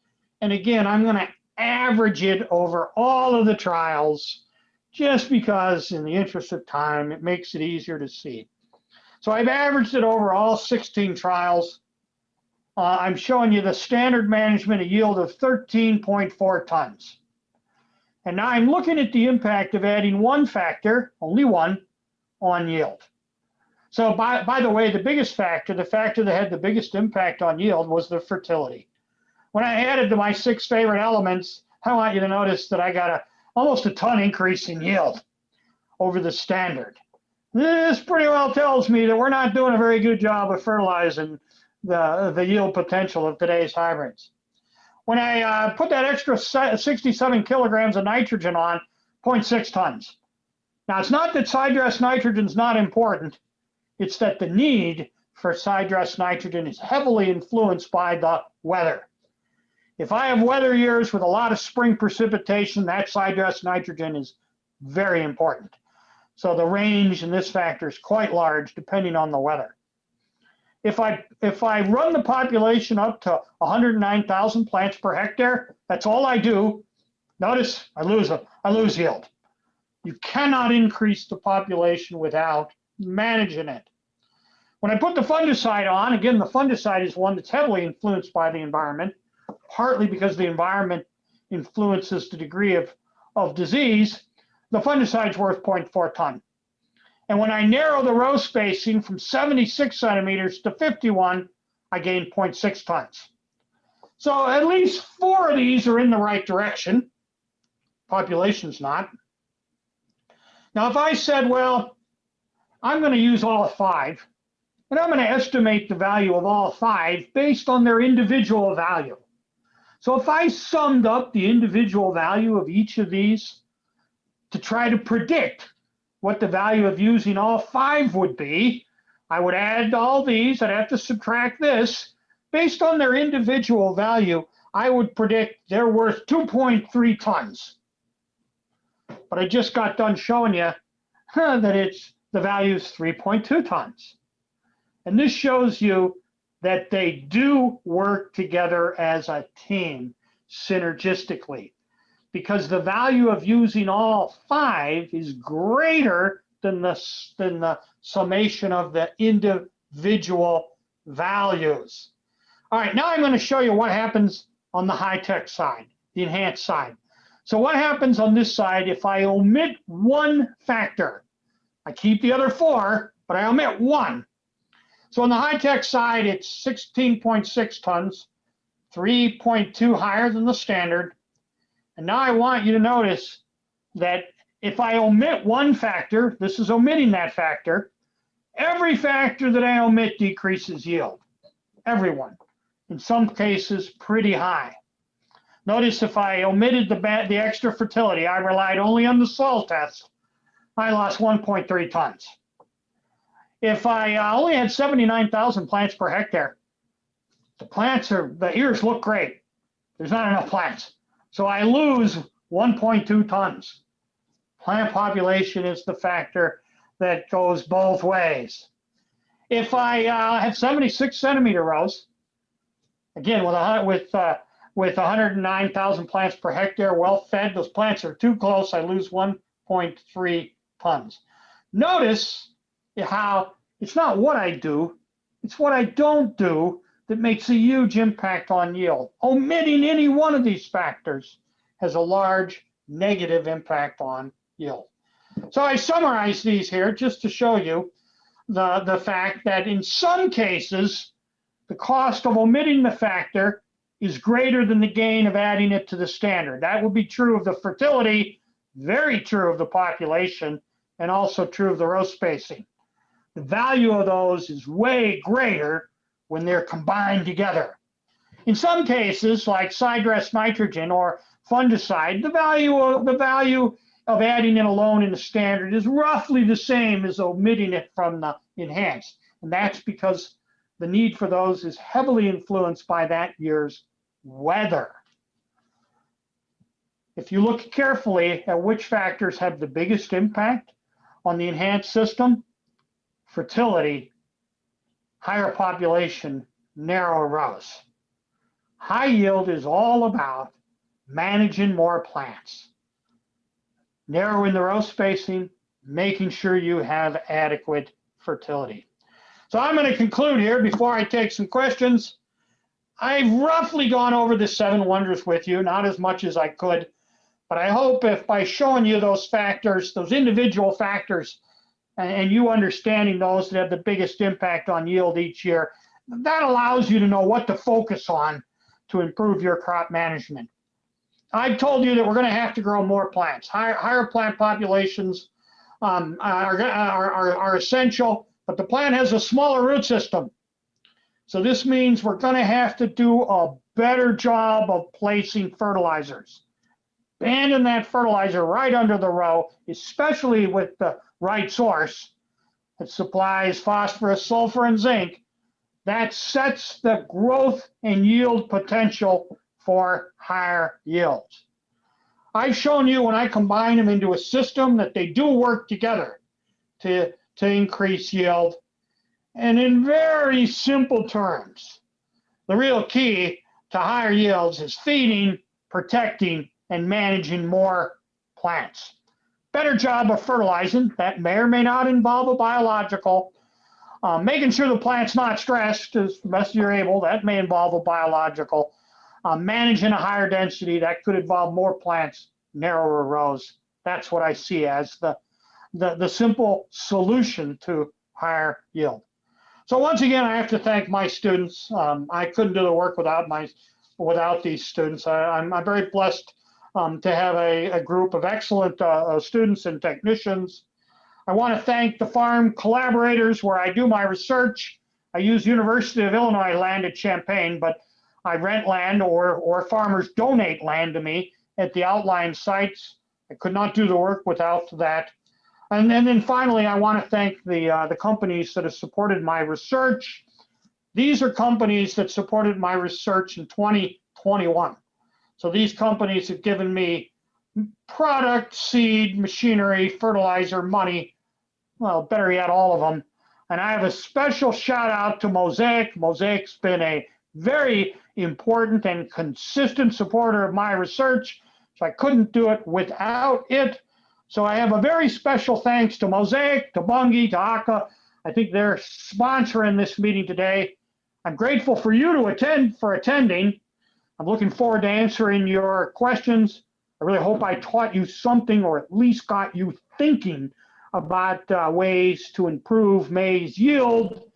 And again, I'm going to average it over all of the trials, just because in the interest of time, it makes it easier to see. So I've averaged it over all 16 trials. I'm showing you the standard management, a yield of 13.4 tons. And now I'm looking at the impact of adding one factor, only one, on yield. So by the way, the biggest factor, the factor that had the biggest impact on yield, was the fertility. When I added to my 6 favorite elements, I want you to notice that I got almost a ton increase in yield over the standard. This pretty well tells me that we're not doing a very good job of fertilizing the yield potential of today's hybrids. When I put that extra 67 kilograms of nitrogen on, 0.6 tons. Now, it's not that side dress nitrogen is not important. It's that the need for side dress nitrogen is heavily influenced by the weather. If I have weather years with a lot of spring precipitation, that side dress nitrogen is very important. So the range in this factor is quite large depending on the weather. If I run the population up to 109,000 plants per hectare, that's all I do. Notice I lose yield. You cannot increase the population without managing it. When I put the fungicide on, again, the fungicide is one that's heavily influenced by the environment, partly because the environment influences the degree of disease. The fungicide's worth 0.4 ton. And when I narrow the row spacing from 76 centimeters to 51, I gain 0.6 tons. So at least 4 of these are in the right direction. Population's not. Now, if I said, well, I'm going to use all 5, and I'm going to estimate the value of all 5 based on their individual value. So if I summed up the individual value of each of these to try to predict what the value of using all 5 would be, I would add all these, I'd have to subtract this. Based on their individual value, I would predict they're worth 2.3 tons. But I just got done showing you that the value is 3.2 tons. And this shows you that they do work together as a team synergistically, because the value of using all 5 is greater than the summation of the individual values. All right, now I'm going to show you what happens on the high-tech side, the enhanced side. So what happens on this side if I omit one factor? I keep the other 4, but I omit 1. So on the high-tech side, it's 16.6 tons, 3.2 higher than the standard. And now I want you to notice that if I omit one factor, this is omitting that factor, every factor that I omit decreases yield. Everyone. In some cases, pretty high. Notice if I omitted the extra fertility, I relied only on the soil test, I lost 1.3 tons. If I only had 79,000 plants per hectare, the ears look great. There's not enough plants. So I lose 1.2 tons. Plant population is the factor that goes both ways. If I have 76 centimeter rows, again, with 109,000 plants per hectare, well fed, those plants are too close, I lose 1.3 tons. Notice how it's not what I do, it's what I don't do that makes a huge impact on yield. Omitting any one of these factors has a large negative impact on yield. So I summarize these here just to show you the fact that in some cases, the cost of omitting the factor is greater than the gain of adding it to the standard. That would be true of the fertility, very true of the population, and also true of the row spacing. The value of those is way greater when they're combined together. In some cases, like sidedress nitrogen or fungicide, the value of adding it alone in the standard is roughly the same as omitting it from the enhanced. And that's because the need for those is heavily influenced by that year's weather. If you look carefully at which factors have the biggest impact on the enhanced system, fertility, higher population, narrow rows. High yield is all about managing more plants, narrowing the row spacing, making sure you have adequate fertility. So I'm going to conclude here before I take some questions. I've roughly gone over the 7 wonders with you, not as much as I could, but I hope if by showing you those factors, those individual factors, and you understanding those that have the biggest impact on yield each year, that allows you to know what to focus on to improve your crop management. I've told you that we're going to have to grow more plants. Higher plant populations are essential, but the plant has a smaller root system. So this means we're going to have to do a better job of placing fertilizers. Abandon that fertilizer right under the row, especially with the right source that supplies phosphorus, sulfur, and zinc. That sets the growth and yield potential for higher yields. I've shown you when I combine them into a system that they do work together to increase yield. And in very simple terms, the real key to higher yields is feeding, protecting, and managing more plants. better job of fertilizing. That may or may not involve a biological. Making sure the plant's not stressed as best you're able. That may involve a biological. Managing a higher density. That could involve more plants, narrower rows. That's what I see as the simple solution to higher yield. So once again, I have to thank my students. I couldn't do the work without these students. I'm very blessed to have a group of excellent students and technicians. I want to thank the farm collaborators where I do my research. I use University of Illinois land at Champaign, but I rent land or farmers donate land to me at the outlying sites. I could not do the work without that. And then finally, I want to thank the companies that have supported my research. These are companies that supported my research in 2021. So these companies have given me product, seed, machinery, fertilizer, money, well, better yet, all of them. And I have a special shout out to Mosaic. Mosaic's been a very important and consistent supporter of my research, so I couldn't do it without it. So I have a very special thanks to Mosaic, to Bunge, to ACA. I think they're sponsoring this meeting today. I'm grateful for you for attending. I'm looking forward to answering your questions. I really hope I taught you something or at least got you thinking about ways to improve maize yield.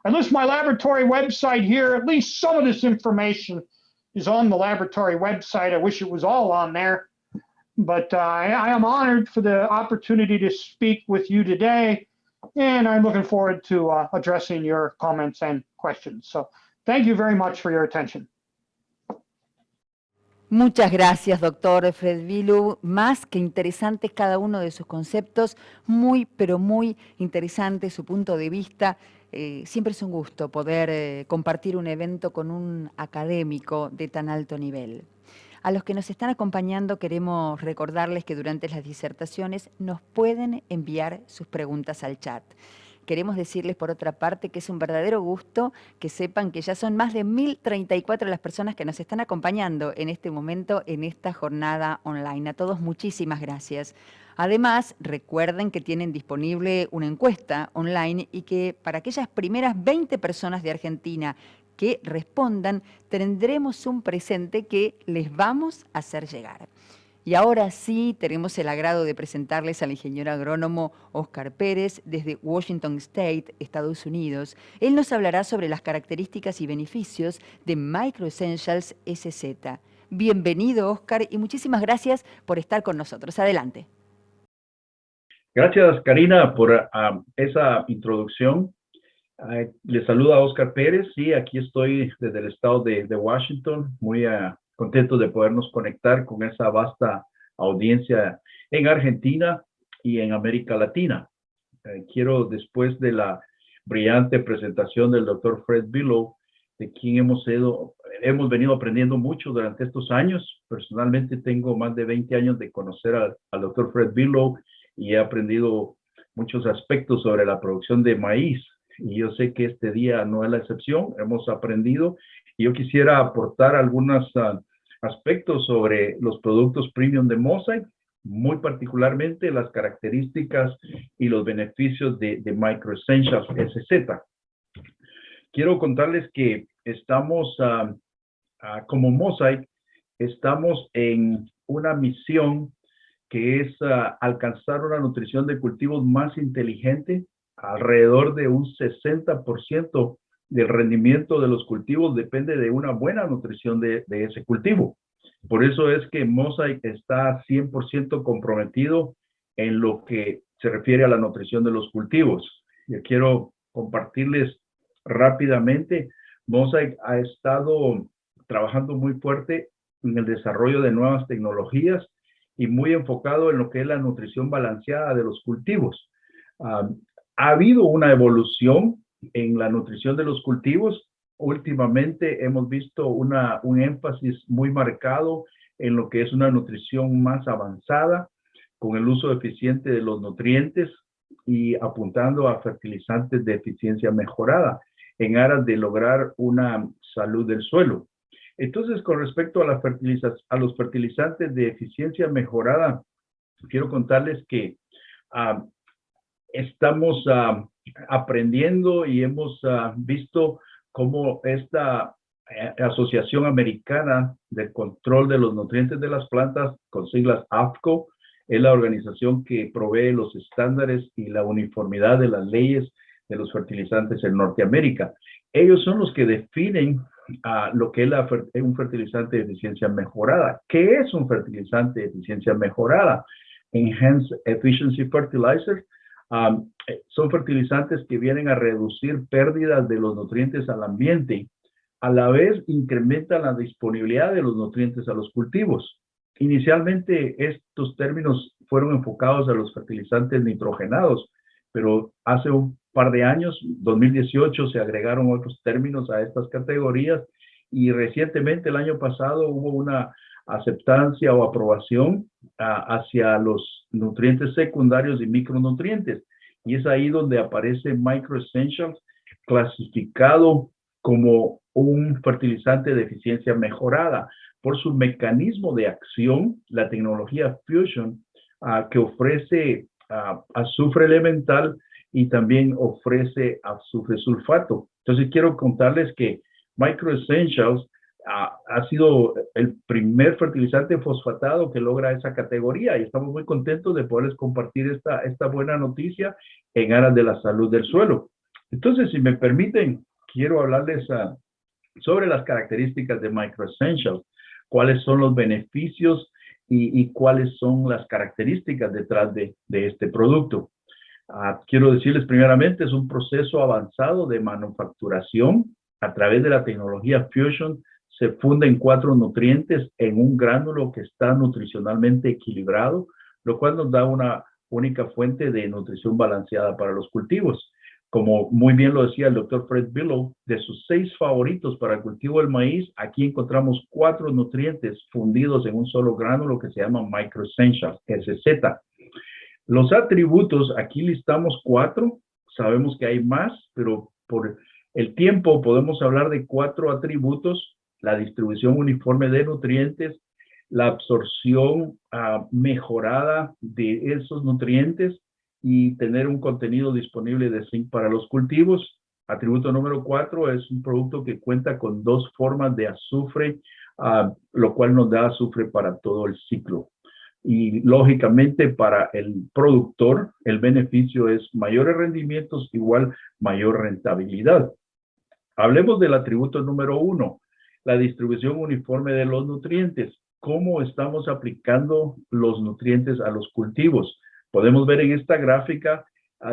I list my laboratory website here. At least some of this information is on the laboratory website. I wish it was all on there. But I am honored for the opportunity to speak with you today. And I'm looking forward to addressing your comments and questions. So thank you very much for your attention. Muchas gracias, doctor Fred Bielow. Más que interesantes cada uno de sus conceptos, muy, pero muy interesante su punto de vista. Siempre es un gusto poder compartir un evento con un académico de tan alto nivel. A los que nos están acompañando queremos recordarles que durante las disertaciones nos pueden enviar sus preguntas al chat. Queremos decirles, por otra parte, que es un verdadero gusto que sepan que ya son más de 1034 las personas que nos están acompañando en este momento, en esta jornada online. A todos, muchísimas gracias. Además, recuerden que tienen disponible una encuesta online y que para aquellas primeras 20 personas de Argentina que respondan, tendremos un presente que les vamos a hacer llegar. Y ahora sí, tenemos el agrado de presentarles al ingeniero agrónomo Oscar Pérez desde Washington State, Estados Unidos. Él nos hablará sobre las características y beneficios de Microessentials SZ. Bienvenido, Oscar, y muchísimas gracias por estar con nosotros. Adelante. Gracias, Karina, por esa introducción. Les saluda Oscar Pérez. Sí, aquí estoy desde el estado de Washington, muy contento de podernos conectar con esa vasta audiencia en Argentina y en América Latina. Quiero, después de la brillante presentación del doctor Fred Bielow, de quien hemos venido aprendiendo mucho durante estos años. Personalmente tengo más de 20 años de conocer al doctor Fred Bielow y he aprendido muchos aspectos sobre la producción de maíz. Y yo sé que este día no es la excepción, hemos aprendido. Y yo quisiera aportar algunos aspectos sobre los productos premium de Mosaic, muy particularmente las características y los beneficios de Microessentials SZ. Quiero contarles que estamos, como Mosaic, estamos en una misión que es alcanzar una nutrición de cultivos más inteligente. Alrededor de un 60% del rendimiento de los cultivos depende de una buena nutrición de ese cultivo. Por eso es que Mosaic está 100% comprometido en lo que se refiere a la nutrición de los cultivos. Yo quiero compartirles rápidamente, Mosaic ha estado trabajando muy fuerte en el desarrollo de nuevas tecnologías y muy enfocado en lo que es la nutrición balanceada de los cultivos. Ha habido una evolución en la nutrición de los cultivos. Últimamente hemos visto un énfasis muy marcado en lo que es una nutrición más avanzada, con el uso eficiente de los nutrientes y apuntando a fertilizantes de eficiencia mejorada en aras de lograr una salud del suelo. Entonces, con respecto a los fertilizantes de eficiencia mejorada, quiero contarles que estamos aprendiendo y hemos visto cómo esta Asociación Americana del Control de los Nutrientes de las Plantas, con siglas AFCO, es la organización que provee los estándares y la uniformidad de las leyes de los fertilizantes en Norteamérica. Ellos son los que definen lo que es un fertilizante de eficiencia mejorada. ¿Qué es un fertilizante de eficiencia mejorada? Enhanced Efficiency Fertilizers son fertilizantes que vienen a reducir pérdidas de los nutrientes al ambiente. A la vez incrementan la disponibilidad de los nutrientes a los cultivos. Inicialmente estos términos fueron enfocados a los fertilizantes nitrogenados, pero hace un par de años, 2018, se agregaron otros términos a estas categorías y recientemente, el año pasado, hubo una aceptancia o aprobación hacia los nutrientes secundarios y micronutrientes. Y es ahí donde aparece Micro Essentials, clasificado como un fertilizante de eficiencia mejorada por su mecanismo de acción, la tecnología Fusion, que ofrece azufre elemental y también ofrece azufre sulfato. Entonces quiero contarles que Micro Essentials ha sido el primer fertilizante fosfatado que logra esa categoría y estamos muy contentos de poderles compartir esta buena noticia en aras de la salud del suelo. Entonces, si me permiten, quiero hablarles sobre las características de Micro Essentials, cuáles son los beneficios y cuáles son las características detrás de este producto. Quiero decirles primeramente, es un proceso avanzado de manufacturación a través de la tecnología Fusion. Se funden 4 nutrientes en un gránulo que está nutricionalmente equilibrado, lo cual nos da una única fuente de nutrición balanceada para los cultivos. Como muy bien lo decía el doctor Fred Billow, de sus 6 favoritos para el cultivo del maíz, aquí encontramos 4 nutrientes fundidos en un solo gránulo que se llama Micro Essentials, SZ. Los atributos, aquí listamos 4, sabemos que hay más, pero por el tiempo podemos hablar de 4 atributos: la distribución uniforme de nutrientes, la absorción mejorada de esos nutrientes y tener un contenido disponible de zinc para los cultivos. Atributo número 4 es un producto que cuenta con 2 formas de azufre, lo cual nos da azufre para todo el ciclo. Y lógicamente para el productor el beneficio es mayores rendimientos, igual mayor rentabilidad. Hablemos del atributo número 1, la distribución uniforme de los nutrientes. ¿Cómo estamos aplicando los nutrientes a los cultivos? Podemos ver en esta gráfica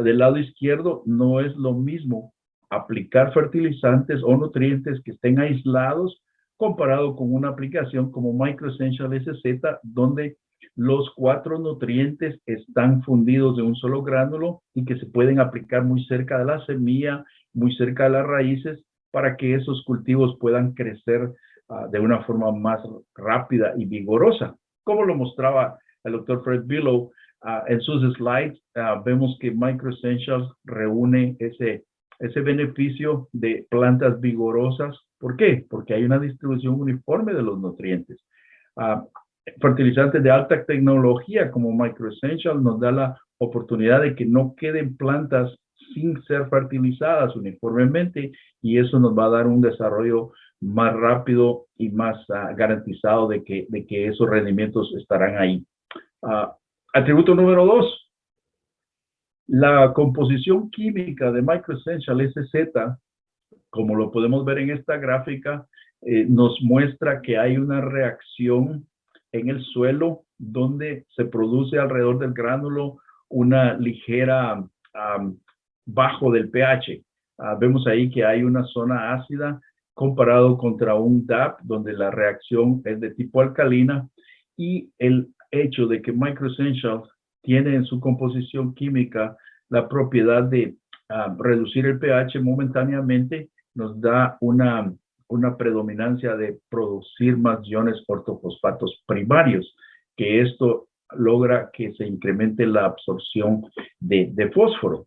del lado izquierdo, no es lo mismo aplicar fertilizantes o nutrientes que estén aislados comparado con una aplicación como Micro Essentials SZ, donde los 4 nutrientes están fundidos de un solo gránulo y que se pueden aplicar muy cerca de la semilla, muy cerca de las raíces, para que esos cultivos puedan crecer de una forma más rápida y vigorosa. Como lo mostraba el doctor Fred Billow en sus slides, vemos que Micro Essentials reúne ese beneficio de plantas vigorosas. ¿Por qué? Porque hay una distribución uniforme de los nutrientes. Fertilizantes de alta tecnología como Micro Essentials nos da la oportunidad de que no queden plantas sin ser fertilizadas uniformemente, y eso nos va a dar un desarrollo más rápido y más garantizado de que esos rendimientos estarán ahí. Atributo número 2, la composición química de Micro Essentials SZ, como lo podemos ver en esta gráfica, nos muestra que hay una reacción en el suelo donde se produce alrededor del gránulo una ligera bajo del pH. Vemos ahí que hay una zona ácida comparado contra un DAP donde la reacción es de tipo alcalina, y el hecho de que Micro Essentials tiene en su composición química la propiedad de reducir el pH momentáneamente nos da una predominancia de producir más iones ortofosfatos primarios, que esto logra que se incremente la absorción de fósforo.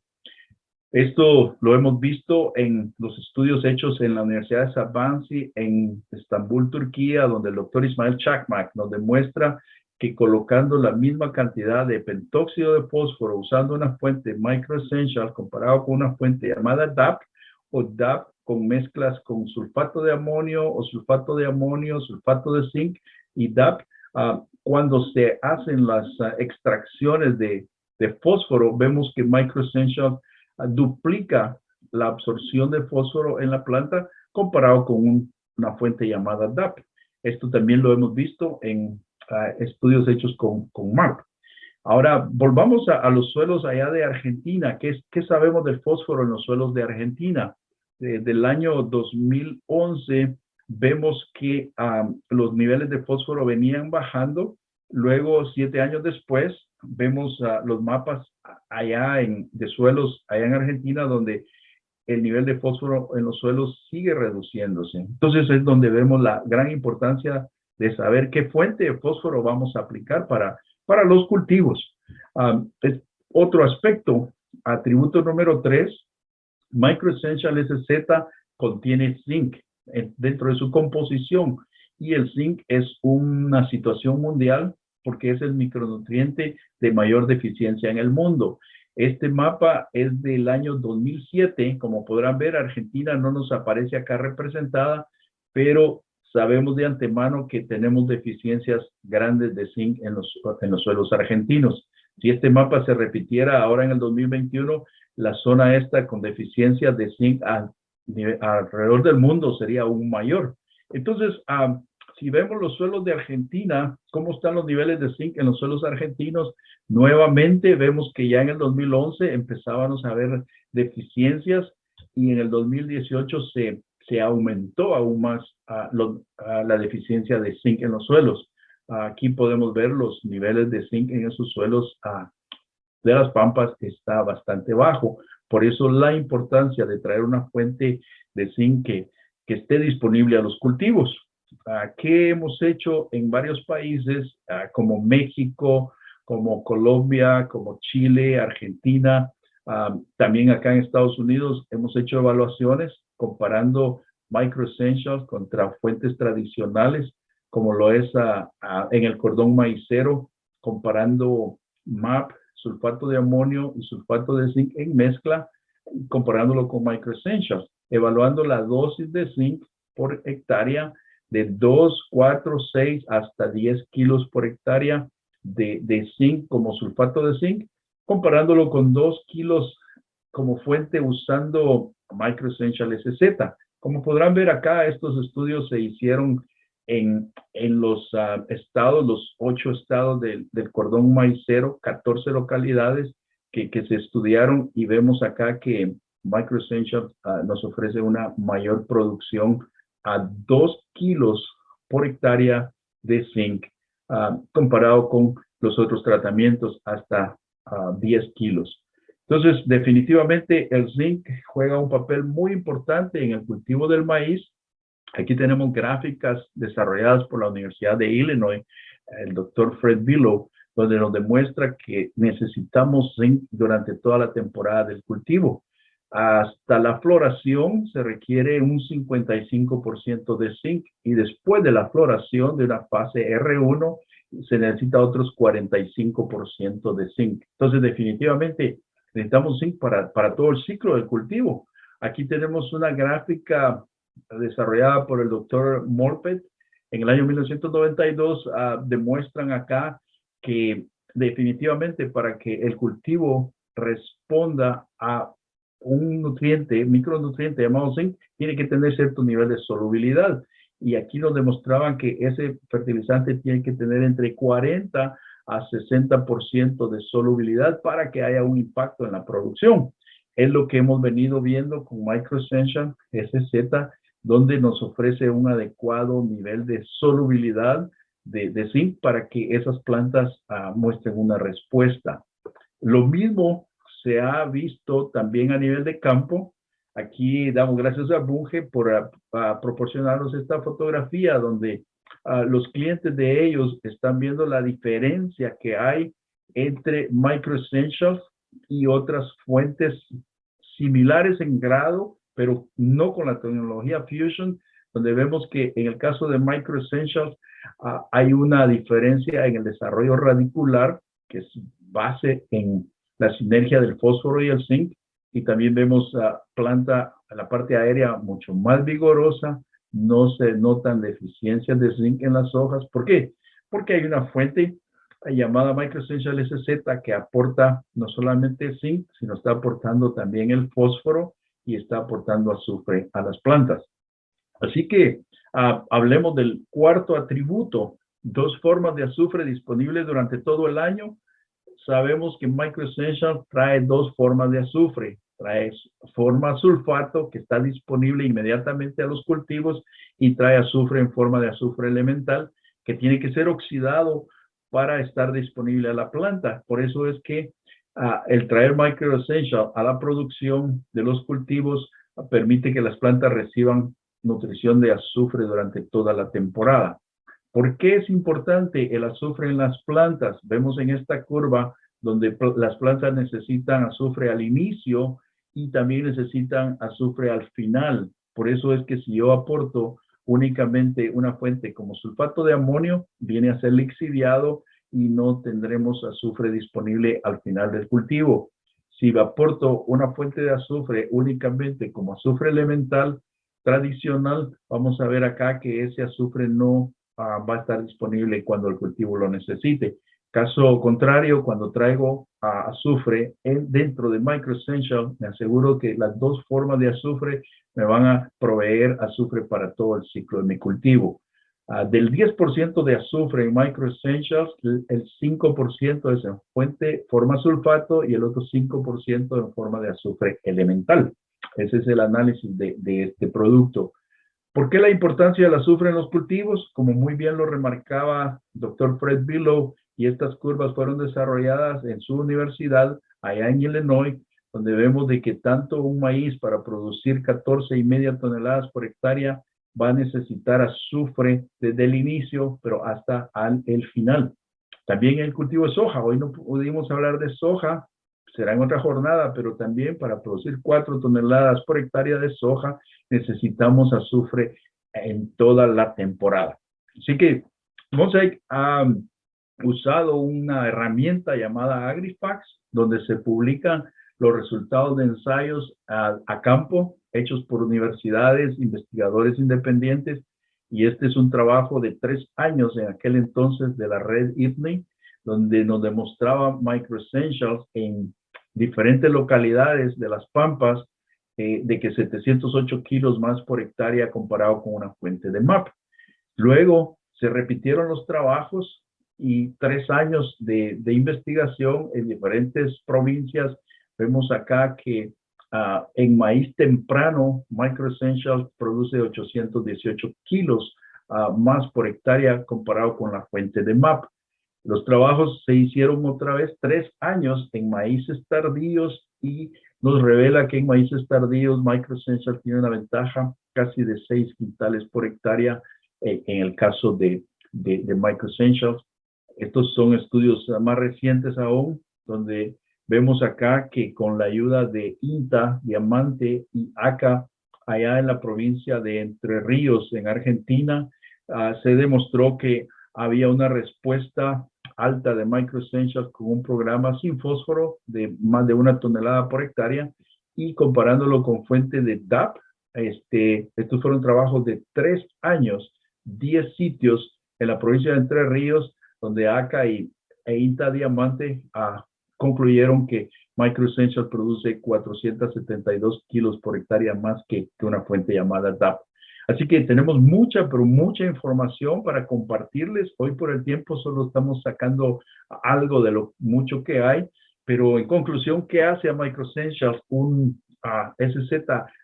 Esto lo hemos visto en los estudios hechos en la Universidad de Sabancı en Estambul, Turquía, donde el doctor Ismail Çakmak nos demuestra que colocando la misma cantidad de pentóxido de fósforo usando una fuente microessential comparado con una fuente llamada DAP o DAP con mezclas con sulfato de amonio o sulfato de amonio, sulfato de zinc y DAP, cuando se hacen las extracciones de fósforo, vemos que microessential duplica la absorción de fósforo en la planta comparado con una fuente llamada DAP. Esto también lo hemos visto en estudios hechos con MAP. Ahora, volvamos a los suelos allá de Argentina. ¿Qué sabemos del fósforo en los suelos de Argentina? Del año 2011 vemos que los niveles de fósforo venían bajando. Luego, 7 años después, vemos los mapas allá de suelos allá en Argentina donde el nivel de fósforo en los suelos sigue reduciéndose. Entonces es donde vemos la gran importancia de saber qué fuente de fósforo vamos a aplicar para los cultivos. Otro aspecto, atributo número 3, Microessential SZ contiene zinc dentro de su composición y el zinc es una situación mundial porque es el micronutriente de mayor deficiencia en el mundo. Este mapa es del año 2007. Como podrán ver, Argentina no nos aparece acá representada, pero sabemos de antemano que tenemos deficiencias grandes de zinc en los suelos argentinos. Si este mapa se repitiera ahora en el 2021, la zona esta con deficiencia de zinc alrededor del mundo sería aún mayor. Entonces, si vemos los suelos de Argentina, cómo están los niveles de zinc en los suelos argentinos, nuevamente vemos que ya en el 2011 empezábamos a ver deficiencias y en el 2018 se aumentó aún más la deficiencia de zinc en los suelos. Aquí podemos ver los niveles de zinc en esos suelos de las pampas está bastante bajo. Por eso la importancia de traer una fuente de zinc que esté disponible a los cultivos. ¿Qué hemos hecho en varios países como México, como Colombia, como Chile, Argentina? También acá en Estados Unidos hemos hecho evaluaciones comparando microessentials contra fuentes tradicionales, como lo es en el cordón maicero, comparando MAP, sulfato de amonio y sulfato de zinc en mezcla, comparándolo con microessentials, evaluando la dosis de zinc por hectárea de 2, 4, 6 hasta 10 kilos por hectárea de zinc como sulfato de zinc, comparándolo con 2 kilos como fuente usando microessential SZ. Como podrán ver acá, estos estudios se hicieron en los estados, los 8 estados del cordón maicero, 14 localidades que se estudiaron, y vemos acá que microessential nos ofrece una mayor producción a 2 kilos por hectárea de zinc, comparado con los otros tratamientos hasta 10 kilos. Entonces, definitivamente el zinc juega un papel muy importante en el cultivo del maíz. Aquí tenemos gráficas desarrolladas por la Universidad de Illinois, el doctor Fred Billow, donde nos demuestra que necesitamos zinc durante toda la temporada del cultivo. Hasta la floración se requiere un 55% de zinc y después de la floración de una fase R1 se necesita otros 45% de zinc. Entonces, definitivamente necesitamos zinc para todo el ciclo del cultivo. Aquí tenemos una gráfica desarrollada por el doctor Morpeth en el año 1992. Demuestran acá que definitivamente para que el cultivo responda a un nutriente, micronutriente llamado zinc, tiene que tener cierto nivel de solubilidad. Y aquí nos demostraban que ese fertilizante tiene que tener entre 40 a 60% de solubilidad para que haya un impacto en la producción. Es lo que hemos venido viendo con microessential SZ, donde nos ofrece un adecuado nivel de solubilidad de zinc para que esas plantas muestren una respuesta. Lo mismo se ha visto también a nivel de campo. Aquí damos gracias a Bunge por proporcionarnos esta fotografía donde los clientes de ellos están viendo la diferencia que hay entre microessentials y otras fuentes similares en grado, pero no con la tecnología Fusion, donde vemos que en el caso de microessentials hay una diferencia en el desarrollo radicular, que es base en la sinergia del fósforo y el zinc, y también vemos la planta, la parte aérea mucho más vigorosa, no se notan deficiencias de zinc en las hojas. ¿Por qué? Porque hay una fuente llamada Microessential SZ que aporta no solamente zinc, sino está aportando también el fósforo y está aportando azufre a las plantas. Así que hablemos del cuarto atributo, 2 formas de azufre disponibles durante todo el año. Sabemos que Microessential trae 2 formas de azufre. Trae forma sulfato, que está disponible inmediatamente a los cultivos, y trae azufre en forma de azufre elemental, que tiene que ser oxidado para estar disponible a la planta. Por eso es que el traer Microessential a la producción de los cultivos permite que las plantas reciban nutrición de azufre durante toda la temporada. ¿Por qué es importante el azufre en las plantas? Vemos en esta curva donde las plantas necesitan azufre al inicio y también necesitan azufre al final. Por eso es que si yo aporto únicamente una fuente como sulfato de amonio, viene a ser lixiviado y no tendremos azufre disponible al final del cultivo. Si aporto una fuente de azufre únicamente como azufre elemental tradicional, vamos a ver acá que ese azufre no va a estar disponible cuando el cultivo lo necesite. Caso contrario, cuando traigo azufre dentro de Microessential, me aseguro que las 2 formas de azufre me van a proveer azufre para todo el ciclo de mi cultivo. Del 10% de azufre en Microessentials, el 5% es en fuente, forma sulfato, y el otro 5% en forma de azufre elemental. Ese es el análisis de este producto. ¿Por qué la importancia del azufre en los cultivos? Como muy bien lo remarcaba el doctor Fred Billow, y estas curvas fueron desarrolladas en su universidad, allá en Illinois, donde vemos de que tanto un maíz para producir 14,5 toneladas por hectárea va a necesitar azufre desde el inicio, pero hasta el final. También el cultivo de soja. Hoy no pudimos hablar de soja, será en otra jornada, pero también para producir 4 toneladas por hectárea de soja necesitamos azufre en toda la temporada. Así que Mosaic ha usado una herramienta llamada AgriFacts, donde se publican los resultados de ensayos a campo hechos por universidades, investigadores independientes, y este es un trabajo de 3 años en aquel entonces de la red IPNI, donde nos demostraba Microessentials en diferentes localidades de las Pampas, de que 708 kilos más por hectárea comparado con una fuente de MAP. Luego se repitieron los trabajos y 3 años de investigación en diferentes provincias. Vemos acá que en maíz temprano, Microessentials produce 818 kilos más por hectárea comparado con la fuente de MAP. Los trabajos se hicieron otra vez 3 años en maíces tardíos, y nos revela que en maíces tardíos Microessentials tiene una ventaja casi de 6 quintales por hectárea en el caso de Microessentials. Estos son estudios más recientes aún, donde vemos acá que con la ayuda de INTA, Diamante y ACA, allá en la provincia de Entre Ríos, en Argentina, se demostró que había una respuesta alta de Microessentials con un programa sin fósforo de más de 1 tonelada por hectárea, y comparándolo con fuente de DAP, estos fueron trabajos de 3 años, 10 sitios en la provincia de Entre Ríos, donde ACA e INTA Diamante concluyeron que Microessentials produce 472 kilos por hectárea más que una fuente llamada DAP. Así que tenemos mucha, pero mucha información para compartirles. Hoy por el tiempo solo estamos sacando algo de lo mucho que hay, pero en conclusión, ¿qué hace a Microessentials un SZ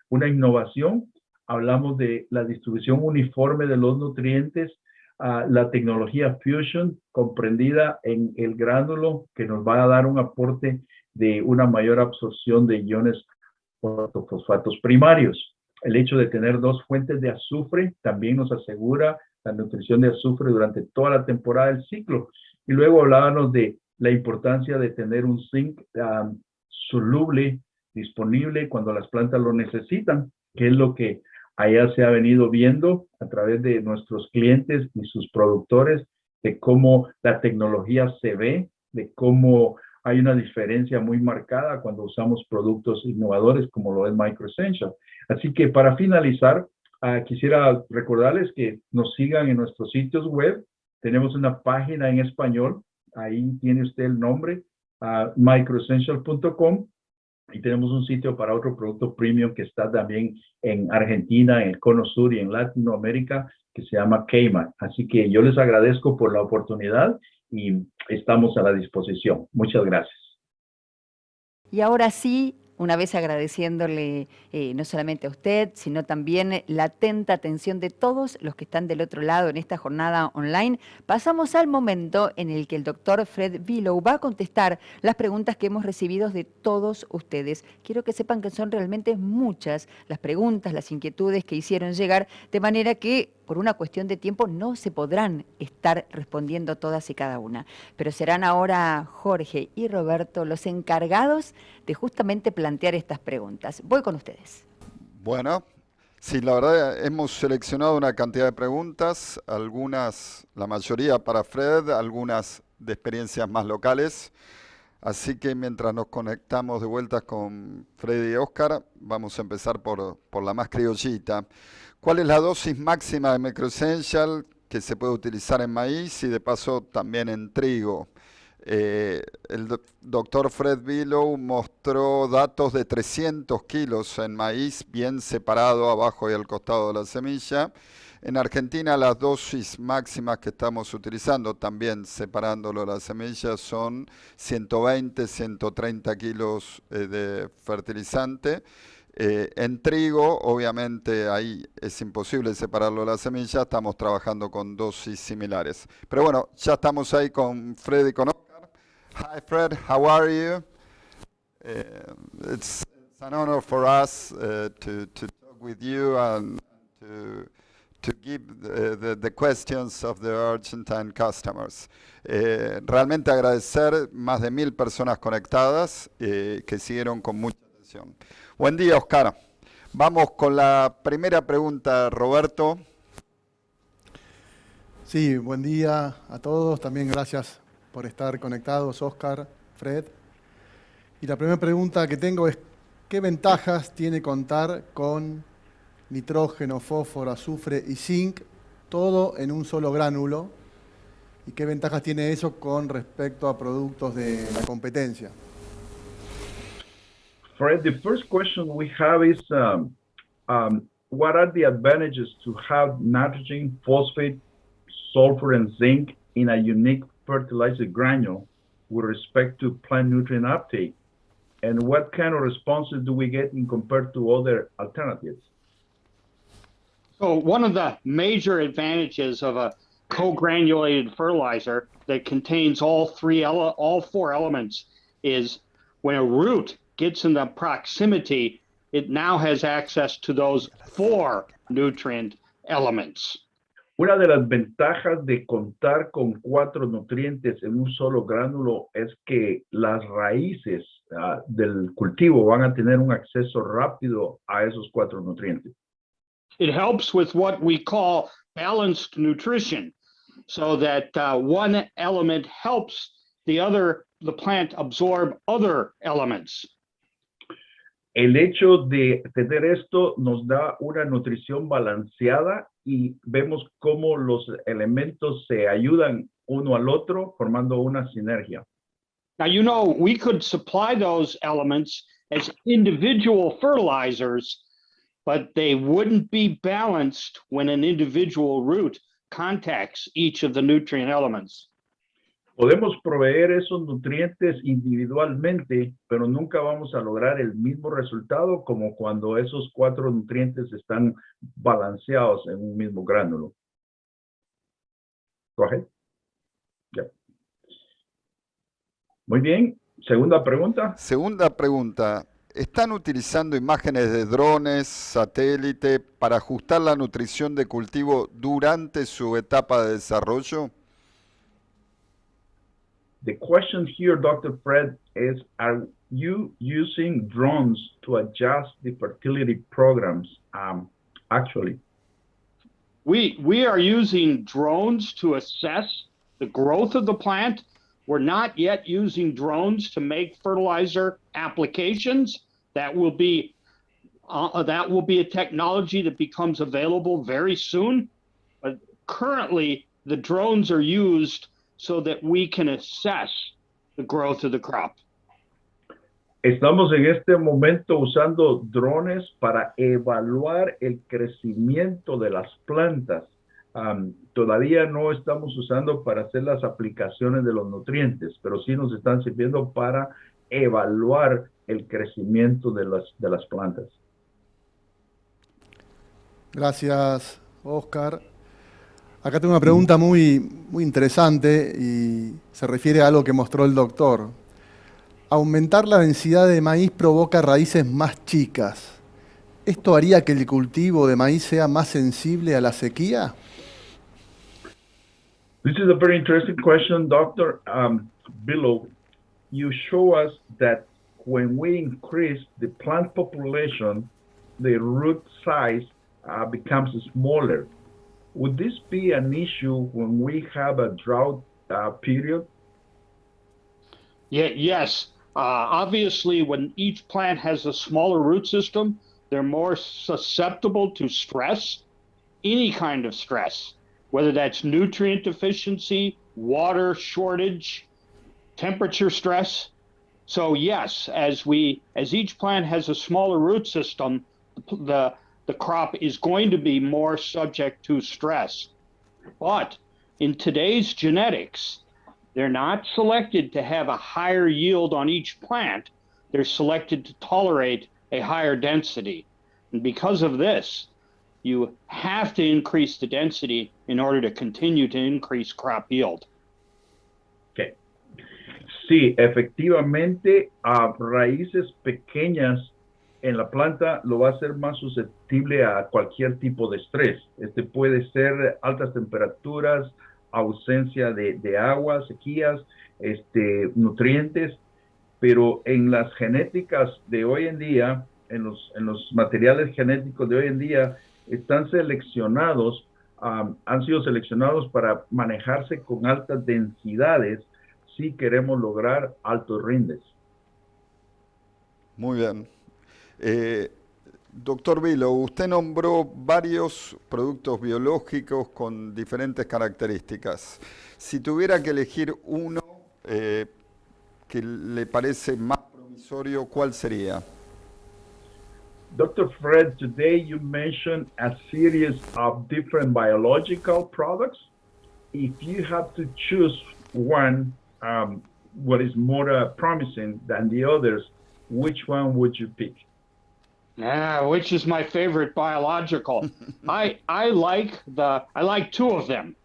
una innovación? Hablamos de la distribución uniforme de los nutrientes, la tecnología Fusion comprendida en el gránulo, que nos va a dar un aporte de una mayor absorción de iones ortofosfatos primarios. El hecho de tener 2 fuentes de azufre también nos asegura la nutrición de azufre durante toda la temporada del ciclo. Y luego hablábamos de la importancia de tener un zinc soluble disponible cuando las plantas lo necesitan, que es lo que Allá se ha venido viendo a través de nuestros clientes y sus productores de cómo la tecnología se ve, de cómo hay una diferencia muy marcada cuando usamos productos innovadores como lo es MicroEssential. Así que para finalizar, quisiera recordarles que nos sigan en nuestros sitios web. Tenemos una página en español, ahí tiene usted el nombre, microessential.com. Y tenemos un sitio para otro producto premium que está también en Argentina, en el Cono Sur y en Latinoamérica, que se llama Cayman. Así que yo les agradezco por la oportunidad y estamos a la disposición. Muchas gracias. Y ahora sí, una vez agradeciéndole no solamente a usted, sino también la atenta atención de todos los que están del otro lado en esta jornada online, pasamos al momento en el que el doctor Fred Billow va a contestar las preguntas que hemos recibido de todos ustedes. Quiero que sepan que son realmente muchas las preguntas, las inquietudes que hicieron llegar, de manera que por una cuestión de tiempo no se podrán estar respondiendo todas y cada una. Pero serán ahora Jorge y Roberto los encargados de justamente plantear estas preguntas. Voy con ustedes. Bueno, sí, la verdad hemos seleccionado una cantidad de preguntas, algunas, la mayoría para Fred, algunas de experiencias más locales. Así que mientras nos conectamos de vuelta con Fred y Oscar, vamos a empezar por la más criollita. ¿Cuál es la dosis máxima de MicroEssential que se puede utilizar en maíz y de paso también en trigo? El doctor Fred Billow mostró datos de 300 kilos en maíz bien separado abajo y al costado de la semilla. En Argentina las dosis máximas que estamos utilizando, también separándolo de la semilla, son 120, 130 kilos de fertilizante. En trigo, obviamente, ahí es imposible separarlo de la semilla, estamos trabajando con dosis similares. Pero bueno, ya estamos ahí con Fred y con Oscar. Hi Fred, how are you? It's an honor for us to talk with you and to give the questions of the Argentine customers. Realmente agradecer más de 1000 personas conectadas que siguieron con mucha atención. Buen día, Oscar. Vamos con la primera pregunta, Roberto. Sí, buen día a todos. También gracias por estar conectados, Oscar, Fred. Y la primera pregunta que tengo es, ¿qué ventajas tiene contar con nitrógeno, fósforo, azufre y zinc, todo en un solo gránulo? ¿Y qué ventajas tiene eso con respecto a productos de la competencia? Fred, the first question we have is, what are the advantages to have nitrogen, phosphate, sulfur, and zinc in a unique fertilizer granule with respect to plant nutrient uptake? And what kind of responses do we get in compared to other alternatives? So one of the major advantages of a co-granulated fertilizer that contains all four elements is when a root gets in the proximity, it now has access to those four nutrient elements. Una de las ventajas de contar con 4 nutrientes en un solo gránulo es que las raíces del cultivo van a tener un acceso rápido a esos 4 nutrientes. It helps with what we call balanced nutrition, so that one element helps the plant absorb other elements. El hecho de tener esto nos da una nutrición balanceada y vemos cómo los elementos se ayudan uno al otro formando una sinergia. Now, you know, we could supply those elements as individual fertilizers, but they wouldn't be balanced when an individual root contacts each of the nutrient elements. Podemos proveer esos nutrientes individualmente, pero nunca vamos a lograr el mismo resultado como cuando esos 4 nutrientes están balanceados en un mismo gránulo. Go ahead. Yeah. Muy bien. Segunda pregunta. Segunda pregunta. ¿Están utilizando imágenes de drones, satélite, para ajustar la nutrición de cultivo durante su etapa de desarrollo? The question here, Dr. Fred, is, are you using drones to adjust the fertility programs actually. We are using drones to assess the growth of the plant. We're not yet using drones to make fertilizer applications. That will be a technology that becomes available very soon. But currently, the drones are used so that we can assess the growth of the crop. Estamos en este momento usando drones para evaluar el crecimiento de las plantas. Todavía no estamos usando para hacer las aplicaciones de los nutrientes, pero sí nos están sirviendo para evaluar el crecimiento de las plantas. Gracias, Oscar. Acá tengo una pregunta muy interesante y se refiere a algo que mostró el doctor. Aumentar la densidad de maíz provoca raíces más chicas. ¿Esto haría que el cultivo de maíz sea más sensible a la sequía? This is a very interesting question, Doctor. Below, you show us that when we increase the plant population, the root size becomes smaller. Would this be an issue when we have a drought period? Yes. Obviously, when each plant has a smaller root system, they're more susceptible to stress, any kind of stress, whether that's nutrient deficiency, water shortage, temperature stress. So yes, as each plant has a smaller root system, the crop is going to be more subject to stress. But in today's genetics, they're not selected to have a higher yield on each plant. They're selected to tolerate a higher density. And because of this, you have to increase the density in order to continue to increase crop yield. Okay. Sí, efectivamente, a raíces pequeñas en la planta lo va a hacer más susceptible a cualquier tipo de estrés. Este puede ser altas temperaturas, ausencia de agua, sequías, nutrientes, pero en las genéticas de hoy en día, en los materiales genéticos de hoy en día, están seleccionados, han sido seleccionados para manejarse con altas densidades si queremos lograr altos rindes. Muy bien. Doctor Vilo, usted nombró varios productos biológicos con diferentes características. Si tuviera que elegir uno que le parece más promisorio, ¿cuál sería? Dr. Fred, today you mentioned a series of different biological products. If you have to choose one, what is more promising than the others, which one would you pick? Which is my favorite biological? I like two of them.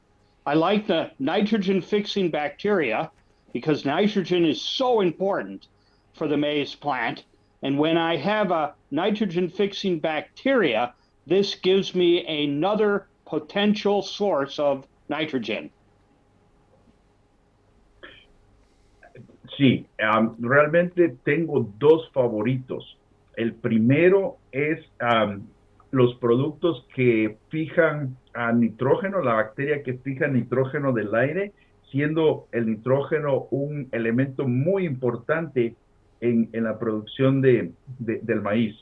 I like the nitrogen fixing bacteria because nitrogen is so important for the maize plant. And when I have a nitrogen fixing bacteria, this gives me another potential source of nitrogen. Sí, realmente tengo dos favoritos. El primero es los productos que fijan nitrógeno, la bacteria que fija nitrógeno del aire, siendo el nitrógeno un elemento muy importante en la producción del maíz.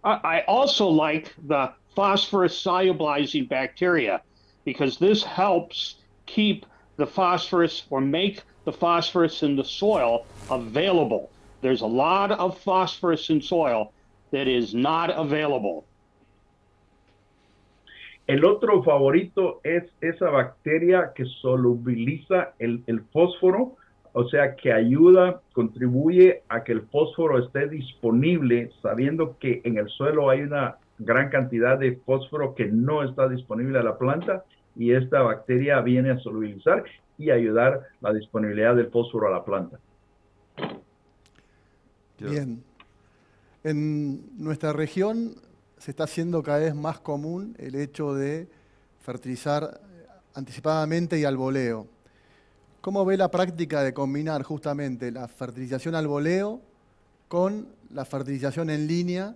I also like the phosphorus solubilizing bacteria because this helps keep the phosphorus or make the phosphorus in the soil available. There's a lot of phosphorus in soil that is not available. El otro favorito es esa bacteria que solubiliza el fósforo, o sea, que ayuda, contribuye a que el fósforo esté disponible, sabiendo que en el suelo hay una gran cantidad de fósforo que no está disponible a la planta, y esta bacteria viene a solubilizar y ayudar la disponibilidad del fósforo a la planta. Bien. En nuestra región se está haciendo cada vez más común el hecho de fertilizar anticipadamente y al voleo. ¿Cómo ve la práctica de combinar justamente la fertilización al voleo con la fertilización en línea,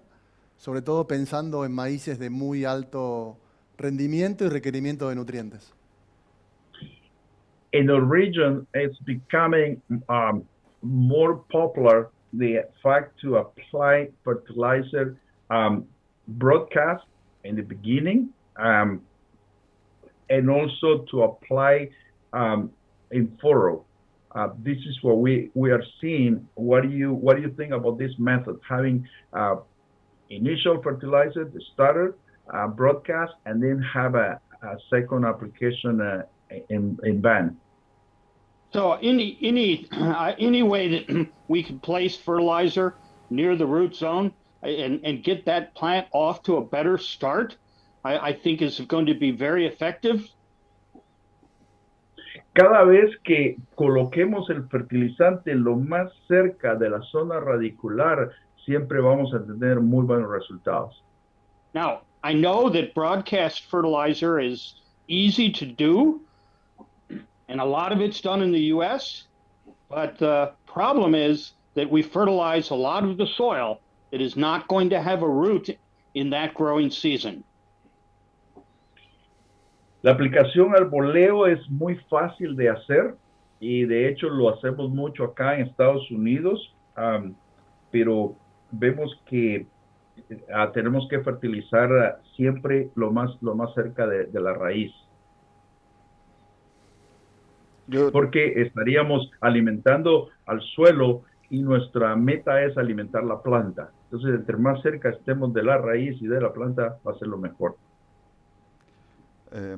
sobre todo pensando en maíces de muy alto rendimiento y requerimiento de nutrientes. In the region, it's becoming more popular the fact to apply fertilizer broadcast in the beginning, and also to apply in furrow. This is what we are seeing. What do you think about this method? Having initial fertilizer, the starter, broadcast, and then have a second application in van. So any way that we can place fertilizer near the root zone and get that plant off to a better start, I think is going to be very effective. Cada vez que coloquemos el fertilizante lo más cerca de la zona radicular, siempre vamos a tener muy buenos resultados. Now, I know that broadcast fertilizer is easy to do, and a lot of it's done in the U.S., but the problem is that we fertilize a lot of the soil that is not going to have a root in that growing season. La aplicación al boleo es muy fácil de hacer y de hecho lo hacemos mucho acá en Estados Unidos, pero vemos que tenemos que fertilizar siempre lo más cerca de la raíz. Porque estaríamos alimentando al suelo y nuestra meta es alimentar la planta. Entonces, entre más cerca estemos de la raíz y de la planta, va a ser lo mejor.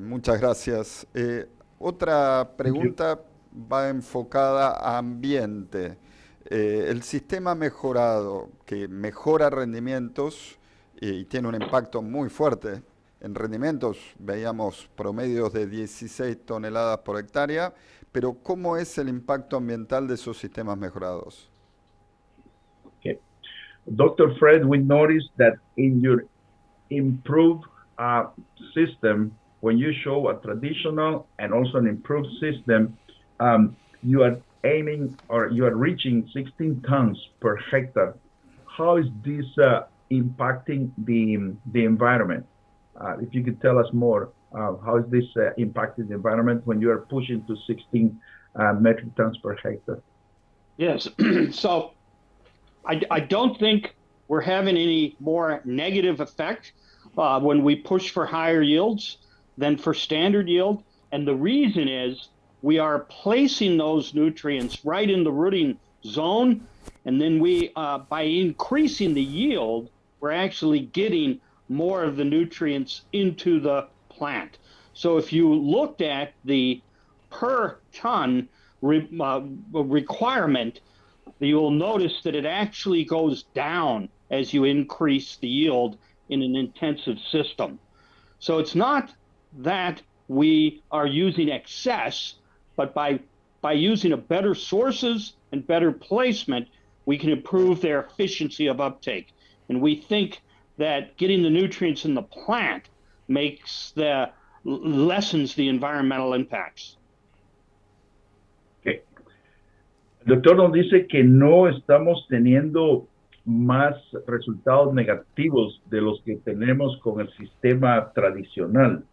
Muchas gracias. Otra pregunta va enfocada a ambiente. El sistema mejorado, que mejora rendimientos y tiene un impacto muy fuerte en rendimientos, veíamos promedios de 16 toneladas por hectárea, pero ¿cómo es el impacto ambiental de esos sistemas mejorados? Okay. Dr. Fred, we noticed that in your improved system, when you show a traditional and also an improved system, you are aiming or you are reaching 16 tons per hectare. How is this impacting the environment? If you could tell us more, how is this impacting the environment when you are pushing to 16 metric tons per hectare? Yes, so I don't think we're having any more negative effect when we push for higher yields than for standard yield. And the reason is we are placing those nutrients right in the rooting zone. And then we, by increasing the yield, we're actually getting more of the nutrients into the plant. So if you looked at the per ton requirement, you'll notice that it actually goes down as you increase the yield in an intensive system. So it's not that we are using excess, but by using a better sources and better placement, we can improve their efficiency of uptake. And we think that getting the nutrients in the plant lessens the environmental impacts. Okay. El doctor nos dice que no estamos teniendo más resultados negativos de los que tenemos con el sistema tradicional.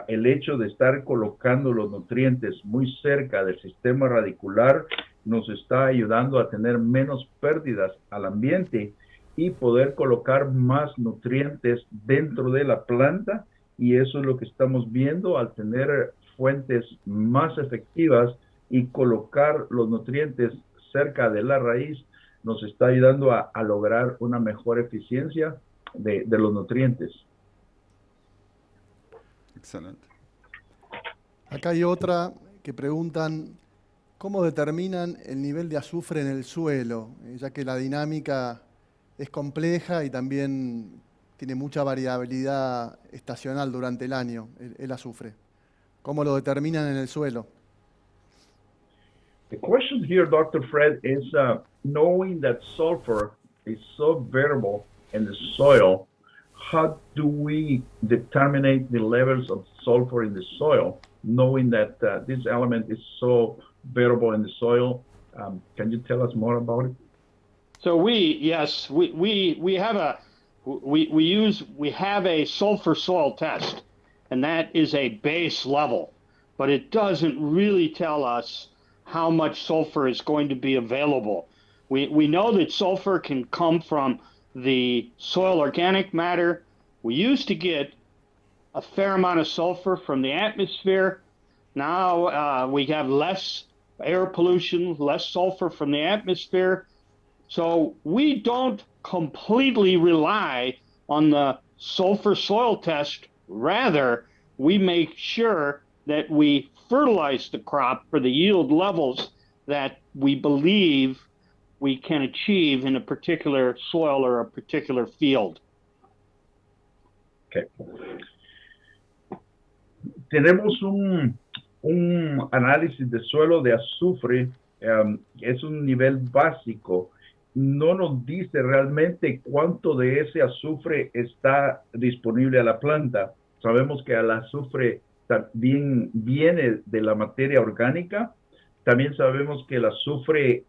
El hecho de estar colocando los nutrientes muy cerca del sistema radicular nos está ayudando a tener menos pérdidas al ambiente y poder colocar más nutrientes dentro de la planta, y eso es lo que estamos viendo al tener fuentes más efectivas y colocar los nutrientes cerca de la raíz nos está ayudando a lograr una mejor eficiencia de los nutrientes. Excelente. Acá hay otra que preguntan cómo determinan el nivel de azufre en el suelo, ya que la dinámica es compleja y también tiene mucha variabilidad estacional durante el año, el azufre. ¿Cómo lo determinan en el suelo? The question here, Dr. Fred, is knowing that sulfur is so variable in the soil, how do we determine the levels of sulfur in the soil, knowing that this element is so variable in the soil? Can you tell us more about it? So we we have a sulfur soil test, and that is a base level, but it doesn't really tell us how much sulfur is going to be available. We know that sulfur can come from the soil organic matter. We used to get a fair amount of sulfur from the atmosphere. Now we have less air pollution, less sulfur from the atmosphere. So we don't completely rely on the sulfur soil test. Rather, we make sure that we fertilize the crop for the yield levels that we believe we can achieve in a particular soil or a particular field. Okay. Tenemos un análisis de suelo de azufre, es un nivel básico. No nos dice realmente cuánto de ese azufre está disponible a la planta. Sabemos que el azufre también viene de la materia orgánica. También sabemos que el azufre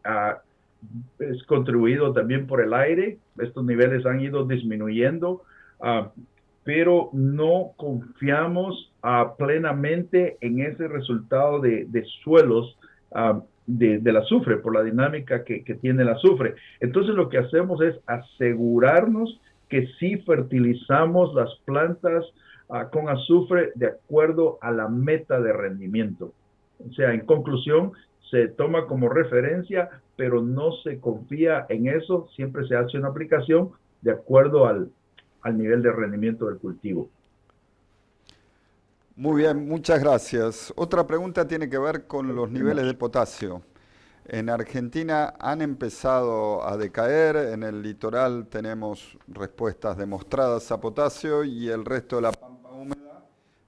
es contribuido también por el aire. Estos niveles han ido disminuyendo, pero no confiamos plenamente en ese resultado de suelos del azufre, por la dinámica que tiene el azufre. Entonces lo que hacemos es asegurarnos que sí fertilizamos las plantas con azufre de acuerdo a la meta de rendimiento. O sea, en conclusión, se toma como referencia, pero no se confía en eso. Siempre se hace una aplicación de acuerdo al nivel de rendimiento del cultivo. Muy bien, muchas gracias. Otra pregunta tiene que ver con los niveles de potasio. En Argentina han empezado a decaer, en el litoral tenemos respuestas demostradas a potasio y el resto de la pampa húmeda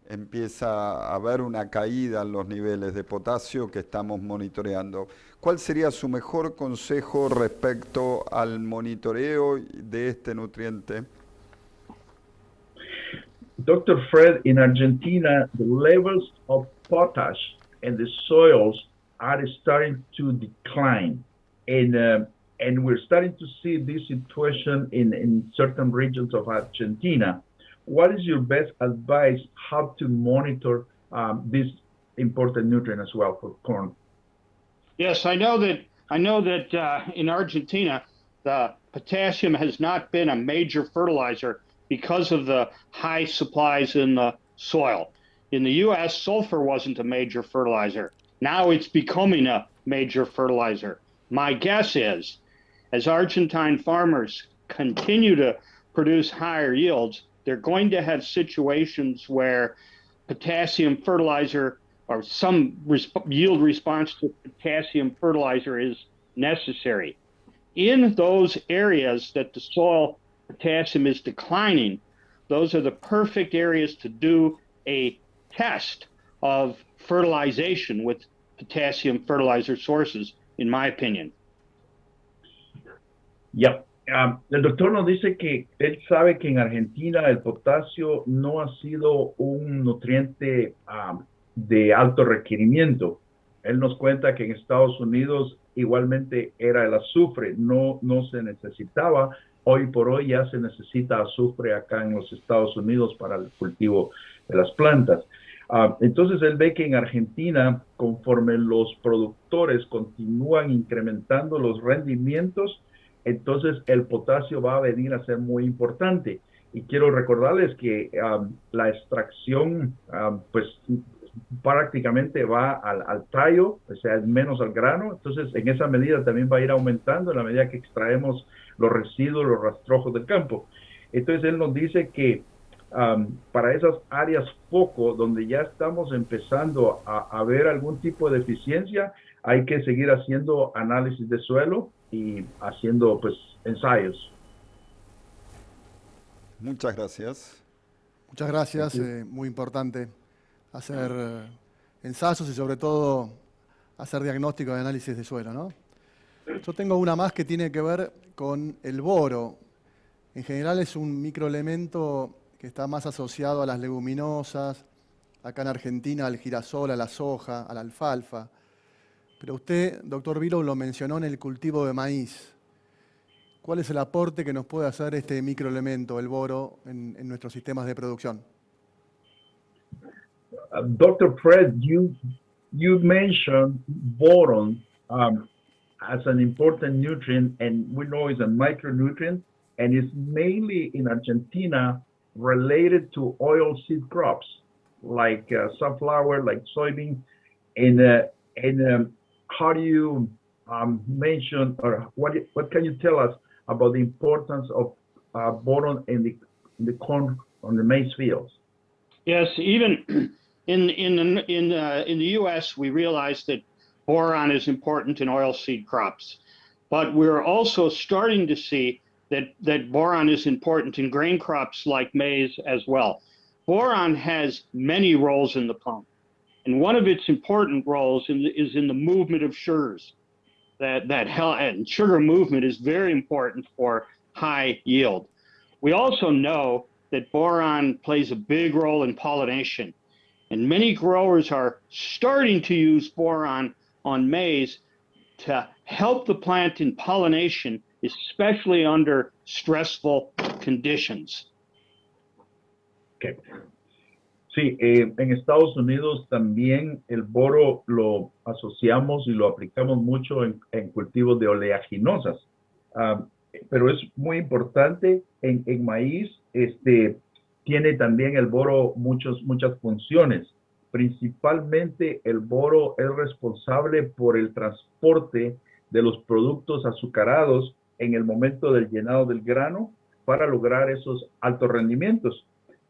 empieza a haber una caída en los niveles de potasio que estamos monitoreando. ¿Cuál sería su mejor consejo respecto al monitoreo de este nutriente? Dr. Fred, in Argentina, the levels of potash in the soils are starting to decline. And we're starting to see this situation in certain regions of Argentina. What is your best advice how to monitor this important nutrient as well for corn? Yes, I know that in Argentina, the potassium has not been a major fertilizer because of the high supplies in the soil. In the U.S., sulfur wasn't a major fertilizer. Now it's becoming a major fertilizer. My guess is, as Argentine farmers continue to produce higher yields, they're going to have situations where potassium fertilizer or some yield response to potassium fertilizer is necessary. In those areas that the soil potassium is declining, those are the perfect areas to do a test of fertilization with potassium fertilizer sources, in my opinion. Ya, el doctor nos dice que él sabe que en Argentina el potasio no ha sido un nutriente de alto requerimiento. Él nos cuenta que en Estados Unidos igualmente era el azufre, no se necesitaba. Hoy por hoy ya se necesita azufre acá en los Estados Unidos para el cultivo de las plantas. Entonces él ve que en Argentina, conforme los productores continúan incrementando los rendimientos, entonces el potasio va a venir a ser muy importante. Y quiero recordarles que la extracción pues prácticamente va al tallo, o sea, es menos al grano. Entonces en esa medida también va a ir aumentando en la medida que extraemos los residuos, los rastrojos del campo. Entonces él nos dice que para esas áreas foco donde ya estamos empezando a ver algún tipo de deficiencia, hay que seguir haciendo análisis de suelo y haciendo pues ensayos. Muchas gracias. Muchas gracias, muy importante hacer ensayos y sobre todo hacer diagnóstico de análisis de suelo, ¿no? Yo tengo una más que tiene que ver con el boro. En general es un microelemento que está más asociado a las leguminosas, acá en Argentina al girasol, a la soja, a la alfalfa. Pero usted, doctor Vilo, lo mencionó en el cultivo de maíz. ¿Cuál es el aporte que nos puede hacer este microelemento, el boro, en nuestros sistemas de producción? Dr. Fred, you mentioned boron as an important nutrient, and we know it's a micronutrient, and it's mainly in Argentina related to oilseed crops like sunflower, like soybean. And how do you mention, or what can you tell us about the importance of boron in the corn, on the maize fields? Yes, even in the U.S., we realize that boron is important in oilseed crops, but we're also starting to see that boron is important in grain crops like maize as well. Boron has many roles in the plant, and one of its important roles is in the movement of sugars. And sugar movement is very important for high yield. We also know that boron plays a big role in pollination, and many growers are starting to use boron on maize to help the plant in pollination, especially under stressful conditions. Okay. Sí, en Estados Unidos también el boro lo asociamos y lo aplicamos mucho en cultivos de oleaginosas. Pero es muy importante en maíz, tiene también el boro muchas funciones. Principalmente el boro es responsable por el transporte de los productos azucarados en el momento del llenado del grano para lograr esos altos rendimientos.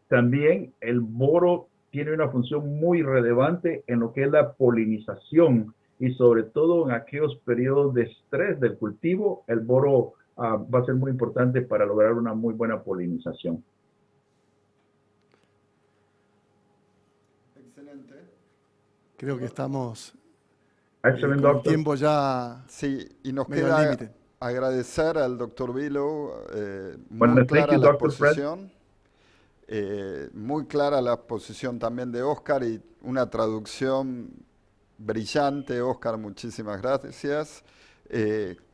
También el boro tiene una función muy relevante en lo que es la polinización y sobre todo en aquellos periodos de estrés del cultivo, el boro va a ser muy importante para lograr una muy buena polinización. Excelente. Creo que estamos Excelente, con el doctor. tiempo ya Sí, y nos medio al queda límite. agradecer al doctor Vilo, Bueno, muy thank clara you, la Dr. Fred. exposición, muy clara la exposición también de Oscar y una traducción brillante. Oscar, muchísimas gracias.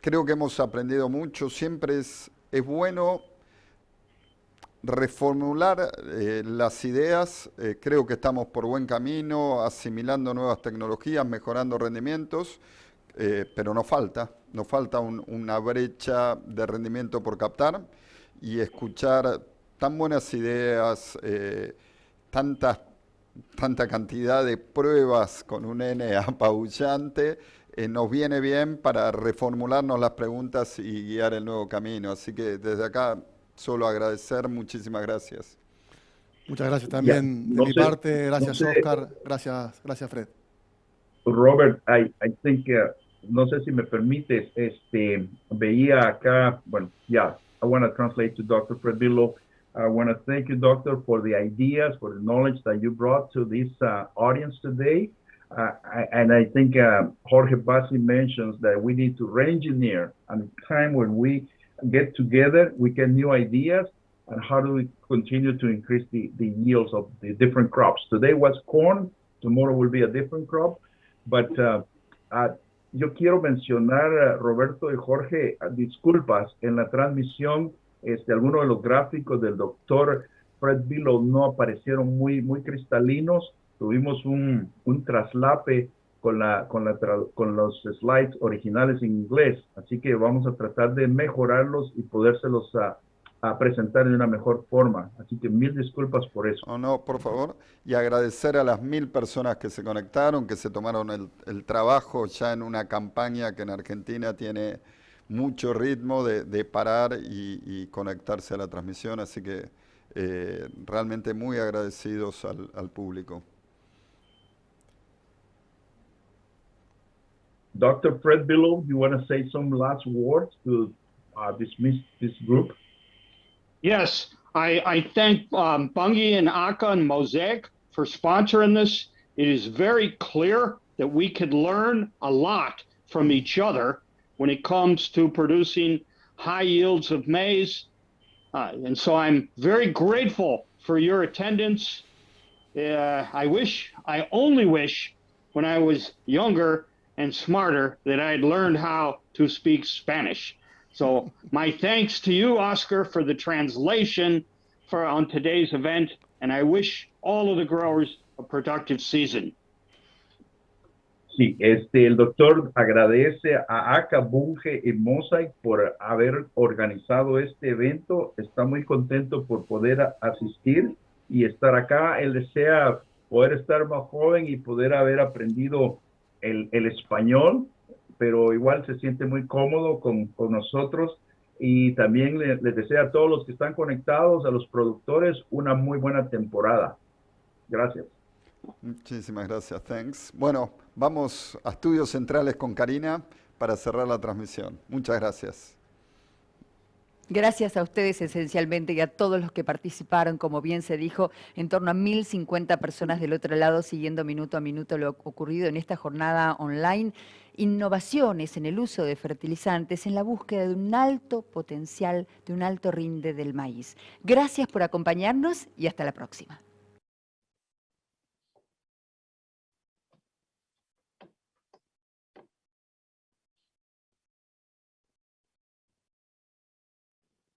Creo que hemos aprendido mucho. Siempre es bueno reformular las ideas. Creo que estamos por buen camino, asimilando nuevas tecnologías, mejorando rendimientos, pero nos falta una brecha de rendimiento por captar, y escuchar tan buenas ideas, tanta cantidad de pruebas con un N apabullante, nos viene bien para reformularnos las preguntas y guiar el nuevo camino. Así que desde acá solo agradecer, muchísimas gracias. Muchas gracias también de mi parte. Gracias, no sé, Oscar. Gracias, Fred. Robert, I think, no sé si me permites, veía acá, bueno, yeah, I want to translate to Dr. Fred Billow. I want to thank you, Doctor, for the ideas, for the knowledge that you brought to this audience today. And I think Jorge Bassi mentions that we need to re-engineer at a time when we get together, we get new ideas, and how do we continue to increase the yields of the different crops. Today was corn, tomorrow will be a different crop, but yo quiero mencionar, Roberto y Jorge, disculpas, en la transmisión, algunos de los gráficos del doctor Fred Billow no aparecieron muy cristalinos. Tuvimos un traslape con los slides originales en inglés, así que vamos a tratar de mejorarlos y podérselos a presentar de una mejor forma. Así que mil disculpas por eso. No, por favor. Y agradecer a las 1000 personas que se conectaron, que se tomaron el trabajo ya en una campaña que en Argentina tiene mucho ritmo de parar y conectarse a la transmisión. Así que realmente muy agradecidos al público. Dr. Fred Billow, you want to say some last words to dismiss this group? Yes, I thank Bungie and Aka and Mosaic for sponsoring this. It is very clear that we could learn a lot from each other when it comes to producing high yields of maize. And so I'm very grateful for your attendance. I only wish when I was younger and smarter that I'd learned how to speak Spanish. So my thanks to you, Oscar, for the translation on today's event, and I wish all of the growers a productive season. Sí, el doctor agradece a ACA, Bunge y Mosaic por haber organizado este evento. Está muy contento por poder asistir y estar acá. Él desea poder estar más joven y poder haber aprendido el español, pero igual se siente muy cómodo con nosotros. Y también les desea a todos los que están conectados, a los productores, una muy buena temporada. Gracias. Muchísimas gracias, thanks. Bueno, vamos a estudios centrales con Karina para cerrar la transmisión. Muchas gracias. Gracias a ustedes esencialmente y a todos los que participaron, como bien se dijo, en torno a 1.050 personas del otro lado siguiendo minuto a minuto lo ocurrido en esta jornada online. Innovaciones en el uso de fertilizantes en la búsqueda de un alto potencial, de un alto rinde del maíz. Gracias por acompañarnos y hasta la próxima.